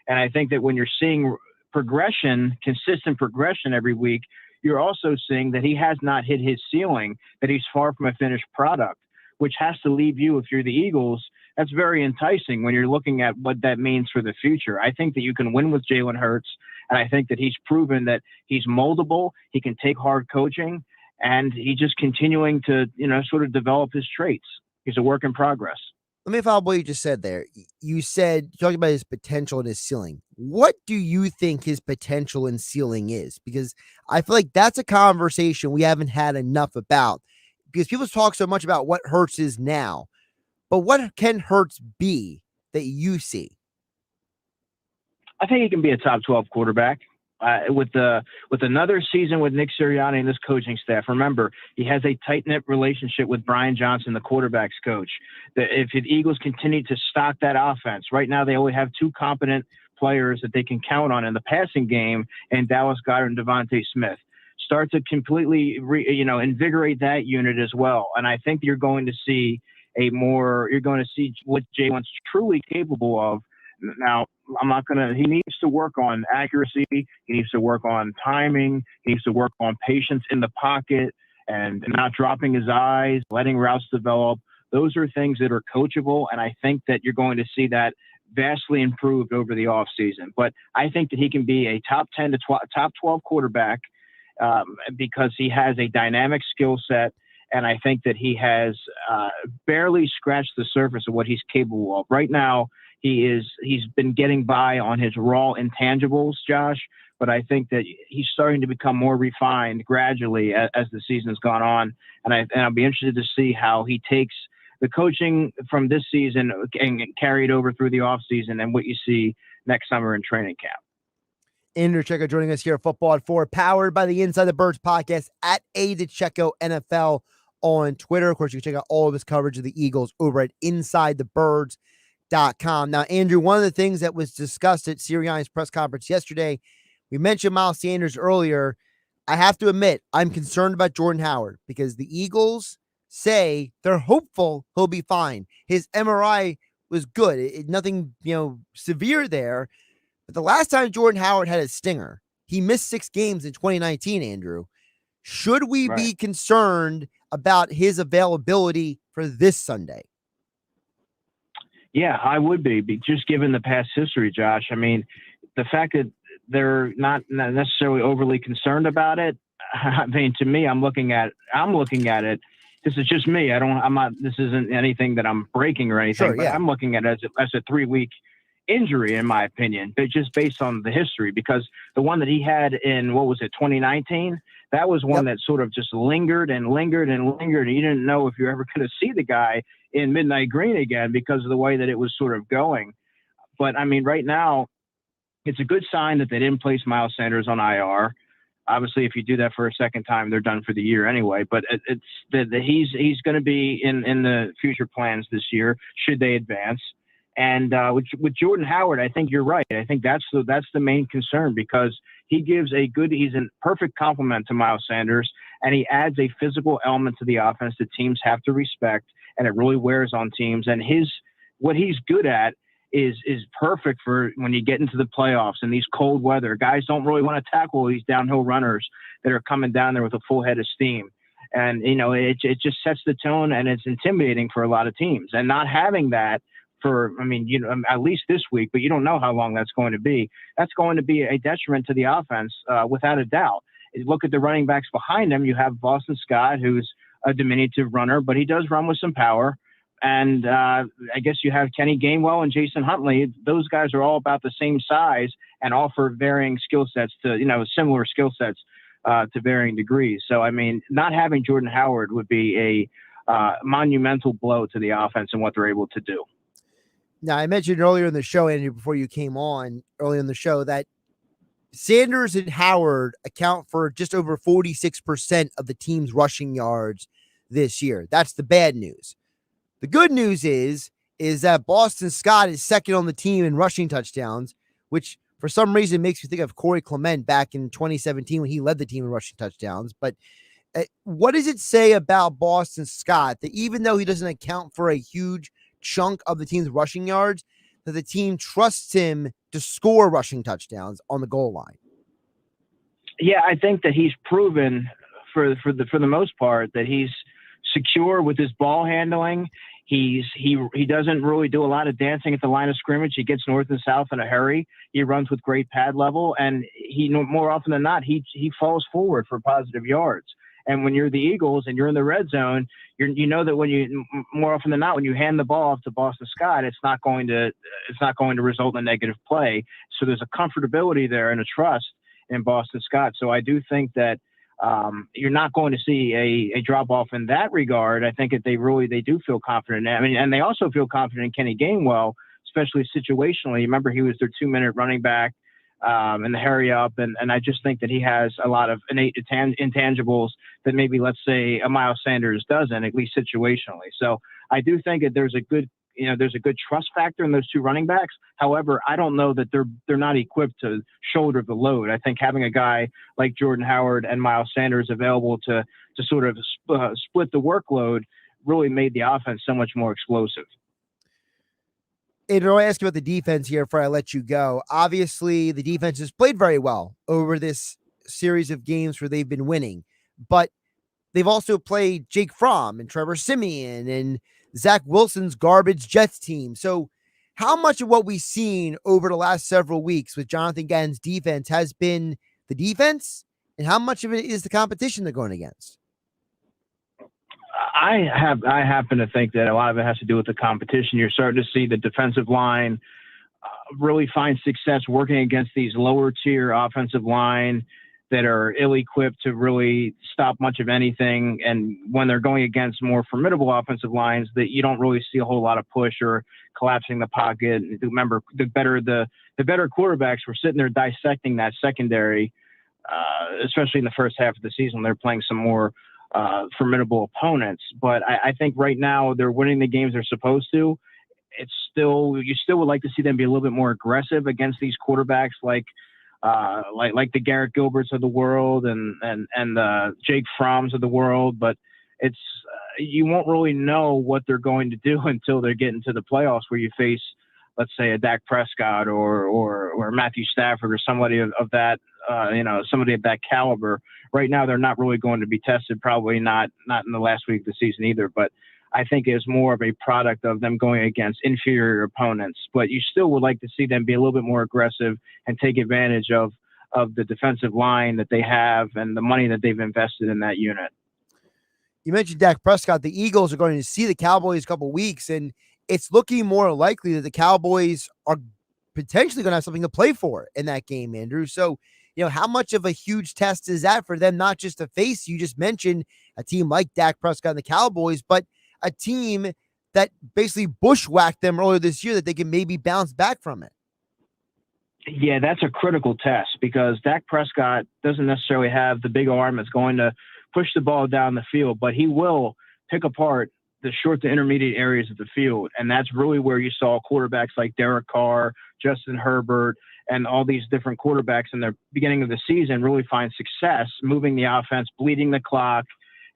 And I think that when you're seeing consistent progression every week, you're also seeing that he has not hit his ceiling, that he's far from a finished product, which has to leave you, if you're the Eagles, that's very enticing when you're looking at what that means for the future. I think that you can win with Jalen Hurts, and I think that he's proven that he's moldable, he can take hard coaching, and he's just continuing to, sort of develop his traits. He's a work in progress. Let me follow up what you just said there. You talking about his potential and his ceiling. What do you think his potential and ceiling is? Because I feel like that's a conversation we haven't had enough about, because people talk so much about what Hurts is now, but what can Hurts be that you see? I think he can be a top 12 quarterback. With another season with Nick Sirianni and this coaching staff. Remember, he has a tight-knit relationship with Brian Johnson, the quarterback's coach. If the Eagles continue to stock that offense, right now they only have two competent players that they can count on in the passing game, and Dallas Goedert and Devontae Smith. Start to completely invigorate that unit as well. And I think you're going to see what Jalen's truly capable of. Now, he needs to work on accuracy. He needs to work on timing. He needs to work on patience in the pocket and not dropping his eyes, letting routes develop. Those are things that are coachable, and I think that you're going to see that vastly improved over the offseason. But I think that he can be a top 10 to top 12 quarterback because he has a dynamic skill set, and I think that he has barely scratched the surface of what he's capable of. Right now, he's been getting by on his raw intangibles, Josh, but I think that he's starting to become more refined gradually as the season's gone on. And I'll be interested to see how he takes the coaching from this season and carry it over through the offseason and what you see next summer in training camp. Andrew Checo joining us here at Football at 4, powered by the Inside the Birds podcast at @DeCheco NFL on Twitter. Of course, you can check out all of his coverage of the Eagles over at InsideTheBirds.com. Now, Andrew, one of the things that was discussed at Sirianni's press conference yesterday, we mentioned Miles Sanders earlier. I have to admit, I'm concerned about Jordan Howard because the Eagles say they're hopeful he'll be fine. His MRI was good. Nothing, severe there. But the last time Jordan Howard had a stinger, he missed 6 games in 2019, Andrew. Should we be concerned about his availability for this Sunday? Yeah, I would be just given the past history, Josh. I mean, the fact that they're not necessarily overly concerned about it. I mean, to me, I'm looking at it. This is just me. This isn't anything that I'm breaking or anything, sure, yeah. But I'm looking at it as a 3-week injury, in my opinion, but just based on the history, because the one that he had in, 2019, that was one that sort of just lingered and lingered and lingered. And you didn't know if you're ever going to see the guy in Midnight Green again because of the way that it was sort of going. But I mean, right now, it's a good sign that they didn't place Miles Sanders on IR. Obviously, if you do that for a second time, they're done for the year anyway. But it's that he's going to be in the future plans this year, should they advance. And with Jordan Howard, I think you're right. I think that's the main concern, because he's a perfect complement to Miles Sanders, and he adds a physical element to the offense that teams have to respect, and it really wears on teams. And what he's good at is perfect for when you get into the playoffs and these cold weather. Guys don't really want to tackle these downhill runners that are coming down there with a full head of steam. And, it just sets the tone, and it's intimidating for a lot of teams. And not having that at least this week, but you don't know how long that's going to be. That's going to be a detriment to the offense, without a doubt. Look at the running backs behind him. You have Boston Scott, who's a diminutive runner, but he does run with some power. And I guess you have Kenny Gainwell and Jason Huntley. Those guys are all about the same size and offer varying skill sets similar skill sets to varying degrees. So, I mean, not having Jordan Howard would be monumental blow to the offense and what they're able to do. Now, I mentioned earlier in the show, Andrew, before you came on earlier in the show, that Sanders and Howard account for just over 46% of the team's rushing yards this year. That's the bad news. The good news is that Boston Scott is second on the team in rushing touchdowns, which for some reason makes me think of Corey Clement back in 2017 when he led the team in rushing touchdowns. But what does it say about Boston Scott that even though he doesn't account for a huge chunk of the team's rushing yards, that the team trusts him to score rushing touchdowns on the goal line? Yeah, I think that he's proven for the most part that he's secure with his ball handling. He doesn't really do a lot of dancing at the line of scrimmage. He gets north and south in a hurry. He runs with great pad level, and he more often than not he falls forward for positive yards. And when you're the Eagles and you're in the red zone, you know that when you more often than not when you hand the ball off to Boston Scott, it's not going to result in a negative play. So there's a comfortability there and a trust in Boston Scott. So I do think that you're not going to see a drop off in that regard. I think that they do feel confident. I mean, and they also feel confident in Kenny Gainwell, especially situationally. Remember, he was their 2-minute running back in the hurry up. And I just think that he has a lot of innate intangibles that maybe, let's say, a Miles Sanders doesn't, at least situationally. So I do think that there's a good trust factor in those two running backs. However, I don't know that they're not equipped to shoulder the load. I think having a guy like Jordan Howard and Miles Sanders available to sort of split the workload really made the offense so much more explosive. And I'll ask you about the defense here before I let you go. Obviously, the defense has played very well over this series of games where they've been winning, but they've also played Jake Fromm and Trevor Siemian and Zach Wilson's garbage Jets team. So how much of what we've seen over the last several weeks with Jonathan Gannon's defense has been the defense, and how much of it is the competition they're going against? I happen to think that a lot of it has to do with the competition. You're starting to see the defensive line really find success working against these lower tier offensive line that are ill-equipped to really stop much of anything. And when they're going against more formidable offensive lines, that you don't really see a whole lot of push or collapsing the pocket. Remember, the better quarterbacks were sitting there dissecting that secondary, especially in the first half of the season. They're playing some more formidable opponents. But I think right now they're winning the games they're supposed to. You still would like to see them be a little bit more aggressive against these quarterbacks like the Garrett Gilberts of the world and the Jake Fromms of the world. But it's you won't really know what they're going to do until they get into the playoffs, where you face, let's say, a Dak Prescott or Matthew Stafford or somebody of that somebody of that caliber. Right now, they're not really going to be tested. Probably not in the last week of the season either. But I think it's more of a product of them going against inferior opponents. But you still would like to see them be a little bit more aggressive and take advantage of the defensive line that they have and the money that they've invested in that unit. You mentioned Dak Prescott. The Eagles are going to see the Cowboys a couple of weeks, and it's looking more likely that the Cowboys are potentially going to have something to play for in that game, Andrew. So, how much of a huge test is that for them, not just to face, you just mentioned a team like Dak Prescott and the Cowboys, but a team that basically bushwhacked them earlier this year, that they can maybe bounce back from it? Yeah, that's a critical test because Dak Prescott doesn't necessarily have the big arm that's going to push the ball down the field, but he will pick apart the short to intermediate areas of the field. And that's really where you saw quarterbacks like Derek Carr, Justin Herbert, and all these different quarterbacks in the beginning of the season really find success moving the offense, bleeding the clock.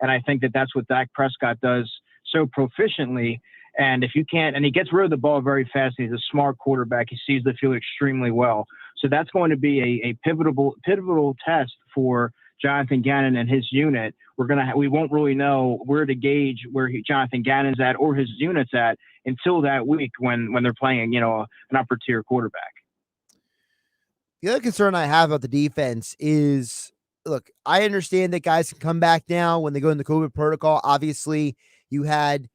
And I think that that's what Dak Prescott does so proficiently. And if you can't, and he gets rid of the ball very fast, he's a smart quarterback. He sees the field extremely well. So that's going to be a pivotal test for Jonathan Gannon and his unit. We won't really know where to gauge where Jonathan Gannon's at or his unit's at until that week when they're playing, an upper tier quarterback. The other concern I have about the defense is, look, I understand that guys can come back now when they go in the COVID protocol. Obviously, you had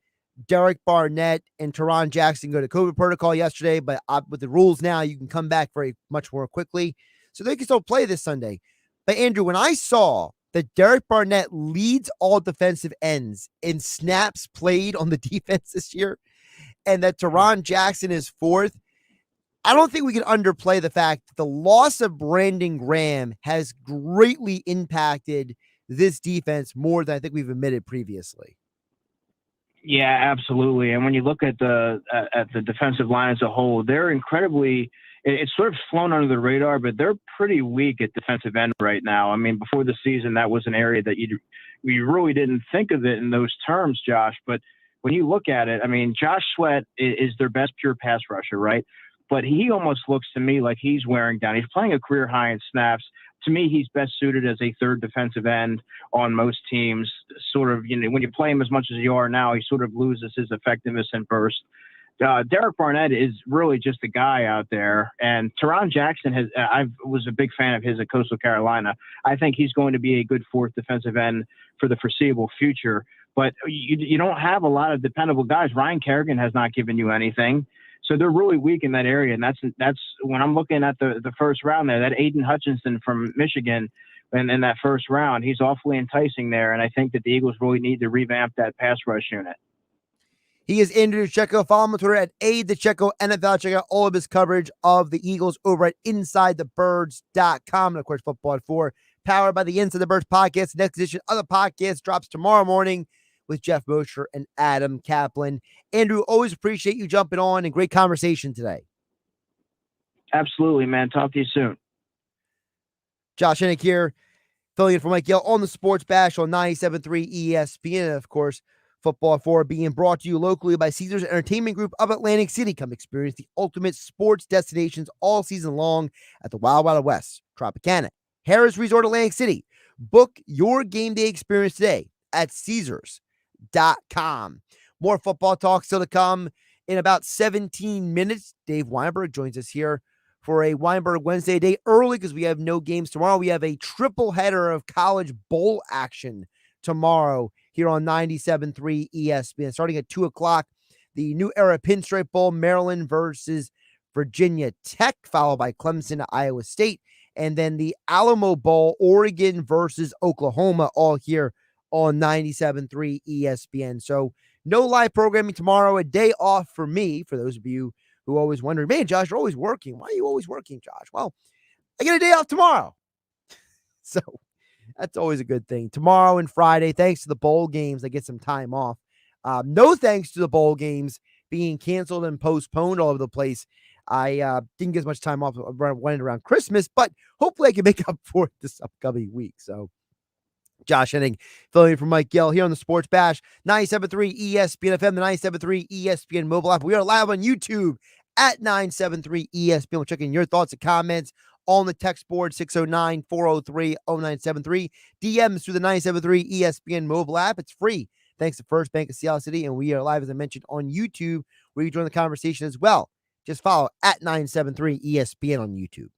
Derek Barnett and Teron Jackson go to COVID protocol yesterday, but with the rules now, you can come back very much more quickly. So they can still play this Sunday. But Andrew, when I saw that Derek Barnett leads all defensive ends in snaps played on the defense this year, and that Teron Jackson is fourth. I don't think we can underplay the fact that the loss of Brandon Graham has greatly impacted this defense more than I think we've admitted previously. Yeah, absolutely. And when you look at the defensive line as a whole, they're incredibly. It's sort of flown under the radar, but they're pretty weak at defensive end right now. I mean, before the season, that was an area that we really didn't think of it in those terms, Josh. But when you look at it, I mean, Josh Sweat is their best pure pass rusher, right? But he almost looks to me like he's wearing down. He's playing a career high in snaps. To me, he's best suited as a third defensive end on most teams. Sort of, when you play him as much as you are now, he sort of loses his effectiveness and burst. Derek Barnett is really just a guy out there, and Teron Jackson I was a big fan of his at Coastal Carolina. I think he's going to be a good fourth defensive end for the foreseeable future. But you don't have a lot of dependable guys. Ryan Kerrigan has not given you anything, so they're really weak in that area. And that's when I'm looking at the first round there. That Aiden Hutchinson from Michigan, and in that first round, he's awfully enticing there. And I think that the Eagles really need to revamp that pass rush unit. He is Andrew DeCecco. Follow him on Twitter at @DeCecco NFL. Check out all of his coverage of the Eagles over at InsideTheBirds.com. And of course, Football at 4, powered by the Inside the Birds podcast. The next edition of the podcast drops tomorrow morning with Jeff Mosher and Adam Kaplan. Andrew, always appreciate you jumping on, and great conversation today. Absolutely, man. Talk to you soon. Josh Hennig here, filling in for Mike Gill on the Sports Bash on 97.3 ESPN. And of course, Football at 4 being brought to you locally by Caesars Entertainment Group of Atlantic City. Come experience the ultimate sports destinations all season long at the Wild Wild West, Tropicana, Harris Resort Atlantic City. Book your game day experience today at Caesars.com. More football talk still to come in about 17 minutes. Dave Weinberg joins us here for a Weinberg Wednesday day early because we have no games tomorrow. We have a triple header of college bowl action tomorrow here on 97.3 ESPN. Starting at 2 o'clock, the New Era Pinstripe Bowl, Maryland versus Virginia Tech, followed by Clemson, Iowa State, and then the Alamo Bowl, Oregon versus Oklahoma, all here on 97.3 ESPN. So no live programming tomorrow, a day off for me, for those of you who always wonder, man, Josh, you're always working. Why are you always working, Josh? Well, I get a day off tomorrow. So that's always a good thing. Tomorrow and Friday, thanks to the bowl games, I get some time off. No thanks to the bowl games being canceled and postponed all over the place. I didn't get as much time off around Christmas, but hopefully I can make up for it this upcoming week. So Josh Hennig filling in for Mike Gill here on the Sports Bash, 97.3 ESPN FM, the 97.3 ESPN mobile app. We are live on YouTube at 97.3 ESPN. We're checking your thoughts and comments on the text board, 609-403-0973. DMs through the 97.3 ESPN mobile app. It's free, thanks to First Bank of Seattle City. And we are live, as I mentioned, on YouTube, where you join the conversation as well. Just follow at 97.3 ESPN on YouTube.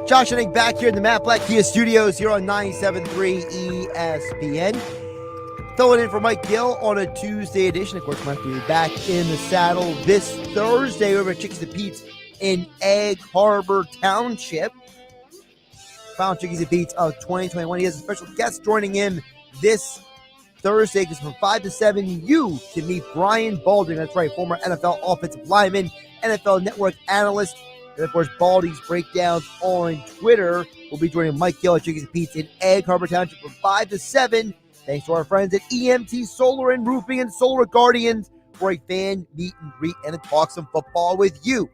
Josh Hennig back here in the Matt Blatt Kia Studios here on 97.3 ESPN. Filling in for Mike Gill on a Tuesday edition. Of course, Mike will be back in the saddle this Thursday over at Chickies and Pete's in Egg Harbor Township. Final Chickies and Pete's of 2021. He has a special guest joining him this Thursday because from 5 to 7, you can meet Brian Balding. That's right, former NFL offensive lineman, NFL Network analyst, and of course, Baldy's breakdowns on Twitter. We'll be joining Mike Gill at Chickies and Pete's in Egg Harbor Township from 5 to 7. Thanks to our friends at EMT Solar and Roofing and Solar Guardians for a fan meet and greet and to talk some football with you.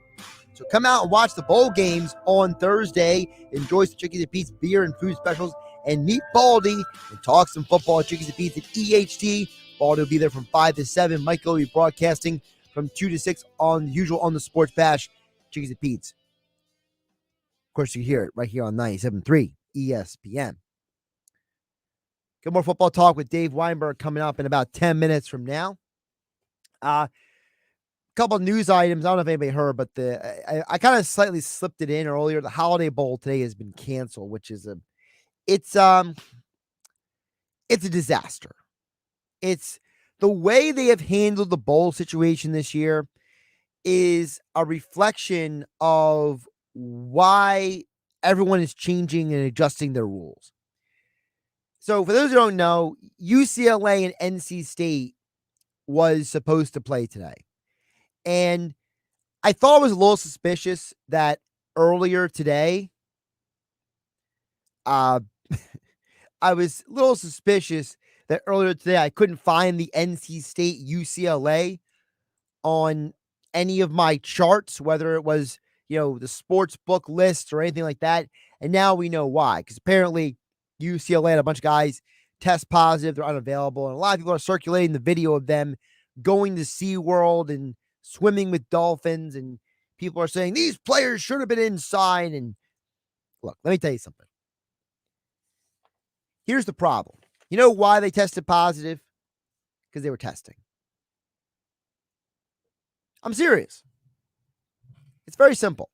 So come out and watch the bowl games on Thursday. Enjoy some Chickies and Pete's beer and food specials and meet Baldy and talk some football at Chickies and Pete's at EHT. Baldy will be there from 5 to 7. Mike will be broadcasting from 2 to 6 on usual on the Sports Bash. Chickies and Pete's. Of course, you hear it right here on 97.3 ESPN. Good more football talk with Dave Weinberg coming up in about 10 minutes from now. A couple of news items. I don't know if anybody heard, but I kind of slightly slipped it in earlier. The Holiday Bowl today has been canceled, which is it's a disaster. It's the way they have handled the bowl situation this year is a reflection of why everyone is changing and adjusting their rules. So for those who don't know, UCLA and NC State was supposed to play today. And I thought it was a little suspicious that earlier today, I was a little suspicious that earlier today I couldn't find the NC State UCLA on any of my charts, whether it was, the sports book list or anything like that. And now we know why, because apparently UCLA had a bunch of guys test positive. They're unavailable. And a lot of people are circulating the video of them going to SeaWorld and swimming with dolphins. And people are saying these players should have been inside. And look, let me tell you something. Here's the problem. You know why they tested positive? Because they were testing. I'm serious. It's very simple.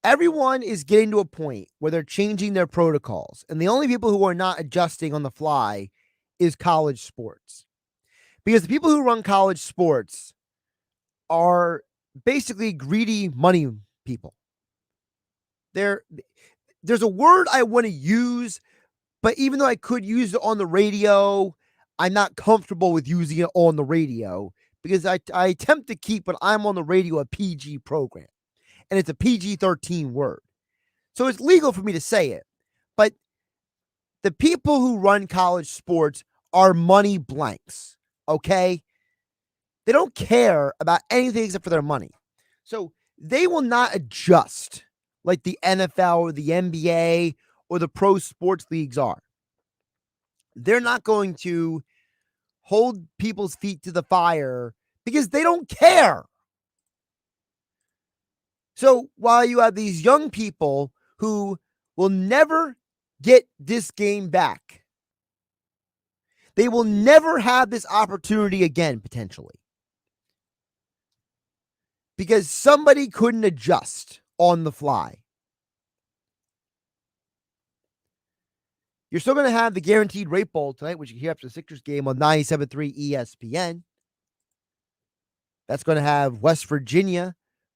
Everyone is getting to a point where they're changing their protocols, and the only people who are not adjusting on the fly is college sports. Because the people who run college sports are basically greedy money people. There's a word I want to use, but even though I could use it on the radio, I'm not comfortable with using it on the radio because I attempt to keep when I'm on the radio a PG program. And it's a PG-13 word. So it's legal for me to say it. But the people who run college sports are money blanks, okay? They don't care about anything except for their money. So they will not adjust like the NFL or the NBA or the pro sports leagues are. They're not going to hold people's feet to the fire because they don't care. So while you have these young people who will never get this game back, they will never have this opportunity again, potentially. Because somebody couldn't adjust on the fly. You're still going to have the Guaranteed Rate Bowl tonight, which you can hear after the Sixers game on 97.3 ESPN. That's going to have West Virginia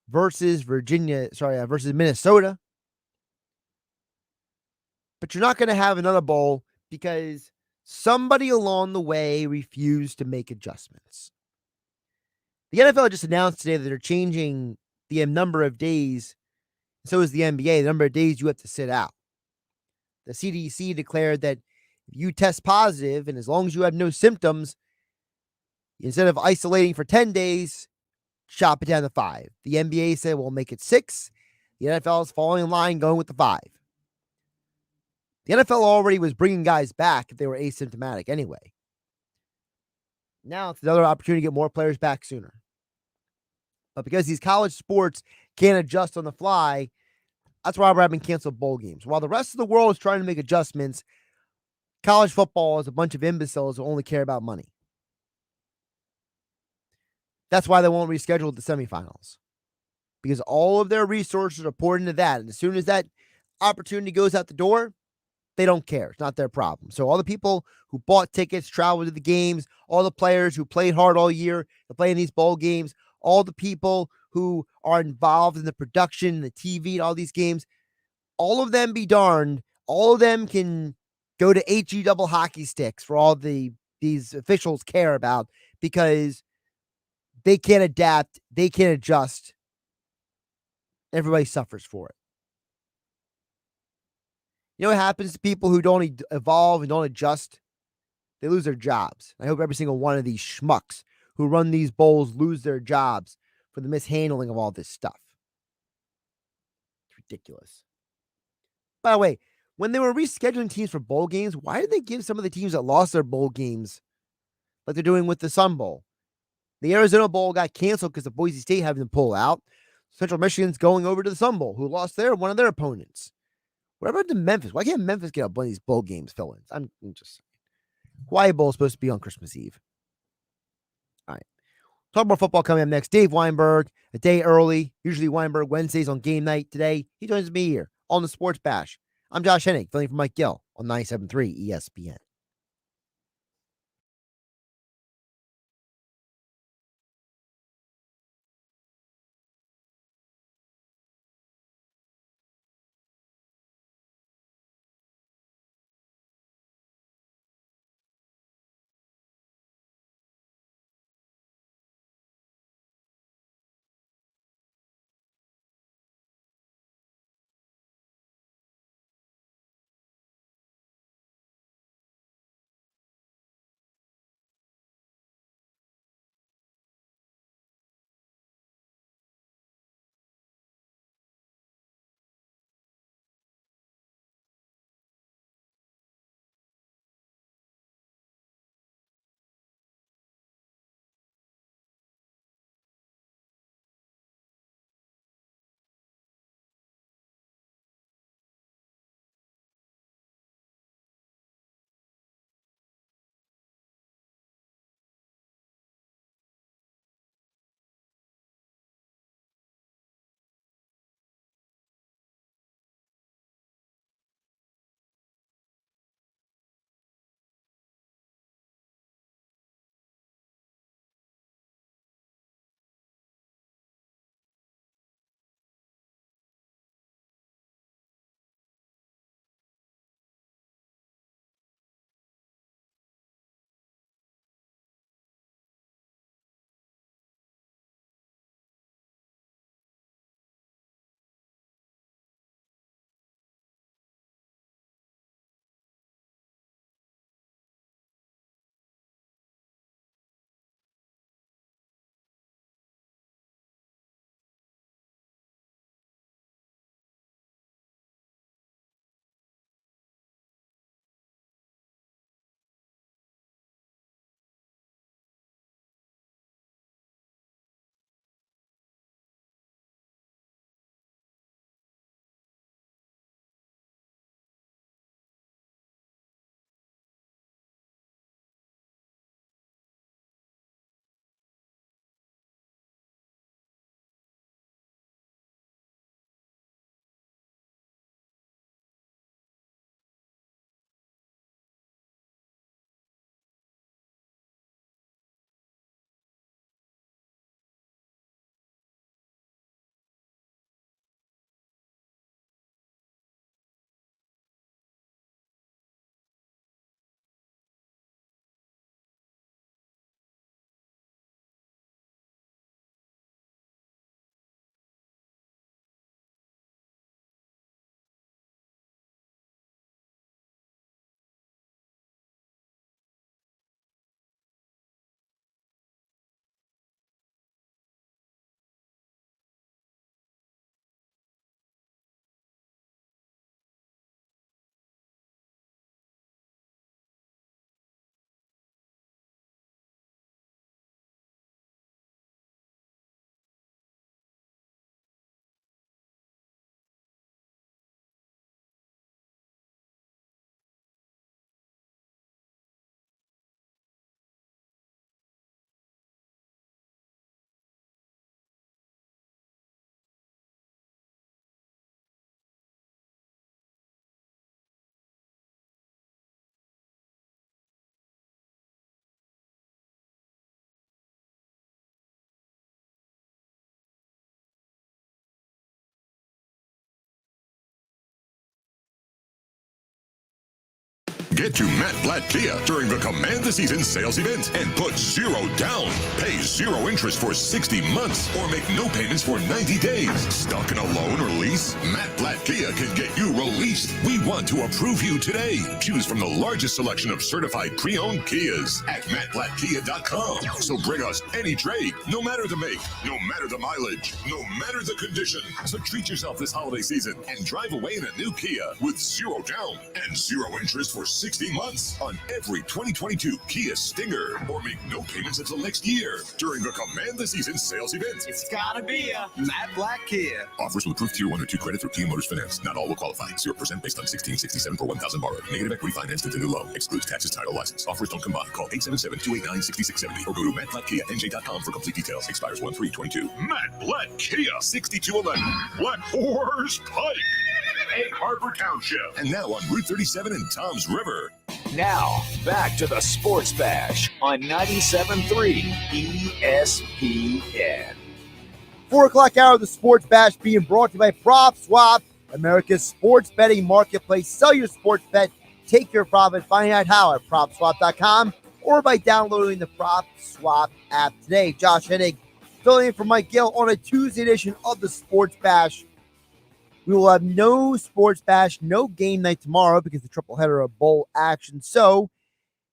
versus Minnesota. But you're not going to have another bowl because somebody along the way refused to make adjustments. The NFL just announced today that they're changing the number of days. So is the NBA, the number of days you have to sit out. The CDC declared that if you test positive and as long as you have no symptoms, instead of isolating for 10 days, chop it down to 5. The NBA said, we'll make it 6. The NFL is falling in line, going with the 5. The NFL already was bringing guys back if they were asymptomatic anyway. Now it's another opportunity to get more players back sooner. But because these college sports can't adjust on the fly, that's why we're having canceled bowl games. While the rest of the world is trying to make adjustments, college football is a bunch of imbeciles who only care about money. That's why they won't reschedule the semifinals. because all of their resources are poured into that. And as soon as that opportunity goes out the door, they don't care. It's not their problem. So all the people who bought tickets, traveled to the games, all the players who played hard all year to play in these bowl games, all the people who are involved in the production, the TV, and all these games, all of them be darned. All of them can go to HE double hockey sticks for all these officials care about, because they can't adapt, they can't adjust. Everybody suffers for it. You know what happens to people who don't evolve and don't adjust? They lose their jobs. I hope every single one of these schmucks who run these bowls lose their jobs for the mishandling of all this stuff. It's ridiculous. By the way, when they were rescheduling teams for bowl games, why did they give some of the teams that lost their bowl games like they're doing with the Sun Bowl? The Arizona Bowl got canceled because of Boise State having to pull out. Central Michigan's going over to the Sun Bowl, who lost one of their opponents. What about the Memphis? Why can't Memphis get one of these bowl games fill-ins? I'm just saying. Hawaii Bowl is supposed to be on Christmas Eve. All right. Talk more football coming up next. Dave Weinberg, a day early. Usually Weinberg Wednesdays on game night. Today, he joins me here on the Sports Bash. I'm Josh Hennig, filling for Mike Gill on 97.3 ESPN. Get to Matt Blatt Kia during the Command the Season sales event and put zero down. Pay zero interest for 60 months or make no payments for 90 days. Stuck in a loan or lease? Matt Blatt Kia can get you released. We want to approve you today. Choose from the largest selection of certified pre-owned Kias at mattblattkia.com. So bring us any trade, no matter the make, no matter the mileage, no matter the condition. So treat yourself this holiday season and drive away in a new Kia with zero down and zero interest for 60 months on every 2022 Kia Stinger, or make no payments until next year during the Command the Season sales event. It's gotta be a Matt Blatt Kia. Offers with approved Tier 1 or 2 credit through Kia Motors Finance. Not all will qualify. 0% based on 1667 per 1,000 borrowed. Negative equity financed into new loan. Excludes taxes, title, license. Offers don't combine. Call 877-289-6670 or go to mattblattkia.nj.com for complete details. Expires 1/3/22. Matt Blatt Kia, 6211 Black Horse Pike, Egg Harbor Township. And now on Route 37 in Toms River. Now, back to the Sports Bash on 97.3 ESPN. 4 o'clock hour of the Sports Bash being brought to you by Prop Swap, America's sports betting marketplace. Sell your sports bet, take your profit. Find out how at PropSwap.com or by downloading the Prop Swap app today. Josh Hennig filling in for Mike Gill on a Tuesday edition of the Sports Bash. We will have no Sports Bash, no game night tomorrow because the triple header of bowl action. So,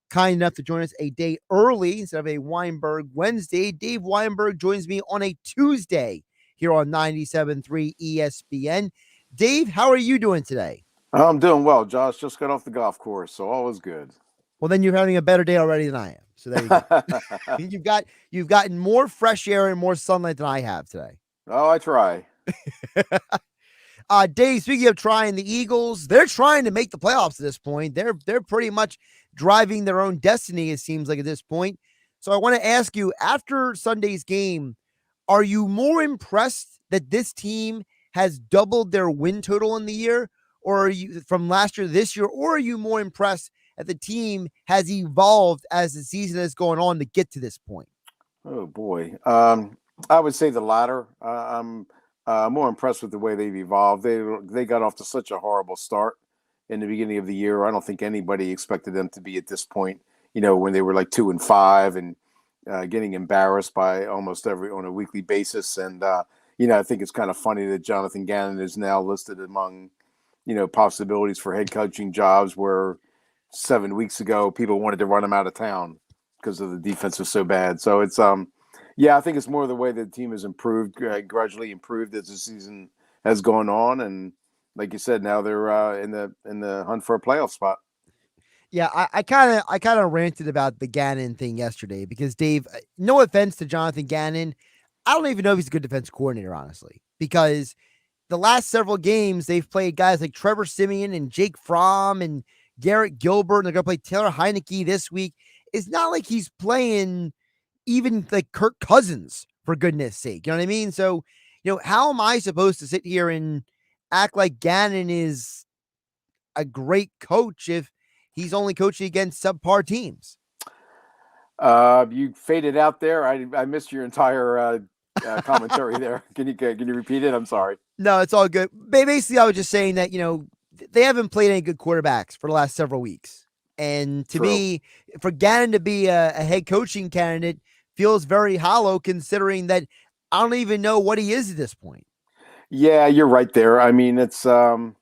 kind enough to join us a day early instead of a Weinberg Wednesday. Dave Weinberg joins me on a Tuesday here on 97.3 ESPN. Dave, how are you doing today? I'm doing well, Josh. Just got off the golf course, so all is good. Well, then you're having a better day already than I am. So there you go. You've gotten more fresh air and more sunlight than I have today. Oh, I try. Dave, speaking of trying, the Eagles, they're trying to make the playoffs at this point. They're pretty much driving their own destiny, it seems like, at this point. So I want to ask you, after Sunday's game, are you more impressed that this team has doubled their win total in the year, or are you from last year to this year, or are you more impressed that the team has evolved as the season is going on to get to this point? Oh boy. I would say the latter. I'm more impressed with the way they've evolved. They got off to such a horrible start in the beginning of the year. I don't think anybody expected them to be at this point, when they were like 2-5 and getting embarrassed by almost on a weekly basis. And, I think it's kind of funny that Jonathan Gannon is now listed among, possibilities for head coaching jobs where 7 weeks ago people wanted to run him out of town because of the defense was so bad. So it's, I think it's more the way that the team has improved, gradually improved as the season has gone on. And like you said, now they're in the hunt for a playoff spot. Yeah, I kind of ranted about the Gannon thing yesterday because, Dave, no offense to Jonathan Gannon, I don't even know if he's a good defense coordinator, honestly, because the last several games they've played guys like Trevor Siemian and Jake Fromm and Garrett Gilbert, and they're going to play Taylor Heineke this week. It's not like he's playing even like Kirk Cousins, for goodness sake. You know what I mean? So, how am I supposed to sit here and act like Gannon is a great coach if he's only coaching against subpar teams? You faded out there. I missed your entire commentary there. Can you repeat it? I'm sorry. No, it's all good. Basically, I was just saying that, they haven't played any good quarterbacks for the last several weeks. And to me, for Gannon to be a head coaching candidate feels very hollow, considering that I don't even know what he is at this point. Yeah, you're right there. I mean, it's the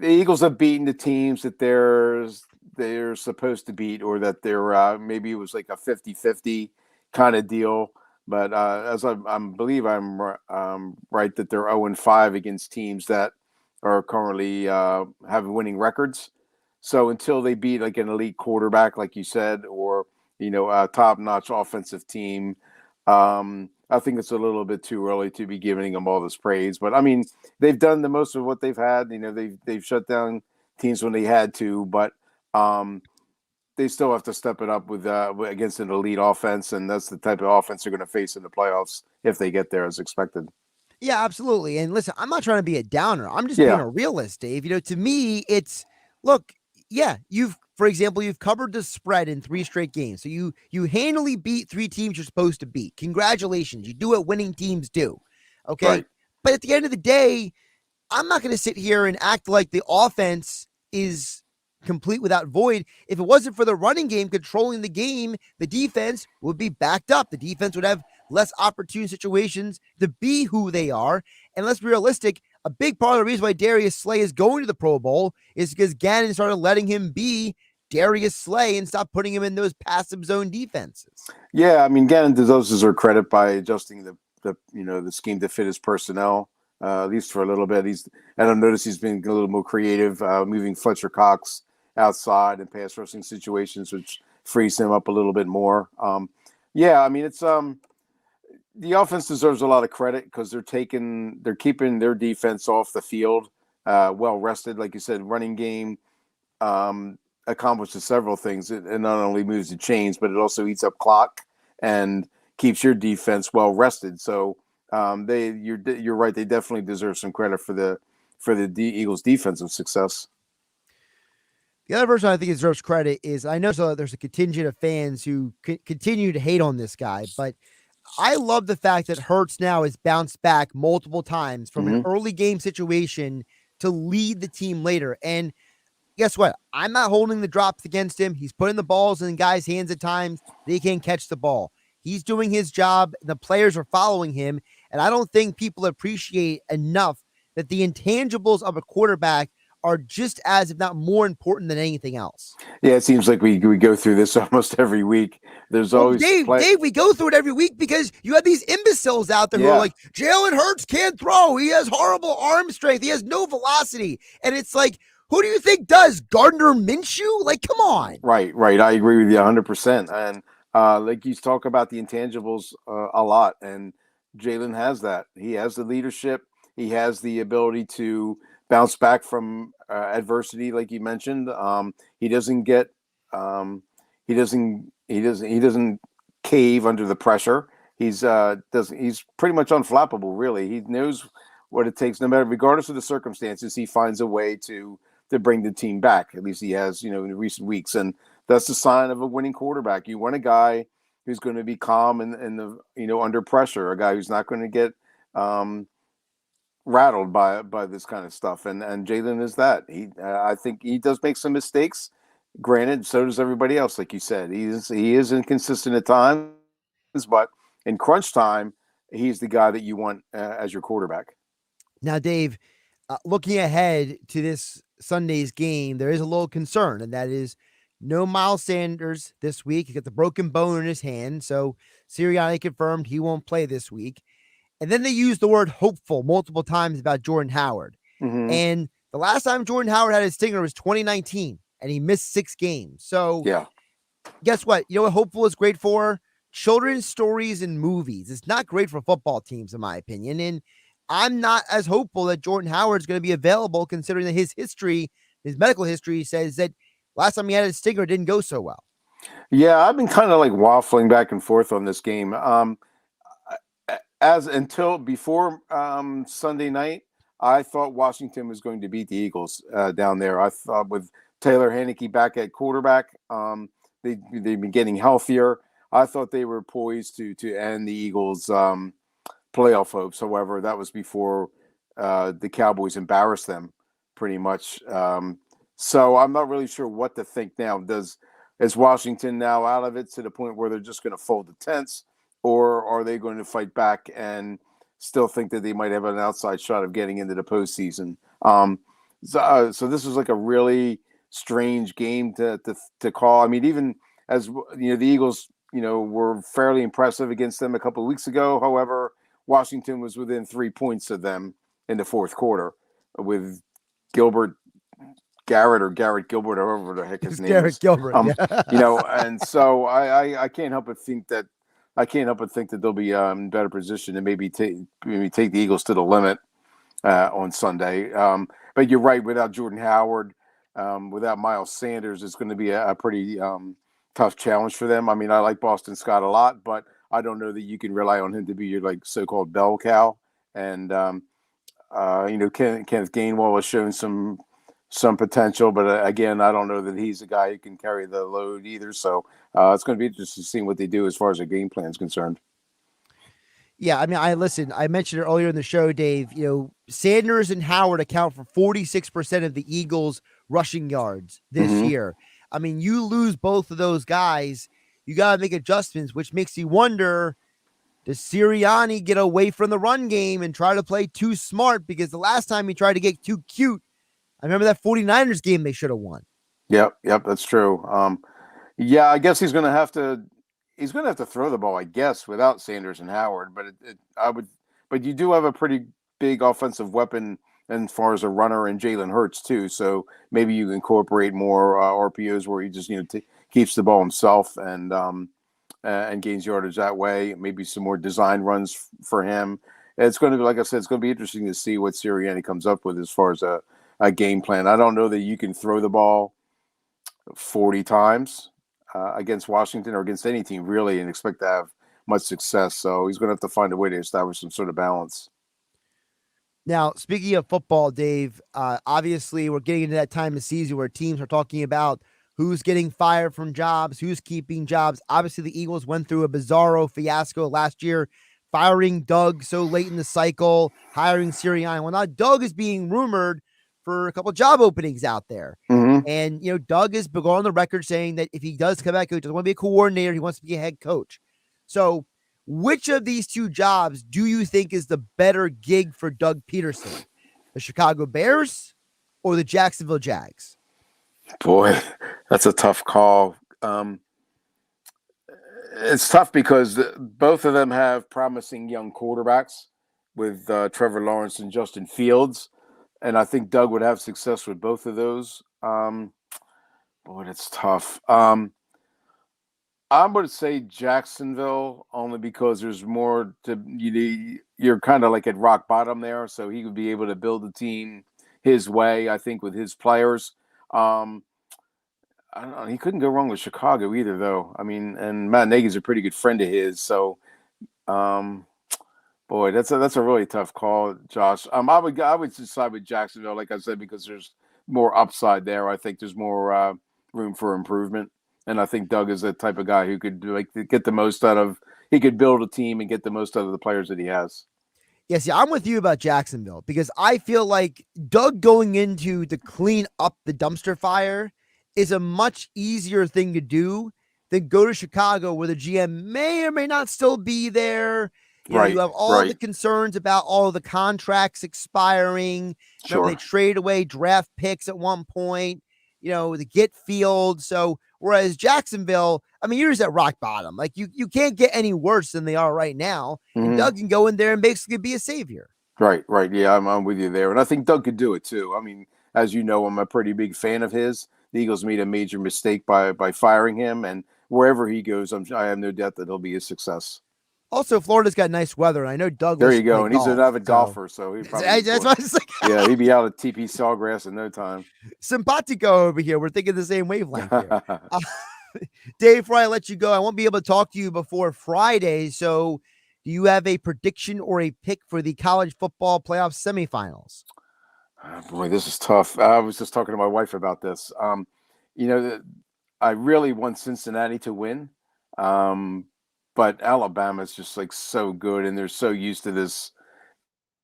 Eagles have beaten the teams that they're supposed to beat, or that they're maybe it was like a 50-50 kind of deal. But as I believe I'm right that they're 0-5 against teams that are currently have winning records. So until they beat like an elite quarterback, like you said, or a top-notch offensive team, I think it's a little bit too early to be giving them all this praise. But I mean, they've done the most of what they've had. They've shut down teams when they had to, but they still have to step it up with against an elite offense, and that's the type of offense they're going to face in the playoffs if they get there as expected. Yeah, absolutely. And listen, I'm not trying to be a downer. I'm just being a realist, Dave. To me, it's look. Yeah, for example, you've covered the spread in 3 straight games. So you handily beat 3 teams you're supposed to beat. Congratulations. You do what winning teams do. Okay. Right. But at the end of the day, I'm not going to sit here and act like the offense is complete without void. If it wasn't for the running game controlling the game, the defense would be backed up. The defense would have less opportune situations to be who they are. And let's be realistic, a big part of the reason why Darius Slay is going to the Pro Bowl is because Gannon started letting him be Darius Slay and stop putting him in those passive zone defenses. Yeah, I mean, Gannon deserves her credit by adjusting the scheme to fit his personnel, at least for a little bit. I've noticed he's been a little more creative, moving Fletcher Cox outside in pass rushing situations, which frees him up a little bit more. Yeah, I mean, it's the offense deserves a lot of credit because they're keeping their defense off the field, well rested, like you said. Running game accomplishes several things. It not only moves the chains, but it also eats up clock and keeps your defense well rested. So you're right. They definitely deserve some credit for the Eagles' defensive success. The other person I think deserves credit is, I know there's a contingent of fans who continue to hate on this guy, but I love the fact that Hurts now has bounced back multiple times from an early game situation to lead the team later. And guess what? I'm not holding the drops against him. He's putting the balls in guys' hands at times. They can't catch the ball. He's doing his job. The players are following him. And I don't think people appreciate enough that the intangibles of a quarterback are just as, if not more important than anything else. Yeah, it seems like we go through this almost every week. There's always Dave, we go through it every week because you have these imbeciles out there who are like, Jalen Hurts can't throw. He has horrible arm strength. He has no velocity. And it's like, who do you think does? Gardner Minshew? Like, come on. Right. I agree with you 100%. And like you talk about the intangibles a lot, and Jalen has that. He has the leadership. He has the ability to bounce back from adversity, like you mentioned. He doesn't get he doesn't cave under the pressure. He's pretty much unflappable, really. He knows what it takes, no matter, regardless of the circumstances. He finds a way to bring the team back. At least he has, in recent weeks, and that's the sign of a winning quarterback. You want a guy who's going to be calm and under pressure, a guy who's not going to get rattled by this kind of stuff, and Jalen is that. I think he does make some mistakes. Granted, so does everybody else. Like you said, he is inconsistent at times, but in crunch time, he's the guy that you want as your quarterback. Now, Dave, looking ahead to this Sunday's game, there is a little concern, and that is no Miles Sanders this week. He got the broken bone in his hand, so Sirianni confirmed he won't play this week. And then they used the word hopeful multiple times about Jordan Howard. And the last time Jordan Howard had a stinger was 2019, and he missed 6 games. So guess what? You know what hopeful is great for? Children's stories and movies. It's not great for football teams, in my opinion. And I'm not as hopeful that Jordan Howard's going to be available, considering that his medical history says that last time he had a stinger, it didn't go so well. Yeah, I've been kind of like waffling back and forth on this game. Until before Sunday night, I thought Washington was going to beat the Eagles down there. I thought with Taylor Hennig back at quarterback, they've been getting healthier. I thought they were poised to end the Eagles' playoff hopes. However, that was before the Cowboys embarrassed them pretty much. So I'm not really sure what to think now. Is Washington now out of it to the point where they're just going to fold the tents? Or are they going to fight back and still think that they might have an outside shot of getting into the postseason? So this was like a really strange game to call. I mean, even as the Eagles, were fairly impressive against them a couple of weeks ago. However, Washington was within 3 points of them in the fourth quarter with Garrett Gilbert, or whatever the heck his name is. Gilbert, and so I can't help but think that. They'll be in better position to maybe take the Eagles to the limit on Sunday. But you're right. Without Jordan Howard, without Miles Sanders, it's going to be a pretty tough challenge for them. I mean, I like Boston Scott a lot, but I don't know that you can rely on him to be your so-called bell cow. And Kenneth Gainwell has shown some potential, but again, I don't know that he's a guy who can carry the load either. So it's going to be interesting to see what they do as far as their game plan is concerned. Yeah, I mean, I mentioned it earlier in the show, Dave. Sanders and Howard account for 46% of the Eagles' rushing yards this year. I mean, you lose both of those guys, you got to make adjustments, which makes you wonder, does Sirianni get away from the run game and try to play too smart? Because the last time he tried to get too cute, I remember that 49ers game they should have won. Yep, that's true. Yeah, I guess he's going to have to throw the ball, I guess, without Sanders and Howard. But you do have a pretty big offensive weapon as far as a runner and Jalen Hurts too. So maybe you incorporate more RPOs where he just keeps the ball himself and gains yardage that way. Maybe some more design runs for him. It's going to be, like I said, it's going to be interesting to see what Sirianni comes up with as far as a game plan. I don't know that you can throw the ball 40 times against Washington or against any team really and expect to have much success. So he's going to have to find a way to establish some sort of balance. Now, speaking of football, Dave, obviously we're getting into that time of season where teams are talking about who's getting fired from jobs, who's keeping jobs. Obviously, the Eagles went through a bizarro fiasco last year, firing Doug so late in the cycle, hiring Sirianni. Well, now Doug is being rumored for a couple of job openings out there. And, Doug has been on the record saying that if he does come back, he doesn't want to be a coordinator. He wants to be a head coach. So which of these two jobs do you think is the better gig for Doug Peterson? The Chicago Bears or the Jacksonville Jags? Boy, that's a tough call. It's tough because both of them have promising young quarterbacks with Trevor Lawrence and Justin Fields. And I think Doug would have success with both of those. Boy, that's tough. I'm going to say Jacksonville only because there's more to you're kind of like at rock bottom there, so he would be able to build a team his way. I think with his players, I don't know. He couldn't go wrong with Chicago either, though. I mean, and Matt Nagy's a pretty good friend of his, so boy, that's a really tough call, Josh. I would decide with Jacksonville, like I said, because there's more upside there. I think there's more room for improvement. And I think Doug is the type of guy who could get the most out of. He could build a team and get the most out of the players that he has. Yes, yeah, I'm with you about Jacksonville because I feel like Doug going into to clean up the dumpster fire is a much easier thing to do than go to Chicago where the GM may or may not still be there. You have all the concerns about all the contracts expiring. Remember, they traded away draft picks at one point, to get Fields. So whereas Jacksonville, I mean, you're just at rock bottom. Like you can't get any worse than they are right now. And Doug can go in there and basically be a savior. Right. Yeah, I'm with you there. And I think Doug could do it too. I mean, as you know, I'm a pretty big fan of his. The Eagles made a major mistake by firing him. And wherever he goes, I have no doubt that he'll be a success. Also, Florida's got nice weather, and I know Doug. There you go, and he's an avid golfer, so he probably. That's what I was like. Yeah, he'd be out at TP Sawgrass in no time. Simpatico over here. We're thinking the same wavelength here. Dave, before I let you go, I won't be able to talk to you before Friday. So, do you have a prediction or a pick for the college football playoff semifinals? Boy, this is tough. I was just talking to my wife about this. I really want Cincinnati to win. But Alabama is just so good, and they're so used to this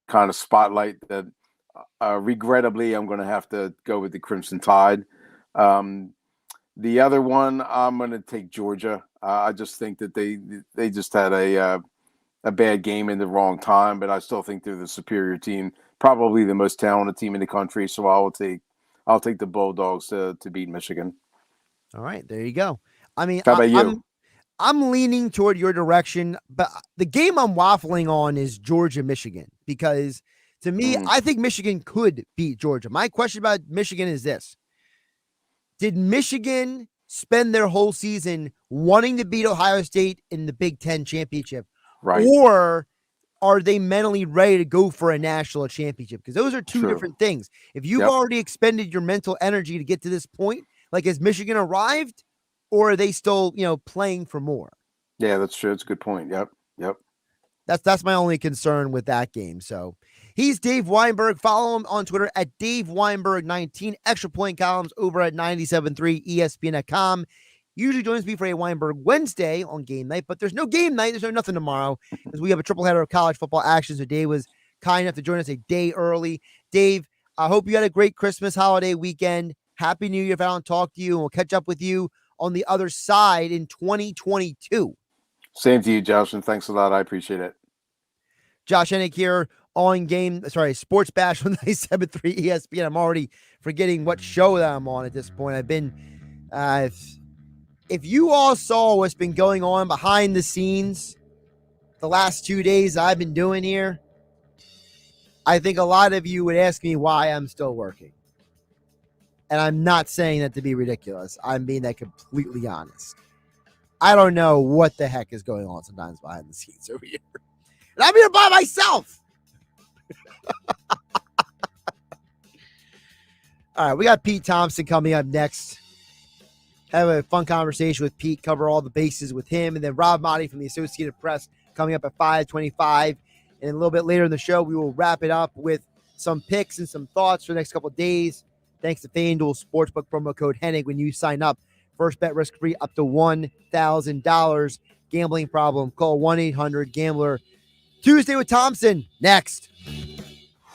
kind of spotlight that regrettably I'm going to have to go with the Crimson Tide. The other one, I'm going to take Georgia. I just think that they just had a bad game in the wrong time, but I still think they're the superior team, probably the most talented team in the country. So I'll take the Bulldogs to beat Michigan. All right, there you go. I mean, how about you? I'm leaning toward your direction, but the game I'm waffling on is Georgia-Michigan because to me, I think Michigan could beat Georgia. My question about Michigan is this. Did Michigan spend their whole season wanting to beat Ohio State in the Big Ten championship? Right. Or are they mentally ready to go for a national championship? Because those are two different things. If you've already expended your mental energy to get to this point, like has Michigan arrived? Or are they still, playing for more? Yeah, that's true. It's a good point. Yep. That's my only concern with that game. So he's Dave Weinberg. Follow him on Twitter at Dave Weinberg19. Extra point columns over at 97.3 ESPN.com. usually joins me for a Weinberg Wednesday on game night, but there's no game night. There's no nothing tomorrow because we have a triple header of college football action. So Dave was kind enough to join us a day early. Dave, I hope you had a great Christmas holiday weekend. Happy New Year if I don't talk to you, and we'll catch up with you on the other side in 2022. Same to you, Josh, and thanks a lot. I appreciate it. Josh Hennig here on Sports Bash on 97.3 ESPN. I'm already forgetting what show that I'm on at this point. I've been, if you all saw what's been going on behind the scenes the last 2 days I've been doing here, I think a lot of you would ask me why I'm still working. And I'm not saying that to be ridiculous. I'm being that completely honest. I don't know what the heck is going on sometimes behind the scenes over here. And I'm here by myself. All right, we got Pete Thompson coming up next. Have a fun conversation with Pete, cover all the bases with him. And then Rob Maaddi from the Associated Press coming up at 5:25. And a little bit later in the show, we will wrap it up with some picks and some thoughts for the next couple of days. Thanks to FanDuel Sportsbook promo code Hennig when you sign up. First bet risk-free up to $1,000. Gambling problem, call 1-800-GAMBLER. Tuesday with Thompson, next.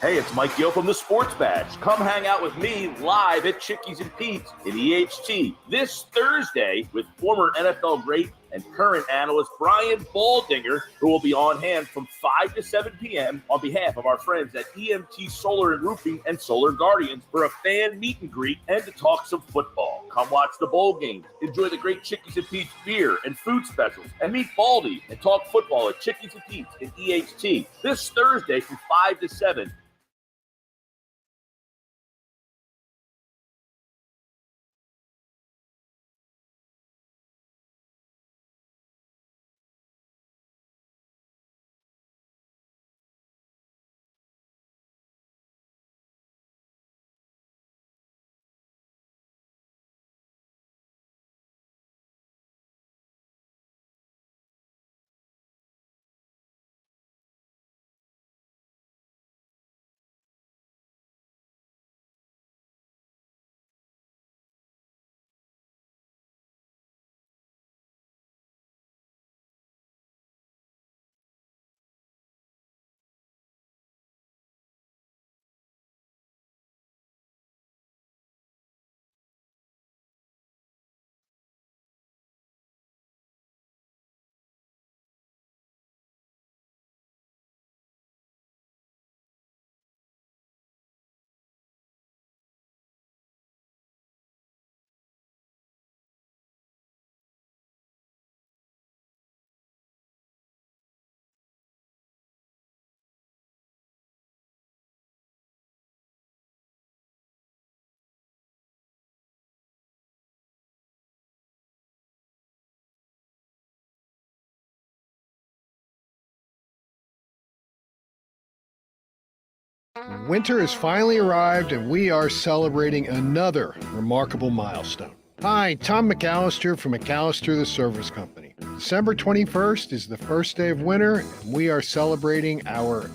Hey, it's Mike Gill from the Sports Bash. Come hang out with me live at Chickies and Pete's in EHT this Thursday with former NFL great and current analyst Brian Baldinger, who will be on hand from 5 to 7 p.m. on behalf of our friends at EMT Solar and Roofing and Solar Guardians for a fan meet and greet and to talk some football. Come watch the bowl games, enjoy the great Chickies and Pete's beer and food specials, and meet Baldy and talk football at Chickies and Pete's in EHT this Thursday from 5 to 7. Winter has finally arrived and we are celebrating another remarkable milestone. Hi, Tom McAllister from McAllister the Service Company. December 21st is the first day of winter and we are celebrating our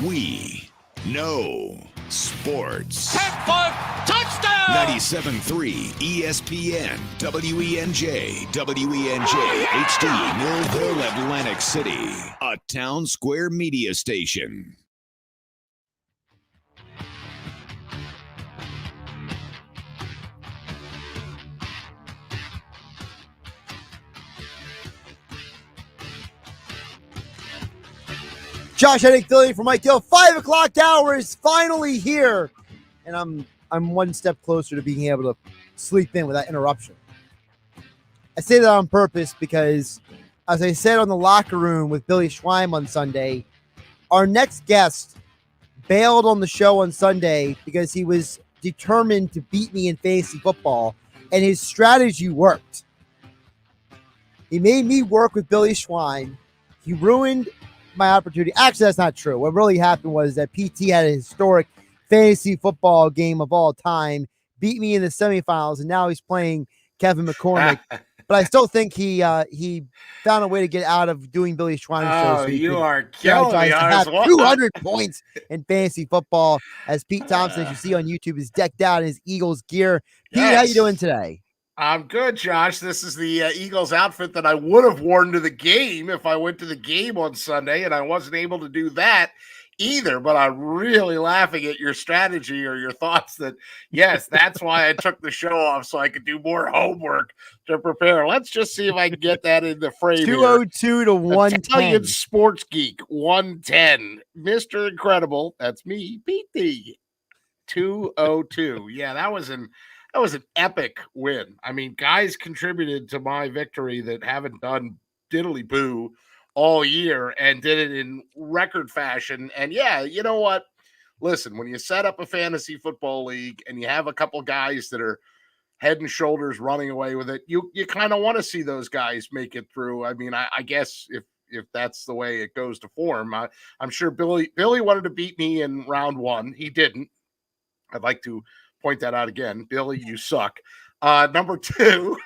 We know sports. Touchdown! 97.3 ESPN, WENJ, WENJ, HD, Millville, Atlantic City, a Town Square media station. Josh Hennig, Philly for Mike Gill. 5 o'clock hour is finally here, and I'm one step closer to being able to sleep in without interruption. I say that on purpose because, as I said on the locker room with Billy Schweim on Sunday, our next guest bailed on the show on Sunday because he was determined to beat me in fantasy football, and his strategy worked. He made me work with Billy Schweim. He ruined my opportunity. Actually, that's not true. What really happened was that PT had a historic fantasy football game of all time, beat me in the semifinals, and now he's playing Kevin McCormick. But I still think he found a way to get out of doing Billy Schwein's show. So you are killing me. 200 points in fantasy football, as Pete Thompson, as you see on YouTube, is decked out in his Eagles gear. Pete, how you doing today? I'm good, Josh. This is the Eagles outfit that I would have worn to the game if I went to the game on Sunday, and I wasn't able to do that either. But I'm really laughing at your strategy or your thoughts that, yes, that's why I took the show off so I could do more homework to prepare. Let's just see if I can get that in the frame. 202 to 110. Italian Sports Geek, 110. Mr. Incredible, that's me, PT. 202. Yeah, that was an epic win. I mean, guys contributed to my victory that haven't done diddly boo all year and did it in record fashion. And yeah, you know what? Listen, when you set up a fantasy football league and you have a couple guys that are head and shoulders running away with it, you kind of want to see those guys make it through. I mean, I guess if that's the way it goes to form, I'm sure Billy wanted to beat me in round one. He didn't. I'd like to point that out again. Billy, you suck. Number two,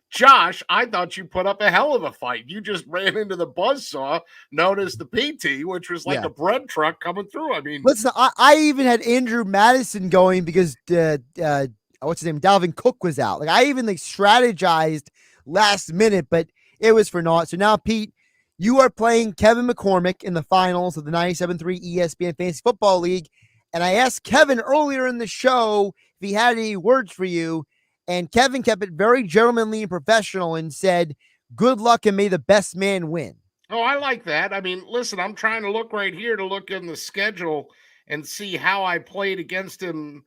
Josh, I thought you put up a hell of a fight. You just ran into the buzzsaw known as the PT, which was like a bread truck coming through. I mean, listen, I even had Andrew Madison going because what's his name? Dalvin Cook was out. Like, I even strategized last minute, but it was for naught. So now, Pete, you are playing Kevin McCormick in the finals of the 97.3 ESPN Fantasy Football League. And I asked Kevin earlier in the show if he had any words for you, and Kevin kept it very gentlemanly and professional and said, good luck and may the best man win. Oh, I like that. I mean, listen, I'm trying to look right here to look in the schedule and see how I played against him.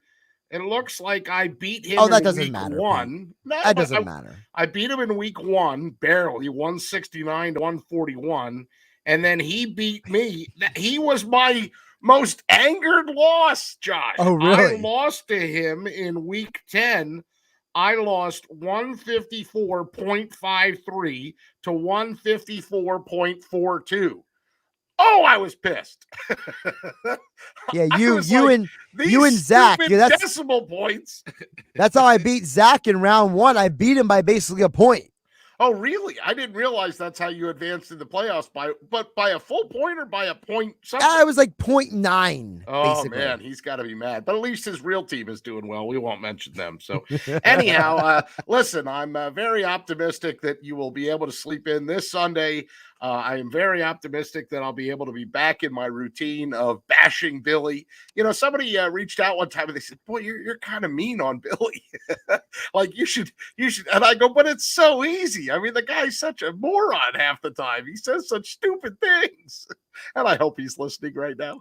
It looks like I beat him that in doesn't week matter, one. No, that doesn't matter. I beat him in week one, barely, 169 to 141. And then he beat me. He was my most angered loss, Josh. Oh, really? I lost to him in week 10. I lost 154.53 to 154.42. Oh, I was pissed. Yeah, you and Zach. Yeah, that's decimal points. That's how I beat Zach in round one. I beat him by basically a point. Oh, really? I didn't realize that's how you advanced in the playoffs by a full point or by a point something? I was like 0.9. Oh, basically. Man, he's got to be mad. But at least his real team is doing well. We won't mention them. So anyhow, listen, I'm very optimistic that you will be able to sleep in this Sunday. I am very optimistic that I'll be able to be back in my routine of bashing Billy. You know, somebody reached out one time and they said, boy, you're kind of mean on Billy. Like you should. And I go, but it's so easy. I mean, the guy's such a moron half the time. He says such stupid things. And I hope he's listening right now.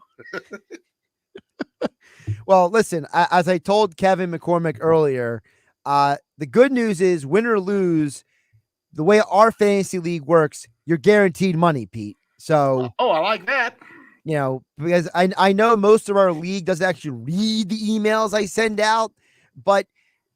Well, listen, as I told Kevin McCormick earlier, the good news is win or lose, the way our fantasy league works, you're guaranteed money, Pete. So, I like that. You know, because I know most of our league doesn't actually read the emails I send out, but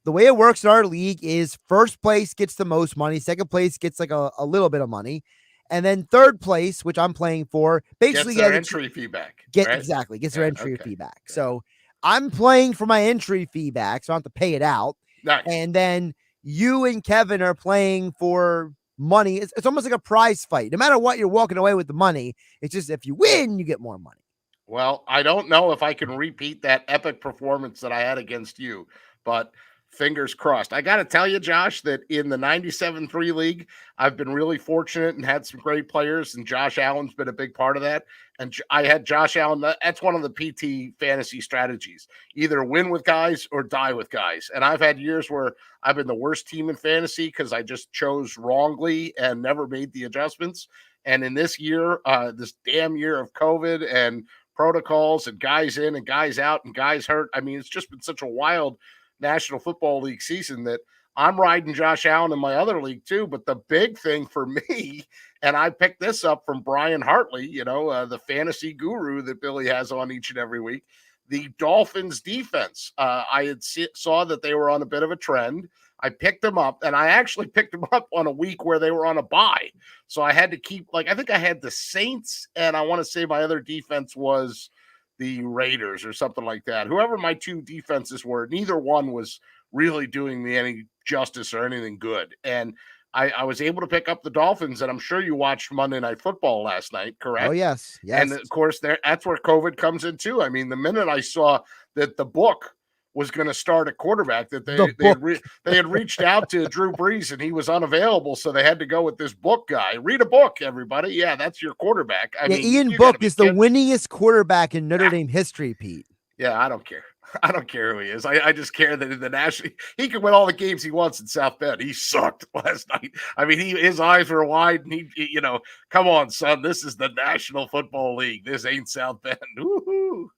the way it works in our league is first place gets the most money, second place gets like a little bit of money, and then third place, which I'm playing for, basically gets their entry fee back. Exactly, gets their entry fee back. So I'm playing for my entry fee back, so I don't have to pay it out. Nice. And then you and Kevin are playing for money. It's almost like a prize fight. No matter what, you're walking away with the money. It's just if you win, you get more money. Well, I don't know if I can repeat that epic performance that I had against you, but fingers crossed. I got to tell you, Josh, that in the 97-3 league, I've been really fortunate and had some great players, and Josh Allen's been a big part of that. And I had Josh Allen. That's one of the PT fantasy strategies: either win with guys or die with guys. And I've had years where I've been the worst team in fantasy because I just chose wrongly and never made the adjustments. And in this year, this damn year of COVID and protocols and guys in and guys out and guys hurt. I mean, it's just been such a wild National Football League season that I'm riding Josh Allen in my other league too. But the big thing for me, and I picked this up from Brian Hartley, the fantasy guru that Billy has on each and every week, the Dolphins defense. I had saw that they were on a bit of a trend. I picked them up, and I actually picked them up on a week where they were on a bye. So I had to keep, I think I had the Saints, and I want to say my other defense was the Raiders or something like that. Whoever my two defenses were, neither one was really doing me any justice or anything good. And I was able to pick up the Dolphins, and I'm sure you watched Monday Night Football last night, correct? Oh, yes. Yes. And, of course, that's where COVID comes in, too. I mean, the minute I saw that the book was going to start at quarterback, that they had reached out to Drew Brees and he was unavailable, so they had to go with this book guy. Read a book, everybody. Yeah, that's your quarterback. I mean, Ian Book is the winningest quarterback in Notre Dame history, Pete. Yeah, I don't care. I don't care who he is. I just care that in the national, he can win all the games he wants in South Bend. He sucked last night. I mean, his eyes were wide, and he come on, son, this is the National Football League. This ain't South Bend. Woo-hoo.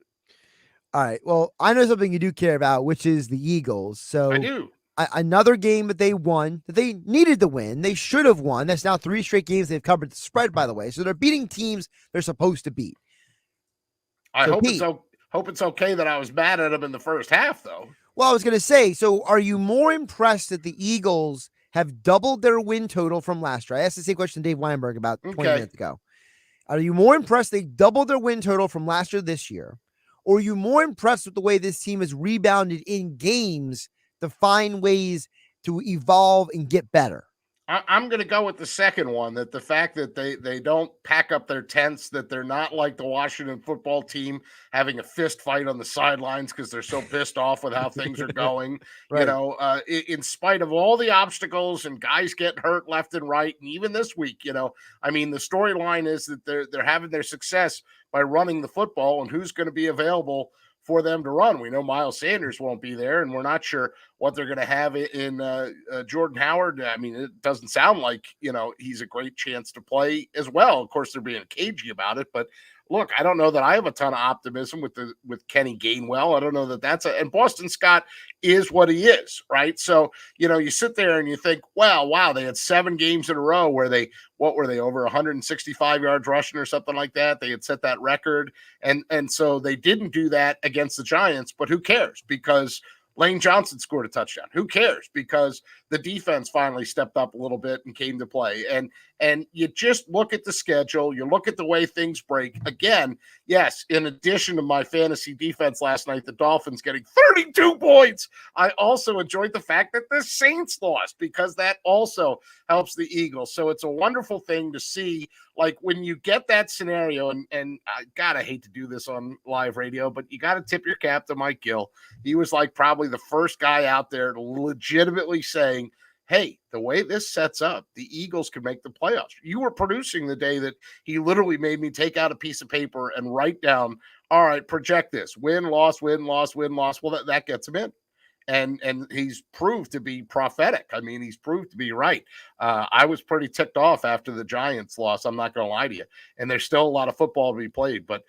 All right. Well, I know something you do care about, which is the Eagles. So I do. Another game that they won, that they needed to win. They should have won. That's now 3 straight games they've covered the spread, by the way. So they're beating teams they're supposed to beat. I hope it's okay that I was mad at them in the first half, though. Well, I was going to say, so are you more impressed that the Eagles have doubled their win total from last year? I asked the same question to Dave Weinberg about 20 minutes ago. Are you more impressed they doubled their win total from last year this year? Or are you more impressed with the way this team has rebounded in games to find ways to evolve and get better? I'm going to go with the second one, that the fact that they don't pack up their tents, that they're not like the Washington football team having a fist fight on the sidelines because they're so pissed off with how things are going. Right. In spite of all the obstacles and guys getting hurt left and right, and even this week, I mean, the storyline is that they're having their success by running the football, and who's going to be available for them to run. We know Miles Sanders won't be there, and we're not sure what they're going to have in Jordan Howard. I mean, it doesn't sound like, he's a great chance to play as well. Of course, they're being cagey about it, but look, I don't know that I have a ton of optimism with Kenny Gainwell. I don't know that and Boston Scott is what he is, right? So, you sit there and you think, well, wow, they had 7 games in a row where what were they, over 165 yards rushing or something like that? They had set that record. And so they didn't do that against the Giants, but who cares? Because Lane Johnson scored a touchdown. Who cares? Because the defense finally stepped up a little bit and came to play. And you just look at the schedule. You look at the way things break. Again, yes, in addition to my fantasy defense last night, the Dolphins getting 32 points, I also enjoyed the fact that the Saints lost, because that also helps the Eagles. So it's a wonderful thing to see, like when you get that scenario, and I hate to do this on live radio, but you got to tip your cap to Mike Gill. He was like probably the first guy out there legitimately saying, hey, the way this sets up, the Eagles can make the playoffs. You were producing the day that he literally made me take out a piece of paper and write down, all right, project this, win, loss, win, loss, win, loss. Well, that gets him in. And he's proved to be prophetic. I mean, he's proved to be right. I was pretty ticked off after the Giants loss. I'm not going to lie to you. And there's still a lot of football to be played. But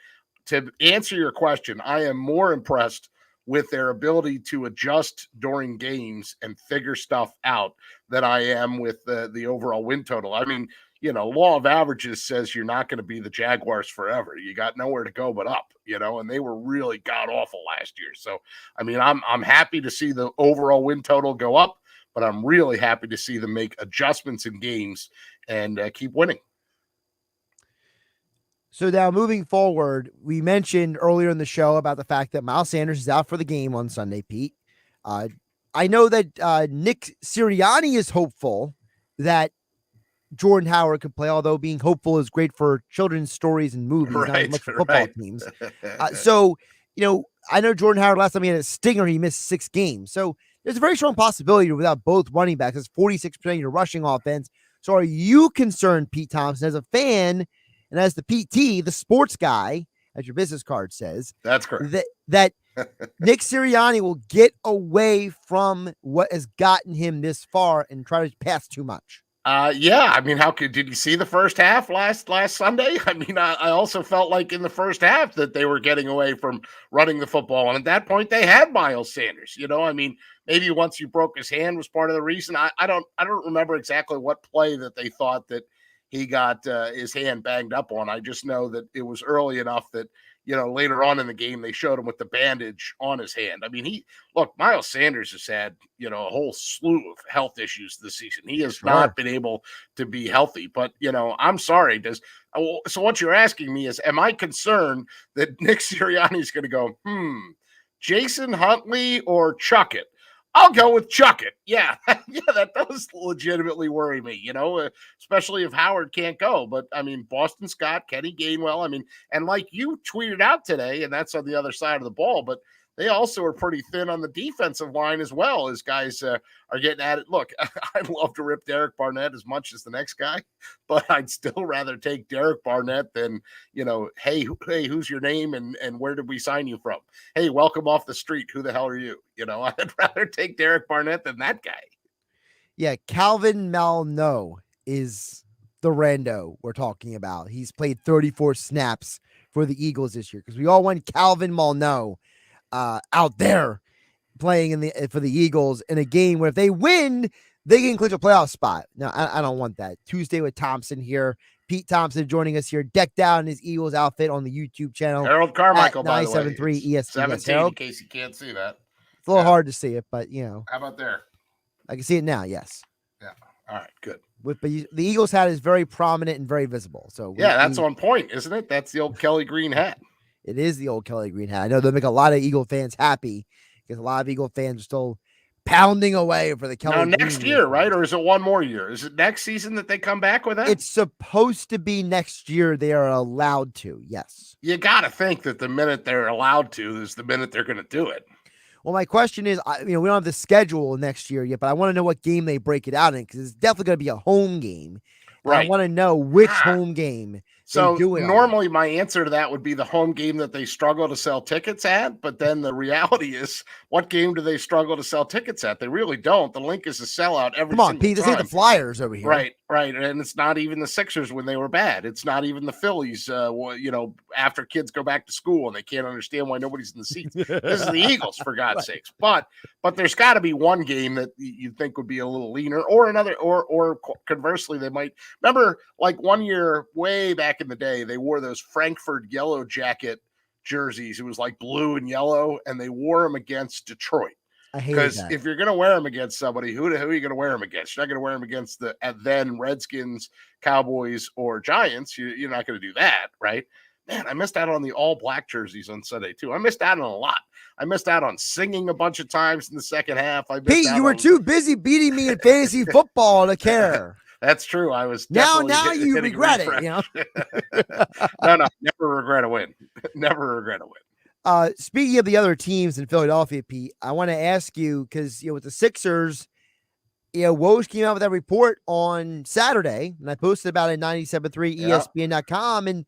to answer your question, I am more impressed with their ability to adjust during games and figure stuff out than I am with the overall win total. I mean, law of averages says you're not going to be the Jaguars forever. You got nowhere to go but up, and they were really god-awful last year. So, I mean, I'm happy to see the overall win total go up, but I'm really happy to see them make adjustments in games and keep winning. So now moving forward, we mentioned earlier in the show about the fact that Miles Sanders is out for the game on Sunday, Pete. I know that Nick Sirianni is hopeful that Jordan Howard could play, although being hopeful is great for children's stories and movies, not as much for football teams. So, I know Jordan Howard, last time he had a stinger, he missed 6 games. So there's a very strong possibility without both running backs. That's 46% of your rushing offense. So are you concerned, Pete Thompson, as a fan and as the PT, the sports guy, as your business card says, that's correct, that Nick Sirianni will get away from what has gotten him this far and try to pass too much? Yeah. I mean, did you see the first half last Sunday? I mean, I also felt like in the first half that they were getting away from running the football. And at that point they had Miles Sanders, I mean, maybe once you broke his hand was part of the reason. I don't remember exactly what play that they thought that he got his hand banged up on. I just know that it was early enough that, later on in the game, they showed him with the bandage on his hand. I mean, Miles Sanders has had, a whole slew of health issues this season. He has not been able to be healthy, but, I'm sorry. So what you're asking me is, am I concerned that Nick Sirianni is going to go, Jason Huntley or Chuck it? I'll go with Chuck it. Yeah. Yeah, that does legitimately worry me, especially if Howard can't go. But I mean, Boston Scott, Kenny Gainwell, I mean, and like you tweeted out today, and that's on the other side of the ball, but they also are pretty thin on the defensive line as well, as guys are getting at it. Look, I'd love to rip Derek Barnett as much as the next guy, but I'd still rather take Derek Barnett than, hey, who's your name and where did we sign you from? Hey, welcome off the street. Who the hell are you? I'd rather take Derek Barnett than that guy. Yeah, Calvin Malneau is the rando we're talking about. He's played 34 snaps for the Eagles this year because we all want Calvin Malneau out there playing for the Eagles in a game where if they win, they can clinch a playoff spot. No, I don't want that. Tuesday with Thompson here. Pete Thompson joining us here, decked out in his Eagles outfit on the YouTube channel. Harold Carmichael, by the way. 973 ESPN. 17, in case you can't see that. It's a little hard to see it, but How about there? I can see it now, yes. Yeah. All right, good. But the Eagles hat is very prominent and very visible. So that's on point, isn't it? That's the old Kelly Green hat. It is the old Kelly Green hat. I know they'll make a lot of Eagle fans happy because a lot of Eagle fans are still pounding away for the Kelly Green. Next year, right? Or is it one more year? Is it next season that they come back with that? It's supposed to be next year. They are allowed to, yes. You got to think that the minute they're allowed to is the minute they're going to do it. Well, my question is, we don't have the schedule next year yet, but I want to know what game they break it out in because it's definitely going to be a home game. Right. I want to know which home game. So normally my answer to that would be the home game that they struggle to sell tickets at. But then the reality is, what game do they struggle to sell tickets at? They really don't. The Link is a sellout every single time. Come on, Pete, this ain't the Flyers over here. Right. And it's not even the Sixers when they were bad. It's not even the Phillies, after kids go back to school and they can't understand why nobody's in the seats. This is the Eagles, for God's sakes. But there's got to be one game that you think would be a little leaner, or another, or conversely, they might. Remember, like one year way back in the day, they wore those Frankfurt Yellow Jacket jerseys. It was like blue and yellow, and they wore them against Detroit. I hate because that. if you're going to wear them against somebody, who are you going to wear them against? You're not going to wear them against the then Redskins, Cowboys, or Giants. You're not going to do that, right? Man, I missed out on the all black jerseys on Sunday too. I missed out on a lot. I missed out on singing a bunch of times in the second half. Pete, you were too busy beating me in fantasy football to care. That's true. I was now you regret it. No, never regret a win. Never regret a win. Speaking of the other teams in Philadelphia, Pete, I want to ask you because with the Sixers, Woj came out with that report on Saturday, and I posted about it at 97.3 ESPN.com, and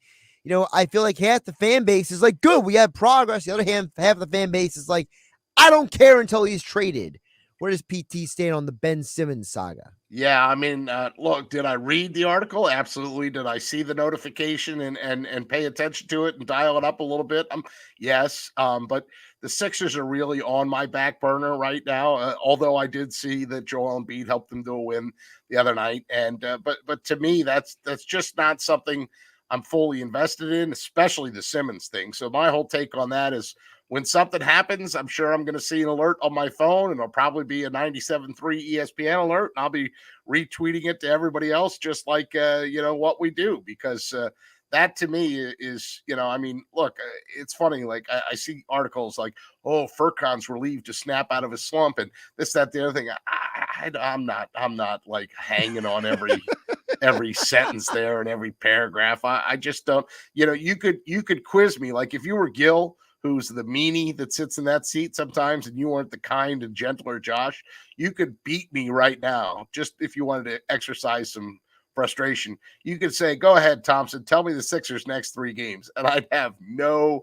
I feel like half the fan base is like, good, we have progress. The other half of the fan base is like, I don't care until he's traded. Where does PT stand on the Ben Simmons saga? Yeah, I mean, look, did I read the article? Absolutely. Did I see the notification and pay attention to it and dial it up a little bit? Yes. But the Sixers are really on my back burner right now. Although I did see that Joel Embiid helped them to a win the other night, and but to me, that's just not something I'm fully invested in, especially the Simmons thing. So my whole take on that is, when something happens, I'm sure I'm going to see an alert on my phone, and it'll probably be a 97.3 ESPN alert, and I'll be retweeting it to everybody else, just like, what we do, because that to me is, look, it's funny. Like I see articles like, oh, Furkan's relieved to snap out of his slump and this, that, the other thing. I'm not like hanging on every every sentence there and every paragraph. I just don't, you could quiz me. Like if you were Gill, who's the meanie that sits in that seat sometimes, and you weren't the kind and gentler Josh, you could beat me right now. Just if you wanted to exercise some frustration, you could say, go ahead, Thompson, tell me the Sixers' next 3 games. And I'd have no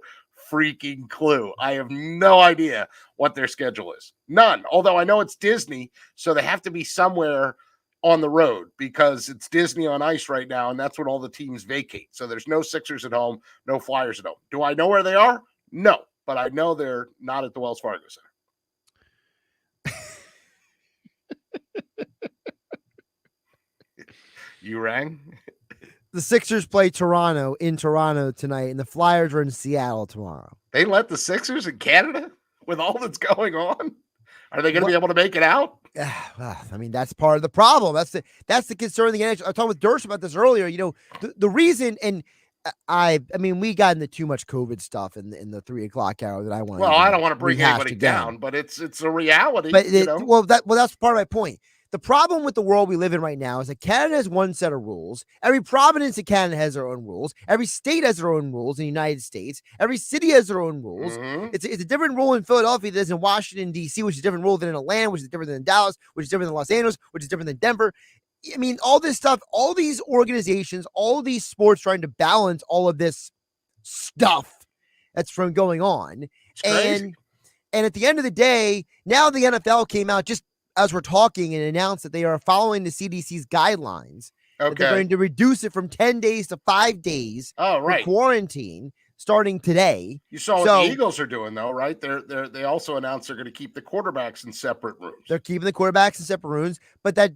freaking clue. I have no idea what their schedule is. None. Although I know it's Disney, so they have to be somewhere on the road because it's Disney on Ice right now, and that's when all the teams vacate. So there's no Sixers at home, no Flyers at home. Do I know where they are? No, but I know they're not at the Wells Fargo Center. You rang? The Sixers play Toronto in Toronto tonight, and the Flyers are in Seattle tomorrow. They let the Sixers in Canada with all that's going on? Are they going to be able to make it out? Well, I mean, that's part of the problem. That's the concern of the NHL. I was talking with Dersh about this earlier. The reason, and I mean, we got into too much COVID stuff in the 3:00 hour that I want. Well, I don't want to bring anybody down, but it's a reality. But that's part of my point. The problem with the world we live in right now is that Canada has one set of rules. Every province in Canada has their own rules. Every state has their own rules in the United States. Every city has their own rules. Mm-hmm. It's a different rule in Philadelphia than in Washington, D.C., which is a different rule than in Atlanta, which is different than in Dallas, which is different than Los Angeles, which is different than Denver. I mean, all this stuff, all these organizations, all these sports trying to balance all of this stuff that's from going on. And at the end of the day, now the NFL came out just as we're talking and announced that they are following the CDC's guidelines. Okay. They're going to reduce it from 10 days to 5 days for quarantine starting today. You saw what the Eagles are doing, though, right? They also announced they're going to keep the quarterbacks in separate rooms. They're keeping the quarterbacks in separate rooms, but that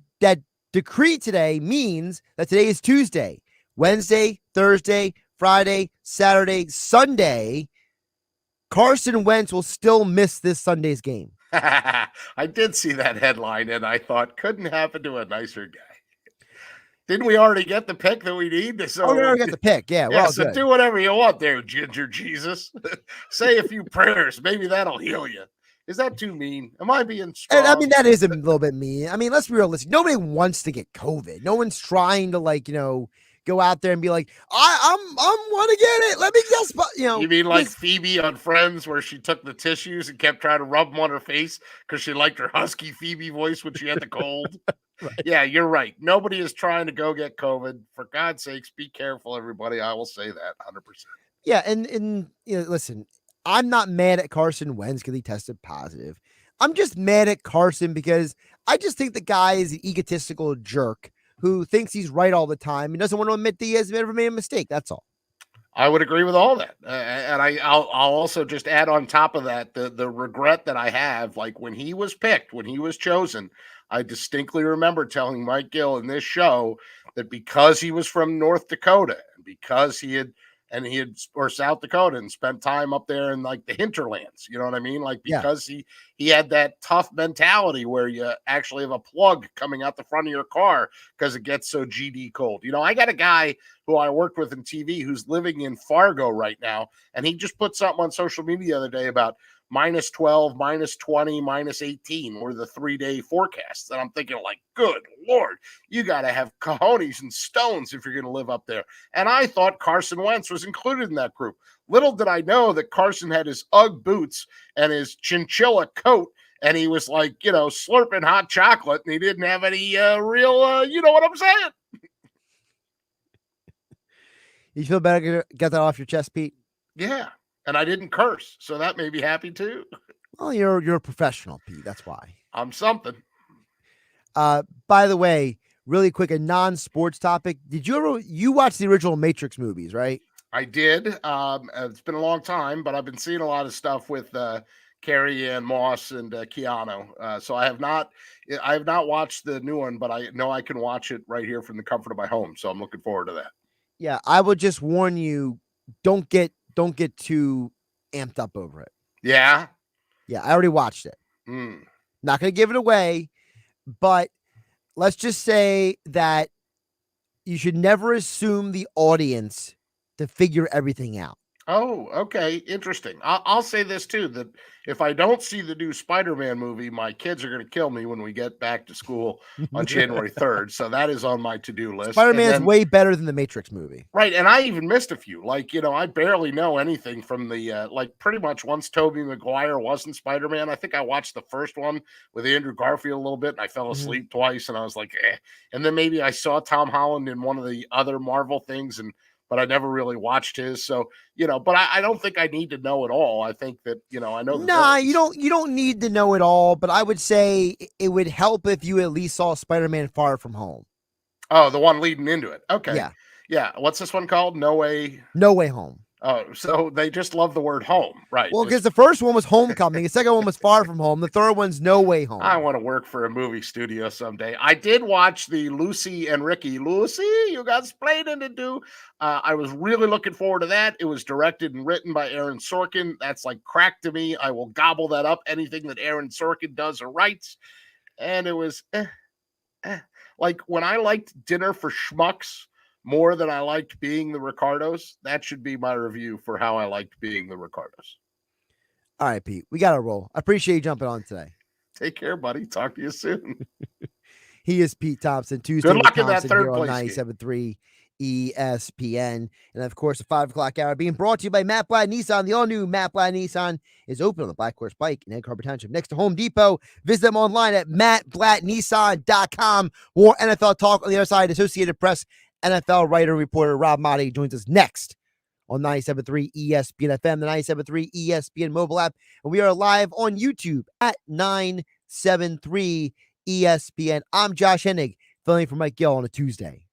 decree today means that today is Tuesday, Wednesday, Thursday, Friday, Saturday, Sunday. Carson Wentz will still miss this Sunday's game. I did see that headline, and I thought, couldn't happen to a nicer guy. Didn't we already get the pick that we need? So, we already got the pick. Yeah, yeah. So do whatever you want there, Ginger Jesus. Say a few prayers. Maybe that'll heal you. Is that too mean? Am I being strong? And I mean, that is a little bit mean. I mean, let's be realistic. Nobody wants to get COVID. No one's trying to go out there and be like, I want to get it. Let me just, You mean like Phoebe on Friends, where she took the tissues and kept trying to rub them on her face because she liked her husky Phoebe voice when she had the cold? Right. Yeah, you're right. Nobody is trying to go get COVID. For God's sakes, be careful, everybody. I will say that 100%. Yeah, and listen, I'm not mad at Carson Wentz because he tested positive. I'm just mad at Carson because I just think the guy is an egotistical jerk who thinks he's right all the time and doesn't want to admit that he has ever made a mistake. That's all. I would agree with all that. And I'll also just add on top of that, the regret that I have, like when he was picked, when he was chosen, I distinctly remember telling Mike Gill in this show that because he was from North Dakota and because he had or South Dakota and spent time up there in like the hinterlands, you know what I mean? Like because he had that tough mentality where you actually have a plug coming out the front of your car because it gets so GD cold. I got a guy who I worked with in TV who's living in Fargo right now, and he just put something on social media the other day about -12, -20, -18 were the 3-day forecasts. And I'm thinking like, good Lord, you got to have cojones and stones if you're going to live up there. And I thought Carson Wentz was included in that group. Little did I know that Carson had his Ugg boots and his chinchilla coat, and he was like, slurping hot chocolate, and he didn't have any real, you know what I'm saying? You feel better get that off your chest, Pete? Yeah. And I didn't curse, so that made me happy too. Well, you're a professional, Pete. That's why. I'm something. By the way, really quick, a non-sports topic. Did you watch the original Matrix movies, right? I did. It's been a long time, but I've been seeing a lot of stuff with Carrie Ann Moss and Keanu. So I have not watched the new one, but I know I can watch it right here from the comfort of my home. So I'm looking forward to that. Yeah, I would just warn you, don't get too amped up over it. Yeah. Yeah, I already watched it. Not going to give it away, but let's just say that you should never assume the audience to figure everything out. Oh, okay. Interesting. I'll say this too, that if I don't see the new Spider-Man movie, my kids are going to kill me when we get back to school on January 3rd. So that is on my to-do list. And Spider-Man's then, way better than the Matrix movie. right. And I even missed a few. Like, I barely know anything from the, like pretty much once Tobey Maguire wasn't Spider-Man. I think I watched the first one with Andrew Garfield a little bit and I fell asleep twice and I was like, eh. And then maybe I saw Tom Holland in one of the other Marvel things but I never really watched his. So, but I don't think I need to know it all. I think that, I know the Nah, villains. you don't need to know it all, but I would say it would help if you at least saw Spider-Man Far From Home. Oh, the one leading into it. Okay. Yeah. Yeah. What's this one called? No Way. No Way Home. Oh, so they just love the word home, right? Well, because the first one was Homecoming, the second one was Far From Home, the third one's No Way Home. I want to work for a movie studio someday. I did watch the Lucy and Ricky. Lucy, you got splaining to do. I was really looking forward to that. It was directed and written by Aaron Sorkin. That's like crack to me. I will gobble that up. Anything that Aaron Sorkin does or writes. And it was like when I liked Dinner for Schmucks more than I liked Being the Ricardos. That should be my review for how I liked Being the Ricardos. All right, Pete, we got to roll. I appreciate you jumping on today. Take care, buddy. Talk to you soon. He is Pete Thompson. Tuesday Good with luck in that Thompson third here on place 97.3 ESPN. And of course, the 5 o'clock hour being brought to you by Matt Blatt Nissan. The all-new Matt Blatt Nissan is open on the Black Horse Pike in Egg Harbor Township next to Home Depot. Visit them online at mattblattnissan.com. More NFL talk on the other side. Associated Press NFL writer and reporter Rob Maaddi joins us next on 97.3 ESPN FM, the 97.3 ESPN mobile app. And we are live on YouTube at 973 ESPN. I'm Josh Hennig, filling for Mike Gill on a Tuesday.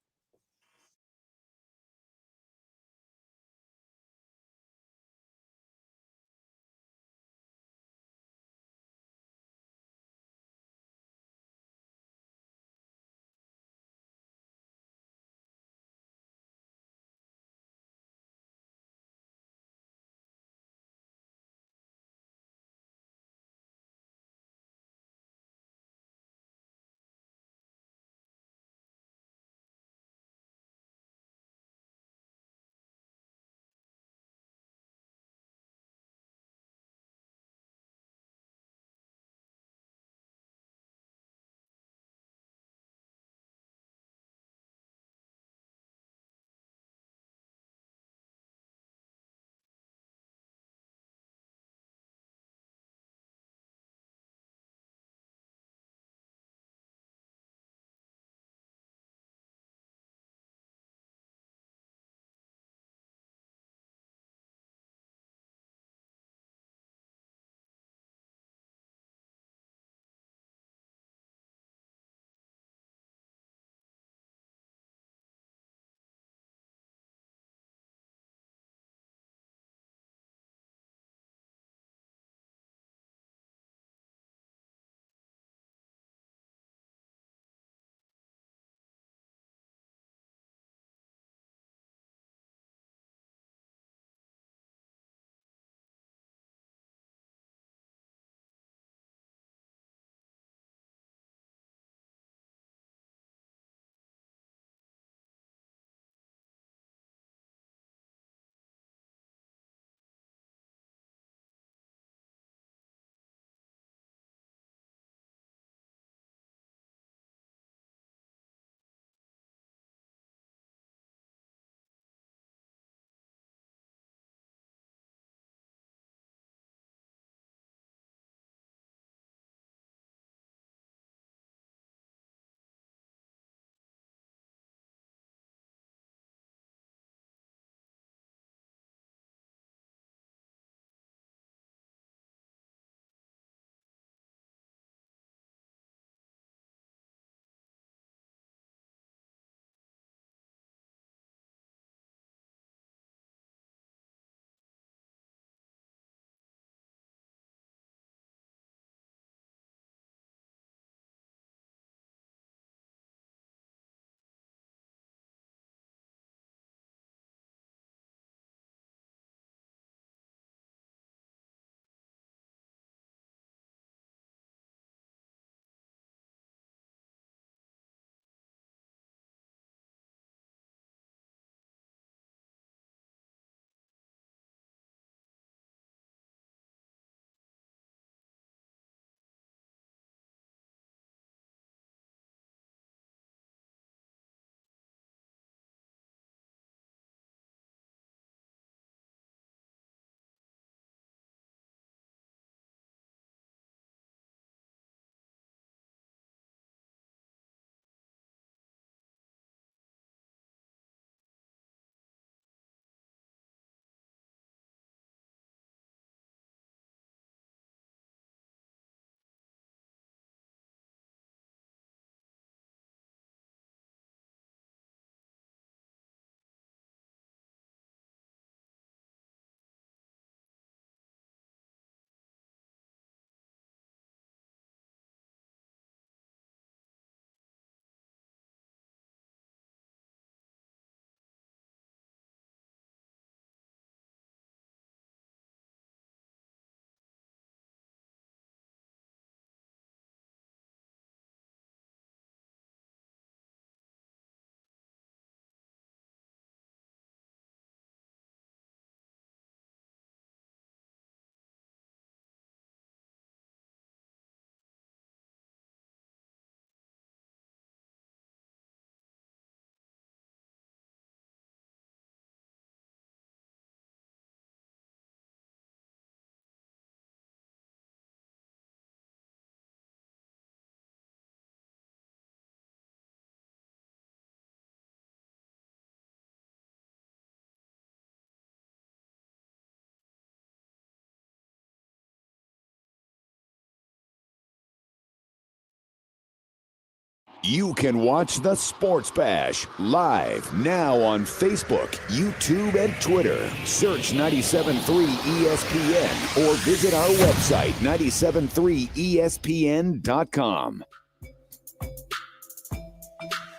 You can watch the Sports Bash live now on Facebook, YouTube, and Twitter. Search 97.3 ESPN or visit our website, 973ESPN.com.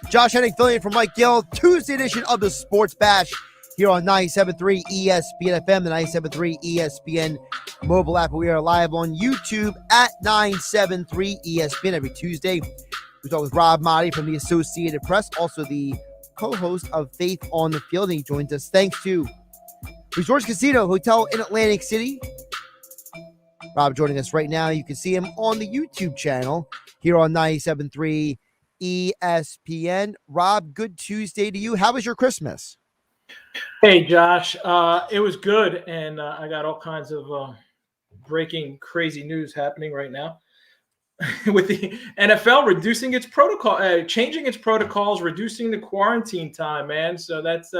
Josh Hennig filling in for Mike Gill, Tuesday edition of the Sports Bash here on 97.3 ESPN FM, the 97.3 ESPN mobile app. We are live on YouTube at 973 ESPN every Tuesday. We talk with Rob Maaddi from the Associated Press, also the co-host of Faith on the Field, and he joins us thanks to Resorts Casino Hotel in Atlantic City. Rob joining us right now. You can see him on the YouTube channel here on 97.3 ESPN. Rob, good Tuesday to you. How was your Christmas? Hey, Josh. It was good, and I got all kinds of breaking crazy news happening right now with the NFL reducing its protocol, changing its protocols, reducing the quarantine time, man. So that's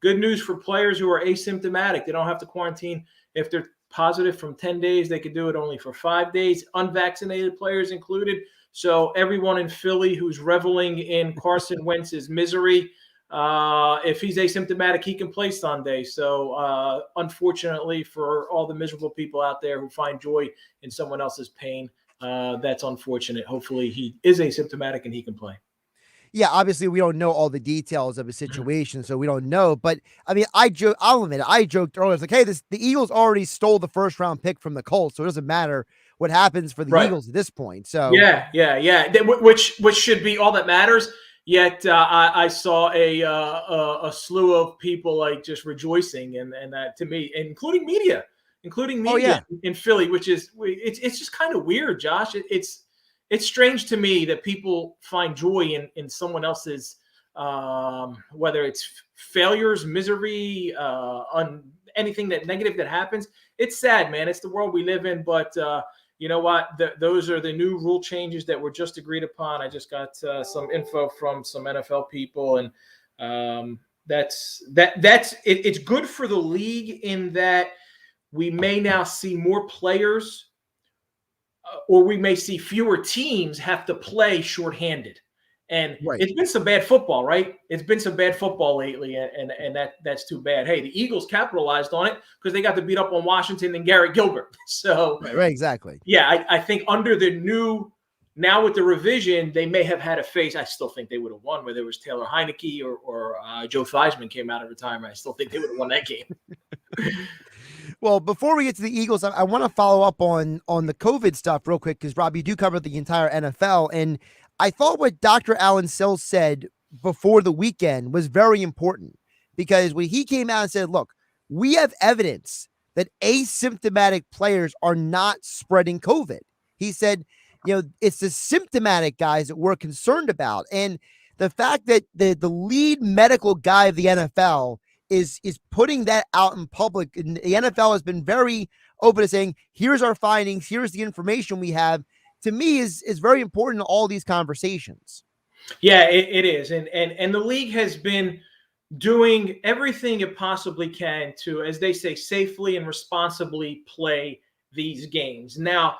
good news for players who are asymptomatic. They don't have to quarantine if they're positive from 10 days. They could do it only for 5 days, unvaccinated players included. So everyone in Philly who's reveling in Carson Wentz's misery, if he's asymptomatic, he can play Sunday. So unfortunately for all the miserable people out there who find joy in someone else's pain, that's unfortunate. Hopefully he is asymptomatic and he can play. Yeah, obviously we don't know all the details of the situation, so we don't know. But I mean, I'll admit it, I joked earlier. It's like, hey, the Eagles already stole the first round pick from the Colts, so it doesn't matter what happens for the Eagles at this point. So yeah, which should be all that matters. Yet I saw a slew of people like just rejoicing, and that to me, including media in Philly, which is it's just kind of weird, Josh. It's strange to me that people find joy in someone else's, whether it's failures, misery, on anything that negative that happens. It's sad, man. It's the world we live in, but. You know what? Those are the new rule changes that were just agreed upon. I just got some info from some NFL people, and that's it's good for the league in that we may now see more players, or we may see fewer teams have to play shorthanded. And It's been some bad football, right? It's been some bad football lately, and that's too bad. Hey, the Eagles capitalized on it because they got to beat up on Washington and Garrett Gilbert. So right, exactly. Yeah, I think under the new, now with the revision, they may have had a face. I still think they would have won, whether it was Taylor Heineke or Joe Theismann came out of retirement. I still think they would have won that game. Well, before we get to the Eagles, I want to follow up on the COVID stuff real quick because, Rob, you do cover the entire NFL, and I thought what Dr. Alan Sills said before the weekend was very important because when he came out and said, look, we have evidence that asymptomatic players are not spreading COVID. He said, it's the symptomatic guys that we're concerned about. And the fact that the lead medical guy of the NFL is putting that out in public, and the NFL has been very open to saying, here's our findings, here's the information we have, to me is very important in all these conversations. Yeah, it is. And the league has been doing everything it possibly can to, as they say, safely and responsibly play these games. Now,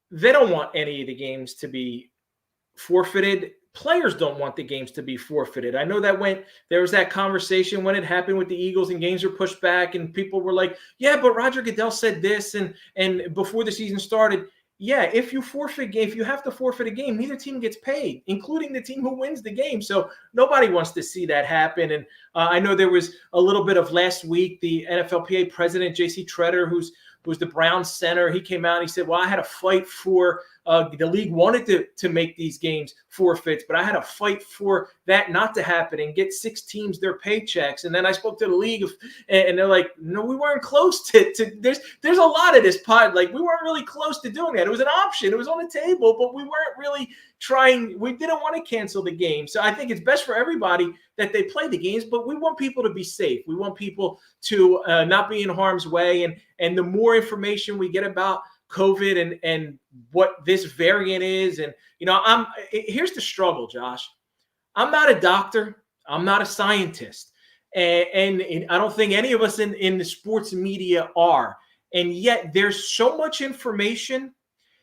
they don't want any of the games to be forfeited. Players don't want the games to be forfeited. I know that there was that conversation when it happened with the Eagles and games were pushed back and people were like, yeah, but Roger Goodell said this and before the season started. Yeah, if you have to forfeit a game, neither team gets paid, including the team who wins the game. So nobody wants to see that happen. And I know there was a little bit of last week, the NFLPA president, J.C. Treader, who's the Browns center, he came out and he said, well, I had a fight for the league wanted to make these games forfeits, but I had a fight for that not to happen and get 6 teams their paychecks. And then I spoke to the league and they're like, no, we weren't close to there's a lot of this pod. Like we weren't really close to doing that. It was an option. It was on the table, but we weren't really trying. We didn't want to cancel the game. So I think it's best for everybody that they play the games, but we want people to be safe. We want people to not be in harm's way. And the more information we get about COVID and what this variant is. And, here's the struggle, Josh. I'm not a doctor. I'm not a scientist. And I don't think any of us in the sports media are. And yet there's so much information,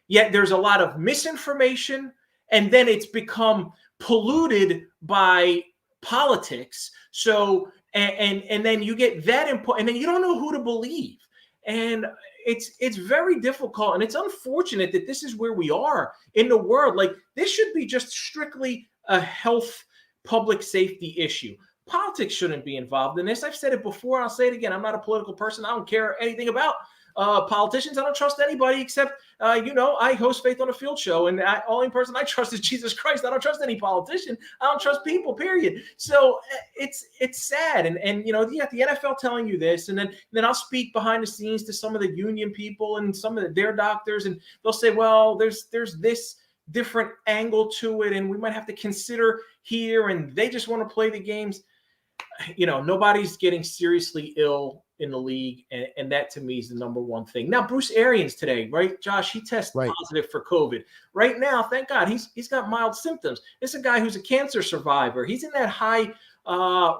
yet there's a lot of misinformation. and then it's become polluted by politics. So and then you get that input, and then you don't know who to believe. And it's very difficult, and it's unfortunate that this is where we are in the world. Like, this should be just strictly a health, public safety issue. Politics shouldn't be involved in this. I've said it before. I'll say it again. I'm not a political person. I don't care anything about politicians. I don't trust anybody except, I host Faith on a Field show, and the only person I trust is Jesus Christ. I don't trust any politician. I don't trust people, period. So it's sad. And you got the NFL telling you this, and then I'll speak behind the scenes to some of the union people and some of their doctors, and they'll say, well, there's this different angle to it, and we might have to consider here, and they just want to play the games. Nobody's getting seriously ill in the league, and that to me is the number one thing. Now, Bruce Arians today, right, Josh, he tested positive for COVID. Right now, thank God, he's got mild symptoms. It's a guy who's a cancer survivor. He's in that high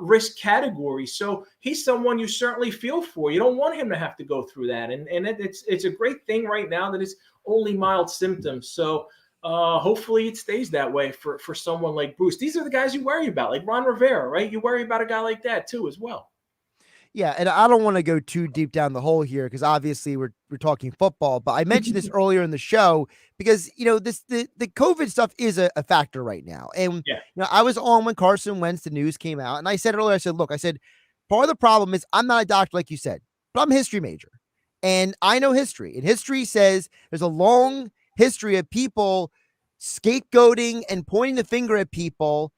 risk category, so he's someone you certainly feel for. You don't want him to have to go through that, and it's a great thing right now that it's only mild symptoms. So hopefully it stays that way for someone like Bruce. These are the guys you worry about, like Ron Rivera, right? You worry about a guy like that too as well. Yeah, and I don't want to go too deep down the hole here because obviously we're talking football, but I mentioned this earlier in the show because the COVID stuff is a factor right now. And I was on when Carson Wentz, the news came out, and I said earlier, I said, part of the problem is I'm not a doctor like you said, but I'm a history major. And I know history. And history says there's a long history of people scapegoating and pointing the finger at people.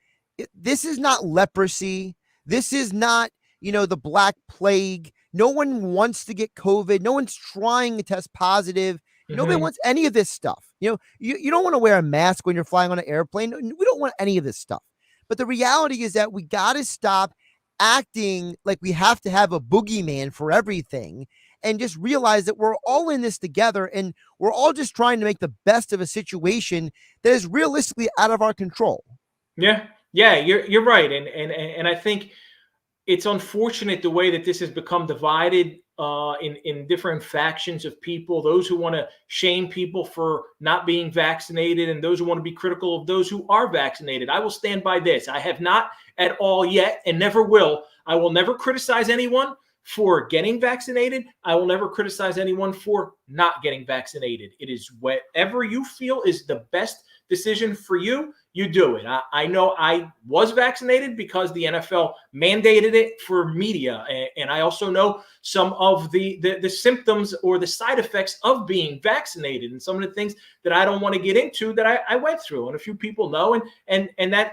This is not leprosy. This is not the Black Plague. No one wants to get COVID. No one's trying to test positive. Nobody wants any of this stuff. You don't want to wear a mask when you're flying on an airplane. We don't want any of this stuff. But the reality is that we got to stop acting like we have to have a boogeyman for everything and just realize that we're all in this together and we're all just trying to make the best of a situation that is realistically out of our control. Yeah, you're right. And I think it's unfortunate the way that this has become divided in different factions of people, those who want to shame people for not being vaccinated and those who want to be critical of those who are vaccinated. I will stand by this. I have not at all yet and never will. I will never criticize anyone for getting vaccinated. I will never criticize anyone for not getting vaccinated. It is whatever you feel is the best decision for you. You do it. I know I was vaccinated because the NFL mandated it for media. And I also know some of the symptoms or the side effects of being vaccinated and some of the things that I don't want to get into that I went through. And a few people know. And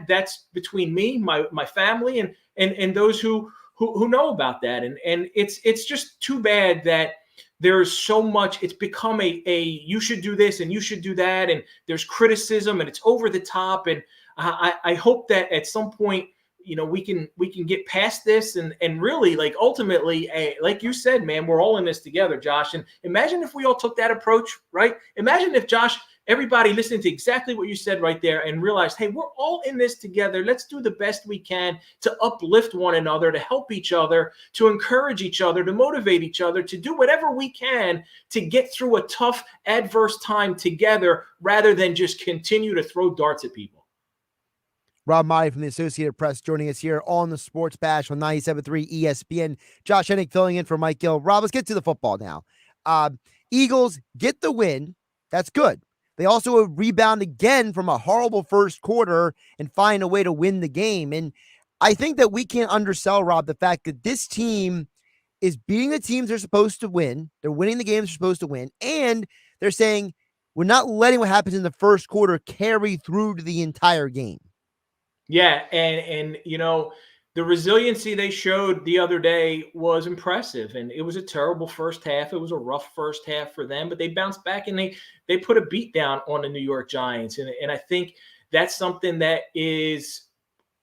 that's between me, my family, and those who know about that. And it's just too bad that there's so much, it's become a you should do this and you should do that, and there's criticism and it's over the top. And I hope that at some point, we can get past this and really, like, ultimately, like you said, man, we're all in this together, Josh. And imagine if we all took that approach, right? Imagine if, Josh, everybody listened to exactly what you said right there and realized, hey, we're all in this together. Let's do the best we can to uplift one another, to help each other, to encourage each other, to motivate each other, to do whatever we can to get through a tough, adverse time together rather than just continue to throw darts at people. Rob Maaddi from the Associated Press joining us here on the Sports Bash on 97.3 ESPN. Josh Hennig filling in for Mike Gill. Rob, let's get to the football now. Eagles get the win. That's good. They also rebound again from a horrible first quarter and find a way to win the game. And I think that we can't undersell, Rob, the fact that this team is beating the teams they're supposed to win. They're winning the games they're supposed to win. And they're saying, we're not letting what happens in the first quarter carry through to the entire game. Yeah, and the resiliency they showed the other day was impressive, and it was a terrible first half. It was a rough first half for them, but they bounced back and they put a beat down on the New York Giants, and I think that's something that is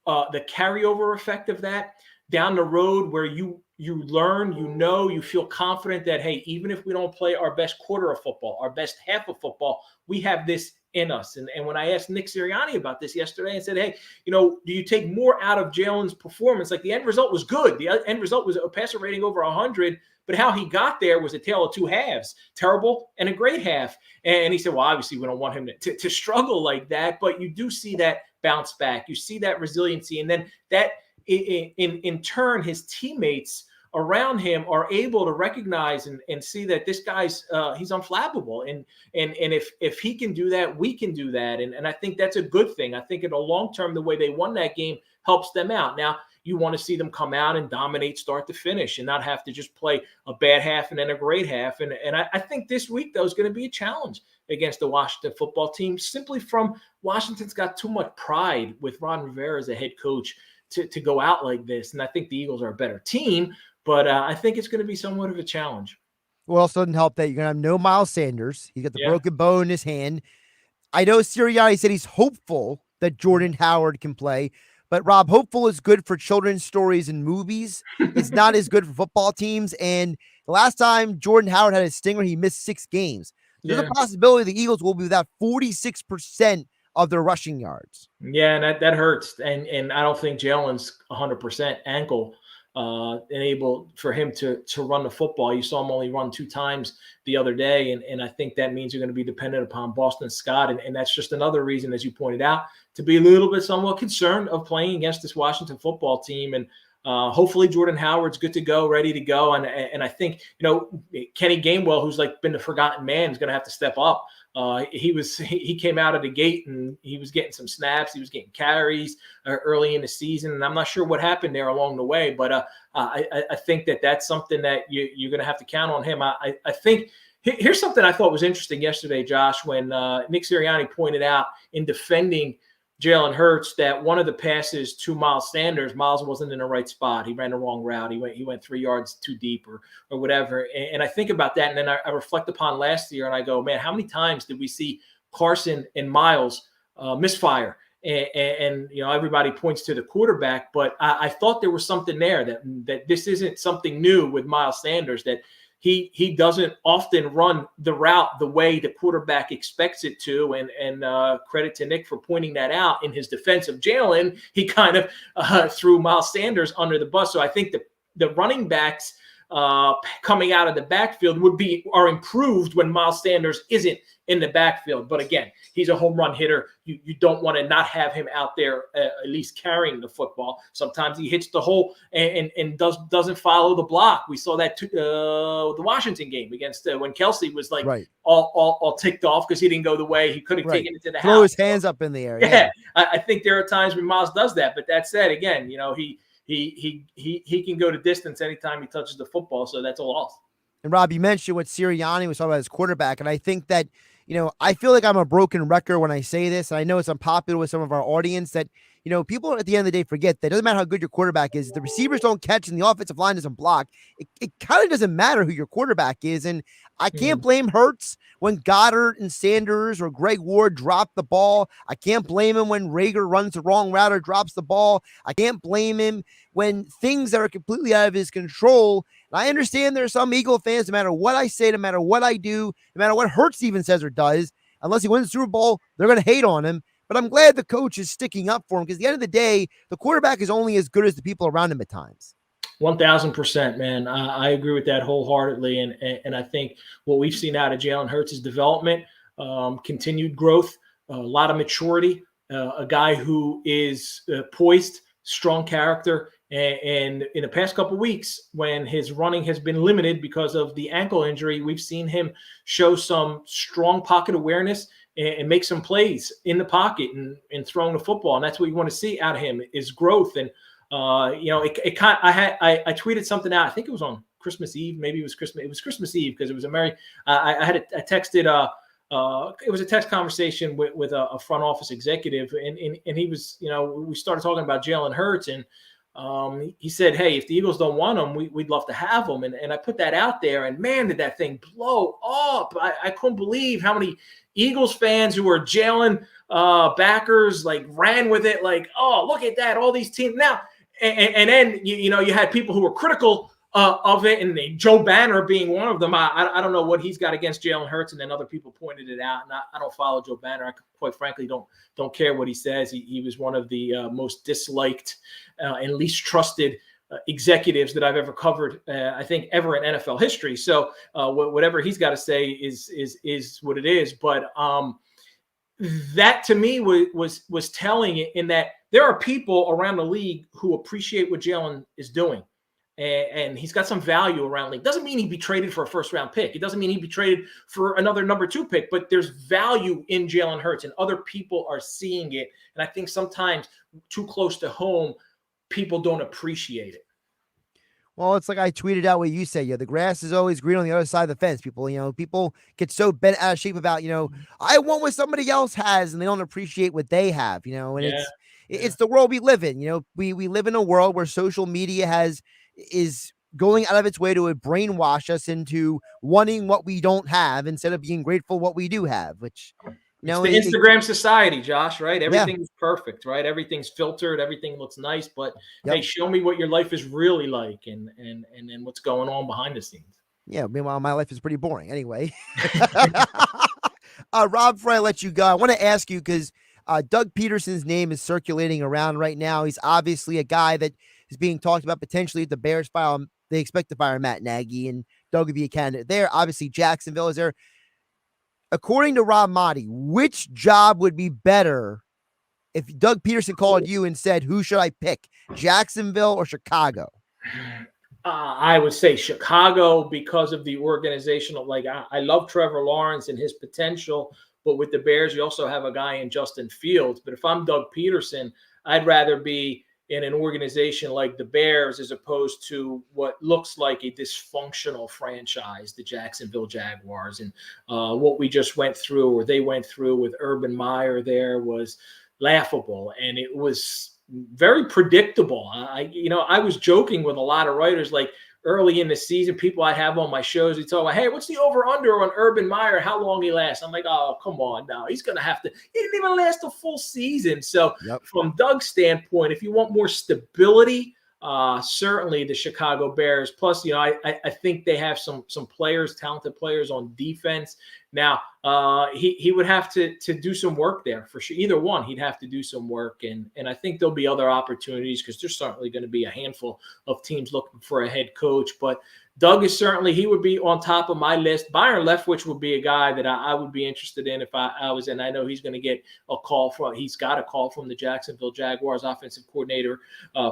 the carryover effect of that. down the road where you learn, you feel confident that, hey, even if we don't play our best quarter of football, our best half of football, we have this in us. And when I asked Nick Sirianni about this yesterday, I said, hey, do you take more out of Jalen's performance? Like, the end result was good. The end result was a passer rating over 100, but how he got there was a tale of two halves, terrible and a great half. And he said, well, obviously we don't want him to struggle like that, but you do see that bounce back. You see that resiliency. And then that in turn, his teammates around him are able to recognize and see that this guy's he's unflappable. And if he can do that, we can do that. And I think that's a good thing. I think in the long term, the way they won that game helps them out. Now, you want to see them come out and dominate start to finish and not have to just play a bad half and then a great half. And I think this week, though, is going to be a challenge against the Washington football team, simply from Washington's got too much pride with Ron Rivera as a head coach to go out like this. And I think the Eagles are a better team, but I think it's going to be somewhat of a challenge. Well, also doesn't help that you're going to have no Miles Sanders. He's got the broken bone in his hand. I know Sirianni said he's hopeful that Jordan Howard can play, but Rob, hopeful is good for children's stories and movies. It's not as good for football teams. And the last time Jordan Howard had a stinger, he missed 6 games. There's a possibility the Eagles will be without 46% of their rushing yards. Yeah, and that hurts. And I don't think Jalen's 100% ankle enabled for him to run the football. You saw him only run 2 times the other day, and I think that means you're going to be dependent upon Boston Scott, and that's just another reason, as you pointed out, to be a little bit somewhat concerned of playing against this Washington football team. And hopefully Jordan Howard's good to go, ready to go, and I think Kenny Gainwell, who's like been the forgotten man, is going to have to step up. He came out of the gate and he was getting some snaps. He was getting carries early in the season, and I'm not sure what happened there along the way. But I think that's something that you're going to have to count on him. I think here's something I thought was interesting yesterday, Josh, when Nick Sirianni pointed out in defending Jalen Hurts that one of the passes to Miles Sanders, Miles wasn't in the right spot. He ran the wrong route. He went 3 yards too deep or whatever. And I think about that, and then I reflect upon last year, and I go, man, how many times did we see Carson and Miles misfire? And everybody points to the quarterback, but I thought there was something there that this isn't something new with Miles Sanders, that he doesn't often run the route the way the quarterback expects it to. And credit to Nick for pointing that out. In his defense of Jalen, he kind of threw Miles Sanders under the bus. So I think the running backs coming out of the backfield are improved when Miles Sanders isn't in the backfield. But again, he's a home run hitter. You don't want to not have him out there at least carrying the football. Sometimes he hits the hole and doesn't follow the block. We saw that the Washington game against when Kelsey was like all ticked off because he didn't go the way he could have taken it to the house. Throw his hands up in the air. Yeah. I think there are times when Miles does that. But that said, again, he can go to distance anytime he touches the football, so that's a loss. And Rob, you mentioned what Sirianni was talking about his quarterback, and I think that I feel like I'm a broken record when I say this, and I know it's unpopular with some of our audience that people at the end of the day forget that it doesn't matter how good your quarterback is. If the receivers don't catch and the offensive line doesn't block, it kind of doesn't matter who your quarterback is. And I can't blame Hurts when Goddard and Sanders or Greg Ward drop the ball. I can't blame him when Rager runs the wrong route or drops the ball. I can't blame him when things that are completely out of his control. And I understand there are some Eagle fans, no matter what I say, no matter what I do, no matter what Hurts even says or does, unless he wins the Super Bowl, they're going to hate on him. But I'm glad the coach is sticking up for him, because at the end of the day, the quarterback is only as good as the people around him at times. 1,000%, man. I agree with that wholeheartedly. And I think what we've seen out of Jalen Hurts is development, continued growth, a lot of maturity, a guy who is poised, strong character. And in the past couple of weeks, when his running has been limited because of the ankle injury, we've seen him show some strong pocket awareness and make some plays in the pocket and throwing the football. And that's what you want to see out of him, is growth. And I tweeted something out. I think it was on Christmas Eve. Maybe it was Christmas. It was Christmas Eve because it was I texted. It was a text conversation with a front office executive, and he was, we started talking about Jalen Hurts, and he said, hey, if the Eagles don't want him, we'd love to have him. And I put that out there, and man, did that thing blow up. I couldn't believe how many Eagles fans who were Jalen backers ran with it, like, oh, look at that, all these teams. Now, and then you had people who were critical of it, and Joe Banner being one of them. I don't know what he's got against Jalen Hurts, and then other people pointed it out. And I don't follow Joe Banner. I quite frankly don't care what he says. He was one of the most disliked and least trusted executives that I've ever covered. I think ever in NFL history. So whatever he's got to say is what it is. But that to me was telling in that there are people around the league who appreciate what Jalen is doing. And he's got some value around the league. Doesn't mean he'd be traded for a first-round pick. It doesn't mean he'd be traded for another number 2 pick, but there's value in Jalen Hurts, and other people are seeing it. And I think sometimes too close to home, people don't appreciate it. Well, it's like I tweeted out what you said. The grass is always green on the other side of the fence. People get so bent out of shape about, I want what somebody else has, and they don't appreciate what they have, and it's the world we live in. We live in a world where social media is going out of its way to brainwash us into wanting what we don't have instead of being grateful what we do have, which it's the Instagram society, Josh, right? Everything is perfect, right? Everything's filtered, everything looks nice, but hey, show me what your life is really like and then what's going on behind the scenes. Yeah, meanwhile, my life is pretty boring anyway. Rob, before I let you go, I want to ask you because Doug Peterson's name is circulating around right now. He's obviously a guy that is being talked about potentially at the Bears file. They expect to fire Matt Nagy, and Doug would be a candidate there. Obviously, Jacksonville is there. According to Rob Maaddi, which job would be better if Doug Peterson called you and said, who should I pick, Jacksonville or Chicago? I would say Chicago because of the organizational. I love Trevor Lawrence and his potential, but with the Bears, you also have a guy in Justin Fields. But if I'm Doug Peterson, I'd rather be in an organization like the Bears as opposed to what looks like a dysfunctional franchise, the Jacksonville Jaguars. And what we just went through, or they went through with Urban Meyer there, was laughable. And it was very predictable. I was joking with a lot of writers, early in the season, people I have on my shows, they talk about, hey, what's the over-under on Urban Meyer, how long he lasts? I'm like, oh, come on now. He's going to have to – he didn't even last a full season. So from Doug's standpoint, if you want more stability, certainly the Chicago Bears. Plus, I think they have some players, talented players on defense. Now, he would have to do some work there for sure. Either one, he'd have to do some work. And I think there'll be other opportunities because there's certainly going to be a handful of teams looking for a head coach. But Doug is certainly, he would be on top of my list. Byron Leftwich would be a guy that I would be interested in if I was in. I know he's going to get he's got a call from the Jacksonville Jaguars offensive coordinator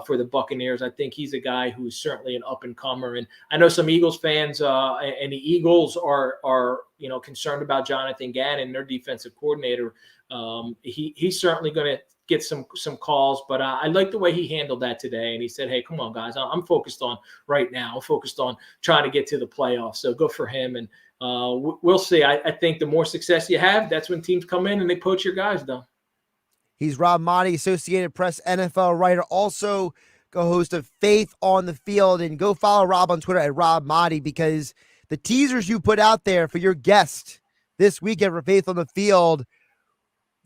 for the Buccaneers. I think he's a guy who's certainly an up and comer. And I know some Eagles fans and the Eagles are concerned about Jonathan Gannon, their defensive coordinator. He's certainly going to get some calls, but I like the way he handled that today. And he said, hey, come on, guys, I'm focused on right now. I'm focused on trying to get to the playoffs. So go for him. And we'll see. I think the more success you have, that's when teams come in and they poach your guys, though. He's Rob Maaddi, Associated Press NFL writer, also co-host of Faith on the Field. And go follow Rob on Twitter at Rob Maaddi, because the teasers you put out there for your guest this weekend for Faith on the Field,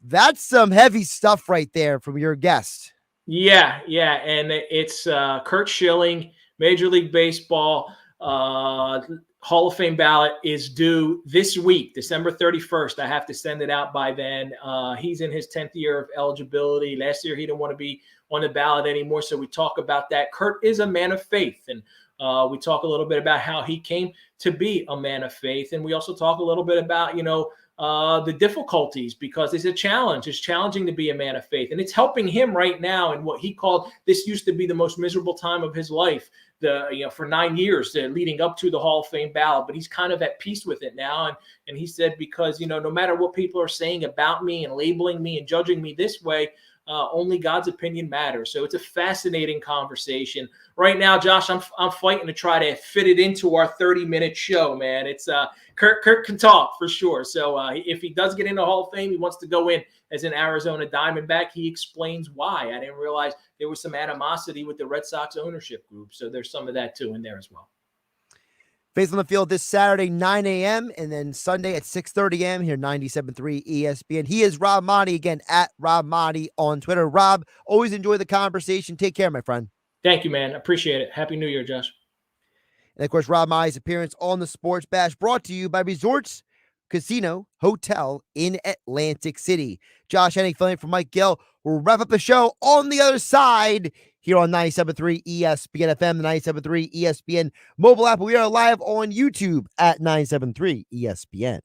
that's some heavy stuff right there from your guest. Yeah. And it's Curt Schilling, Major League Baseball Hall of Fame ballot is due this week, December 31st. I have to send it out by then. He's in his 10th year of eligibility. Last year, he didn't want to be on the ballot anymore, so we talk about that. Curt is a man of faith, and we talk a little bit about how he came to be a man of faith, and we also talk a little bit about, the difficulties, because it's a challenge. It's challenging to be a man of faith, and it's helping him right now in what he called, this used to be the most miserable time of his life, for 9 years leading up to the Hall of Fame ballot, but he's kind of at peace with it now. And he said, because, no matter what people are saying about me and labeling me and judging me this way, only God's opinion matters. So it's a fascinating conversation right now, Josh. I'm fighting to try to fit it into our 30-minute show, man. It's Curt can talk for sure. So if he does get into Hall of Fame, he wants to go in as an Arizona Diamondback. He explains why. I didn't realize there was some animosity with the Red Sox ownership group. So there's some of that too in there as well. Faith on the Field this Saturday, 9 a.m. and then Sunday at 6:30 a.m. here, 97.3 ESPN. He is Rob Maaddi, again, at Rob Maaddi on Twitter. Rob, always enjoy the conversation. Take care, my friend. Thank you, man. Appreciate it. Happy New Year, Josh. And of course, Rob Maaddi's appearance on the Sports Bash brought to you by Resorts Casino Hotel in Atlantic City. Josh Hennig filling in for Mike Gill. We'll wrap up the show on the other side here on 97.3 ESPN FM, the 97.3 ESPN mobile app. We are live on YouTube at 97.3 ESPN.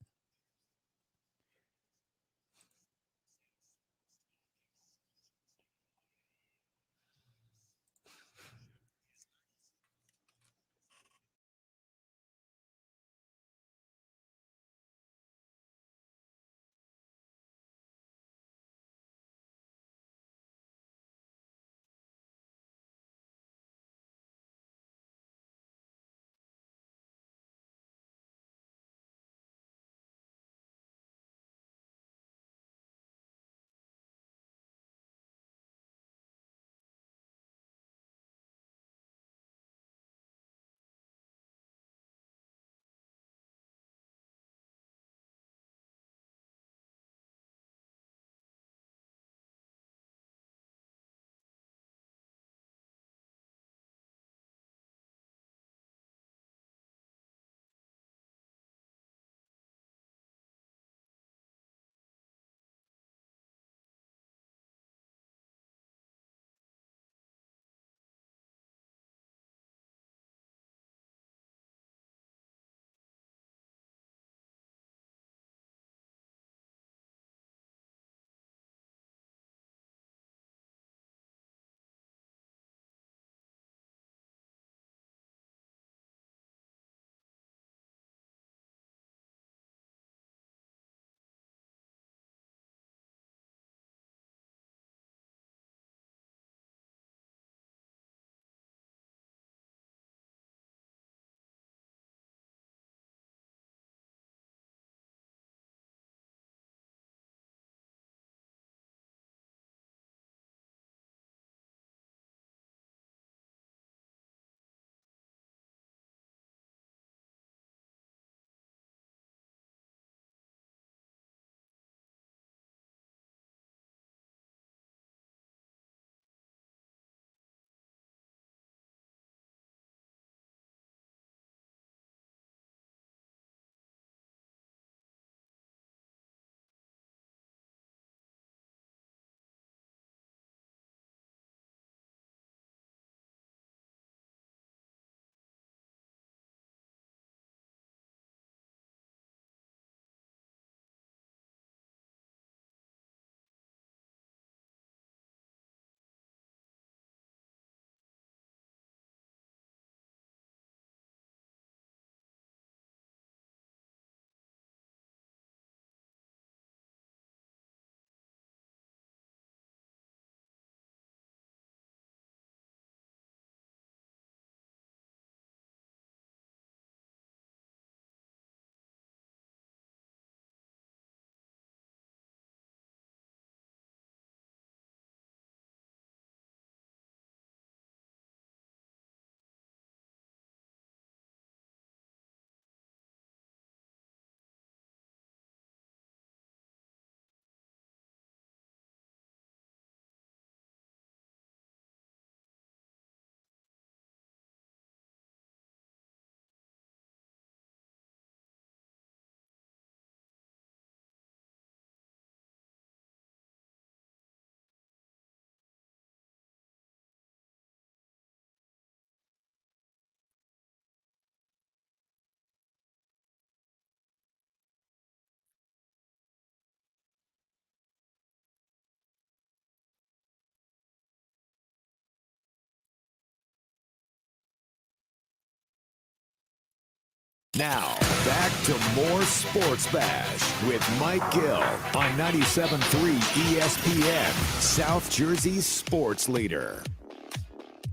Now, back to more Sports Bash with Mike Gill on 97.3 ESPN, South Jersey's sports leader.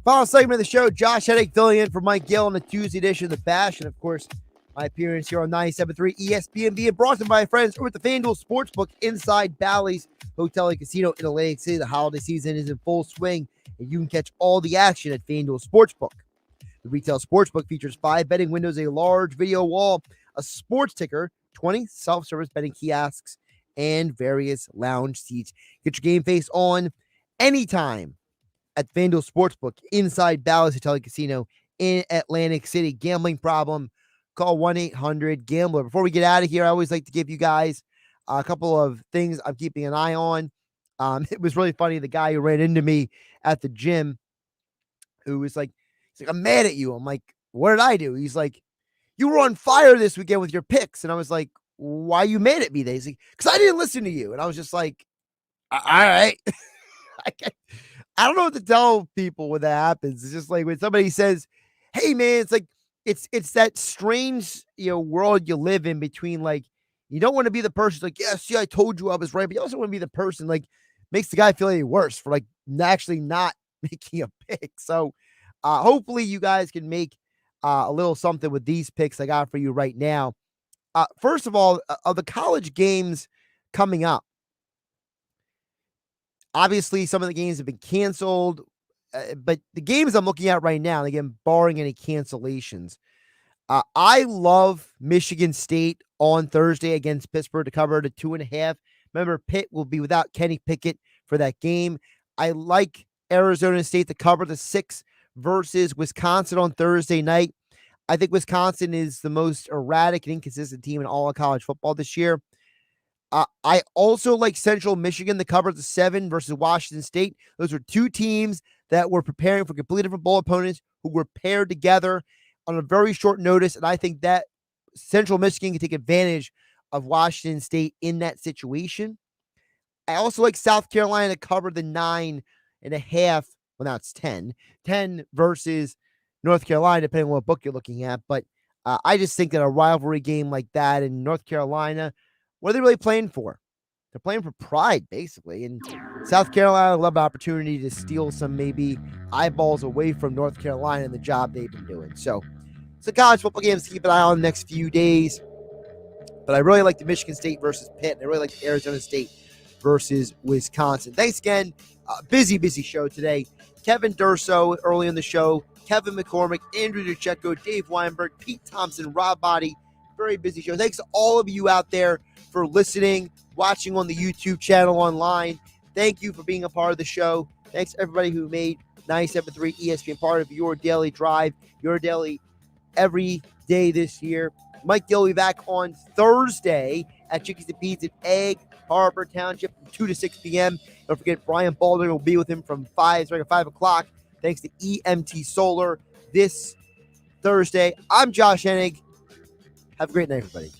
Final segment of the show, Josh Hennig filling in for Mike Gill on the Tuesday edition of the Bash. And of course, my appearance here on 97.3 ESPN being brought to you by my friends over at the FanDuel Sportsbook inside Bally's Hotel and Casino in Atlantic City. The holiday season is in full swing, and you can catch all the action at FanDuel Sportsbook. The retail sportsbook features 5 betting windows, a large video wall, a sports ticker, 20 self-service betting kiosks, and various lounge seats. Get your game face on anytime at FanDuel Sportsbook inside Bally's Hotel and Casino in Atlantic City. Gambling problem, call 1-800-GAMBLER. Before we get out of here, I always like to give you guys a couple of things I'm keeping an eye on. It was really funny. The guy who ran into me at the gym, who was like, he's like, I'm mad at you. I'm like, what did I do? He's like, you were on fire this weekend with your picks. And I was like, why are you mad at me? He's like, because I didn't listen to you. And I was just like, all right. I don't know what to tell people when that happens. It's just like when somebody says, hey man, it's like, it's that strange, world you live in between, like, you don't want to be the person like, yeah, see, I told you I was right. But you also want to be the person like makes the guy feel any worse for like actually not making a pick. So hopefully you guys can make a little something with these picks I got for you right now. First of all, of the college games coming up, obviously some of the games have been canceled, but the games I'm looking at right now, and again, barring any cancellations, I love Michigan State on Thursday against Pittsburgh to cover the 2.5. Remember, Pitt will be without Kenny Pickett for that game. I like Arizona State to cover the 6 versus Wisconsin on Thursday night. I think Wisconsin is the most erratic and inconsistent team in all of college football this year. I also like Central Michigan to cover the 7 versus Washington State. Those were 2 teams that were preparing for completely different bowl opponents who were paired together on a very short notice. And I think that Central Michigan can take advantage of Washington State in that situation. I also like South Carolina to cover the 9.5. Well, now it's 10 versus North Carolina, depending on what book you're looking at. But I just think that a rivalry game like that in North Carolina, what are they really playing for? They're playing for pride, basically. And South Carolina will have an opportunity to steal some maybe eyeballs away from North Carolina and the job they've been doing. So it's the college football games to keep an eye on the next few days. But I really like the Michigan State versus Pitt. I really like the Arizona State versus Wisconsin. Thanks again. Busy show today. Kevin Durso early in the show. Kevin McCormick, Andrew DeCecco, Dave Weinberg, Pete Thompson, Rob Maaddi. Very busy show. Thanks to all of you out there for listening, watching on the YouTube channel online. Thank you for being a part of the show. Thanks to everybody who made 97.3 ESPN part of your daily drive, your daily every day this year. Mike Gill will be back on Thursday at Chickies and Pete's at Egg Harbor Township from 2 to 6 p.m. Don't forget, Brian Baldwin will be with him from 5 o'clock. Thanks to EMT Solar this Thursday. I'm Josh Hennig. Have a great night, everybody.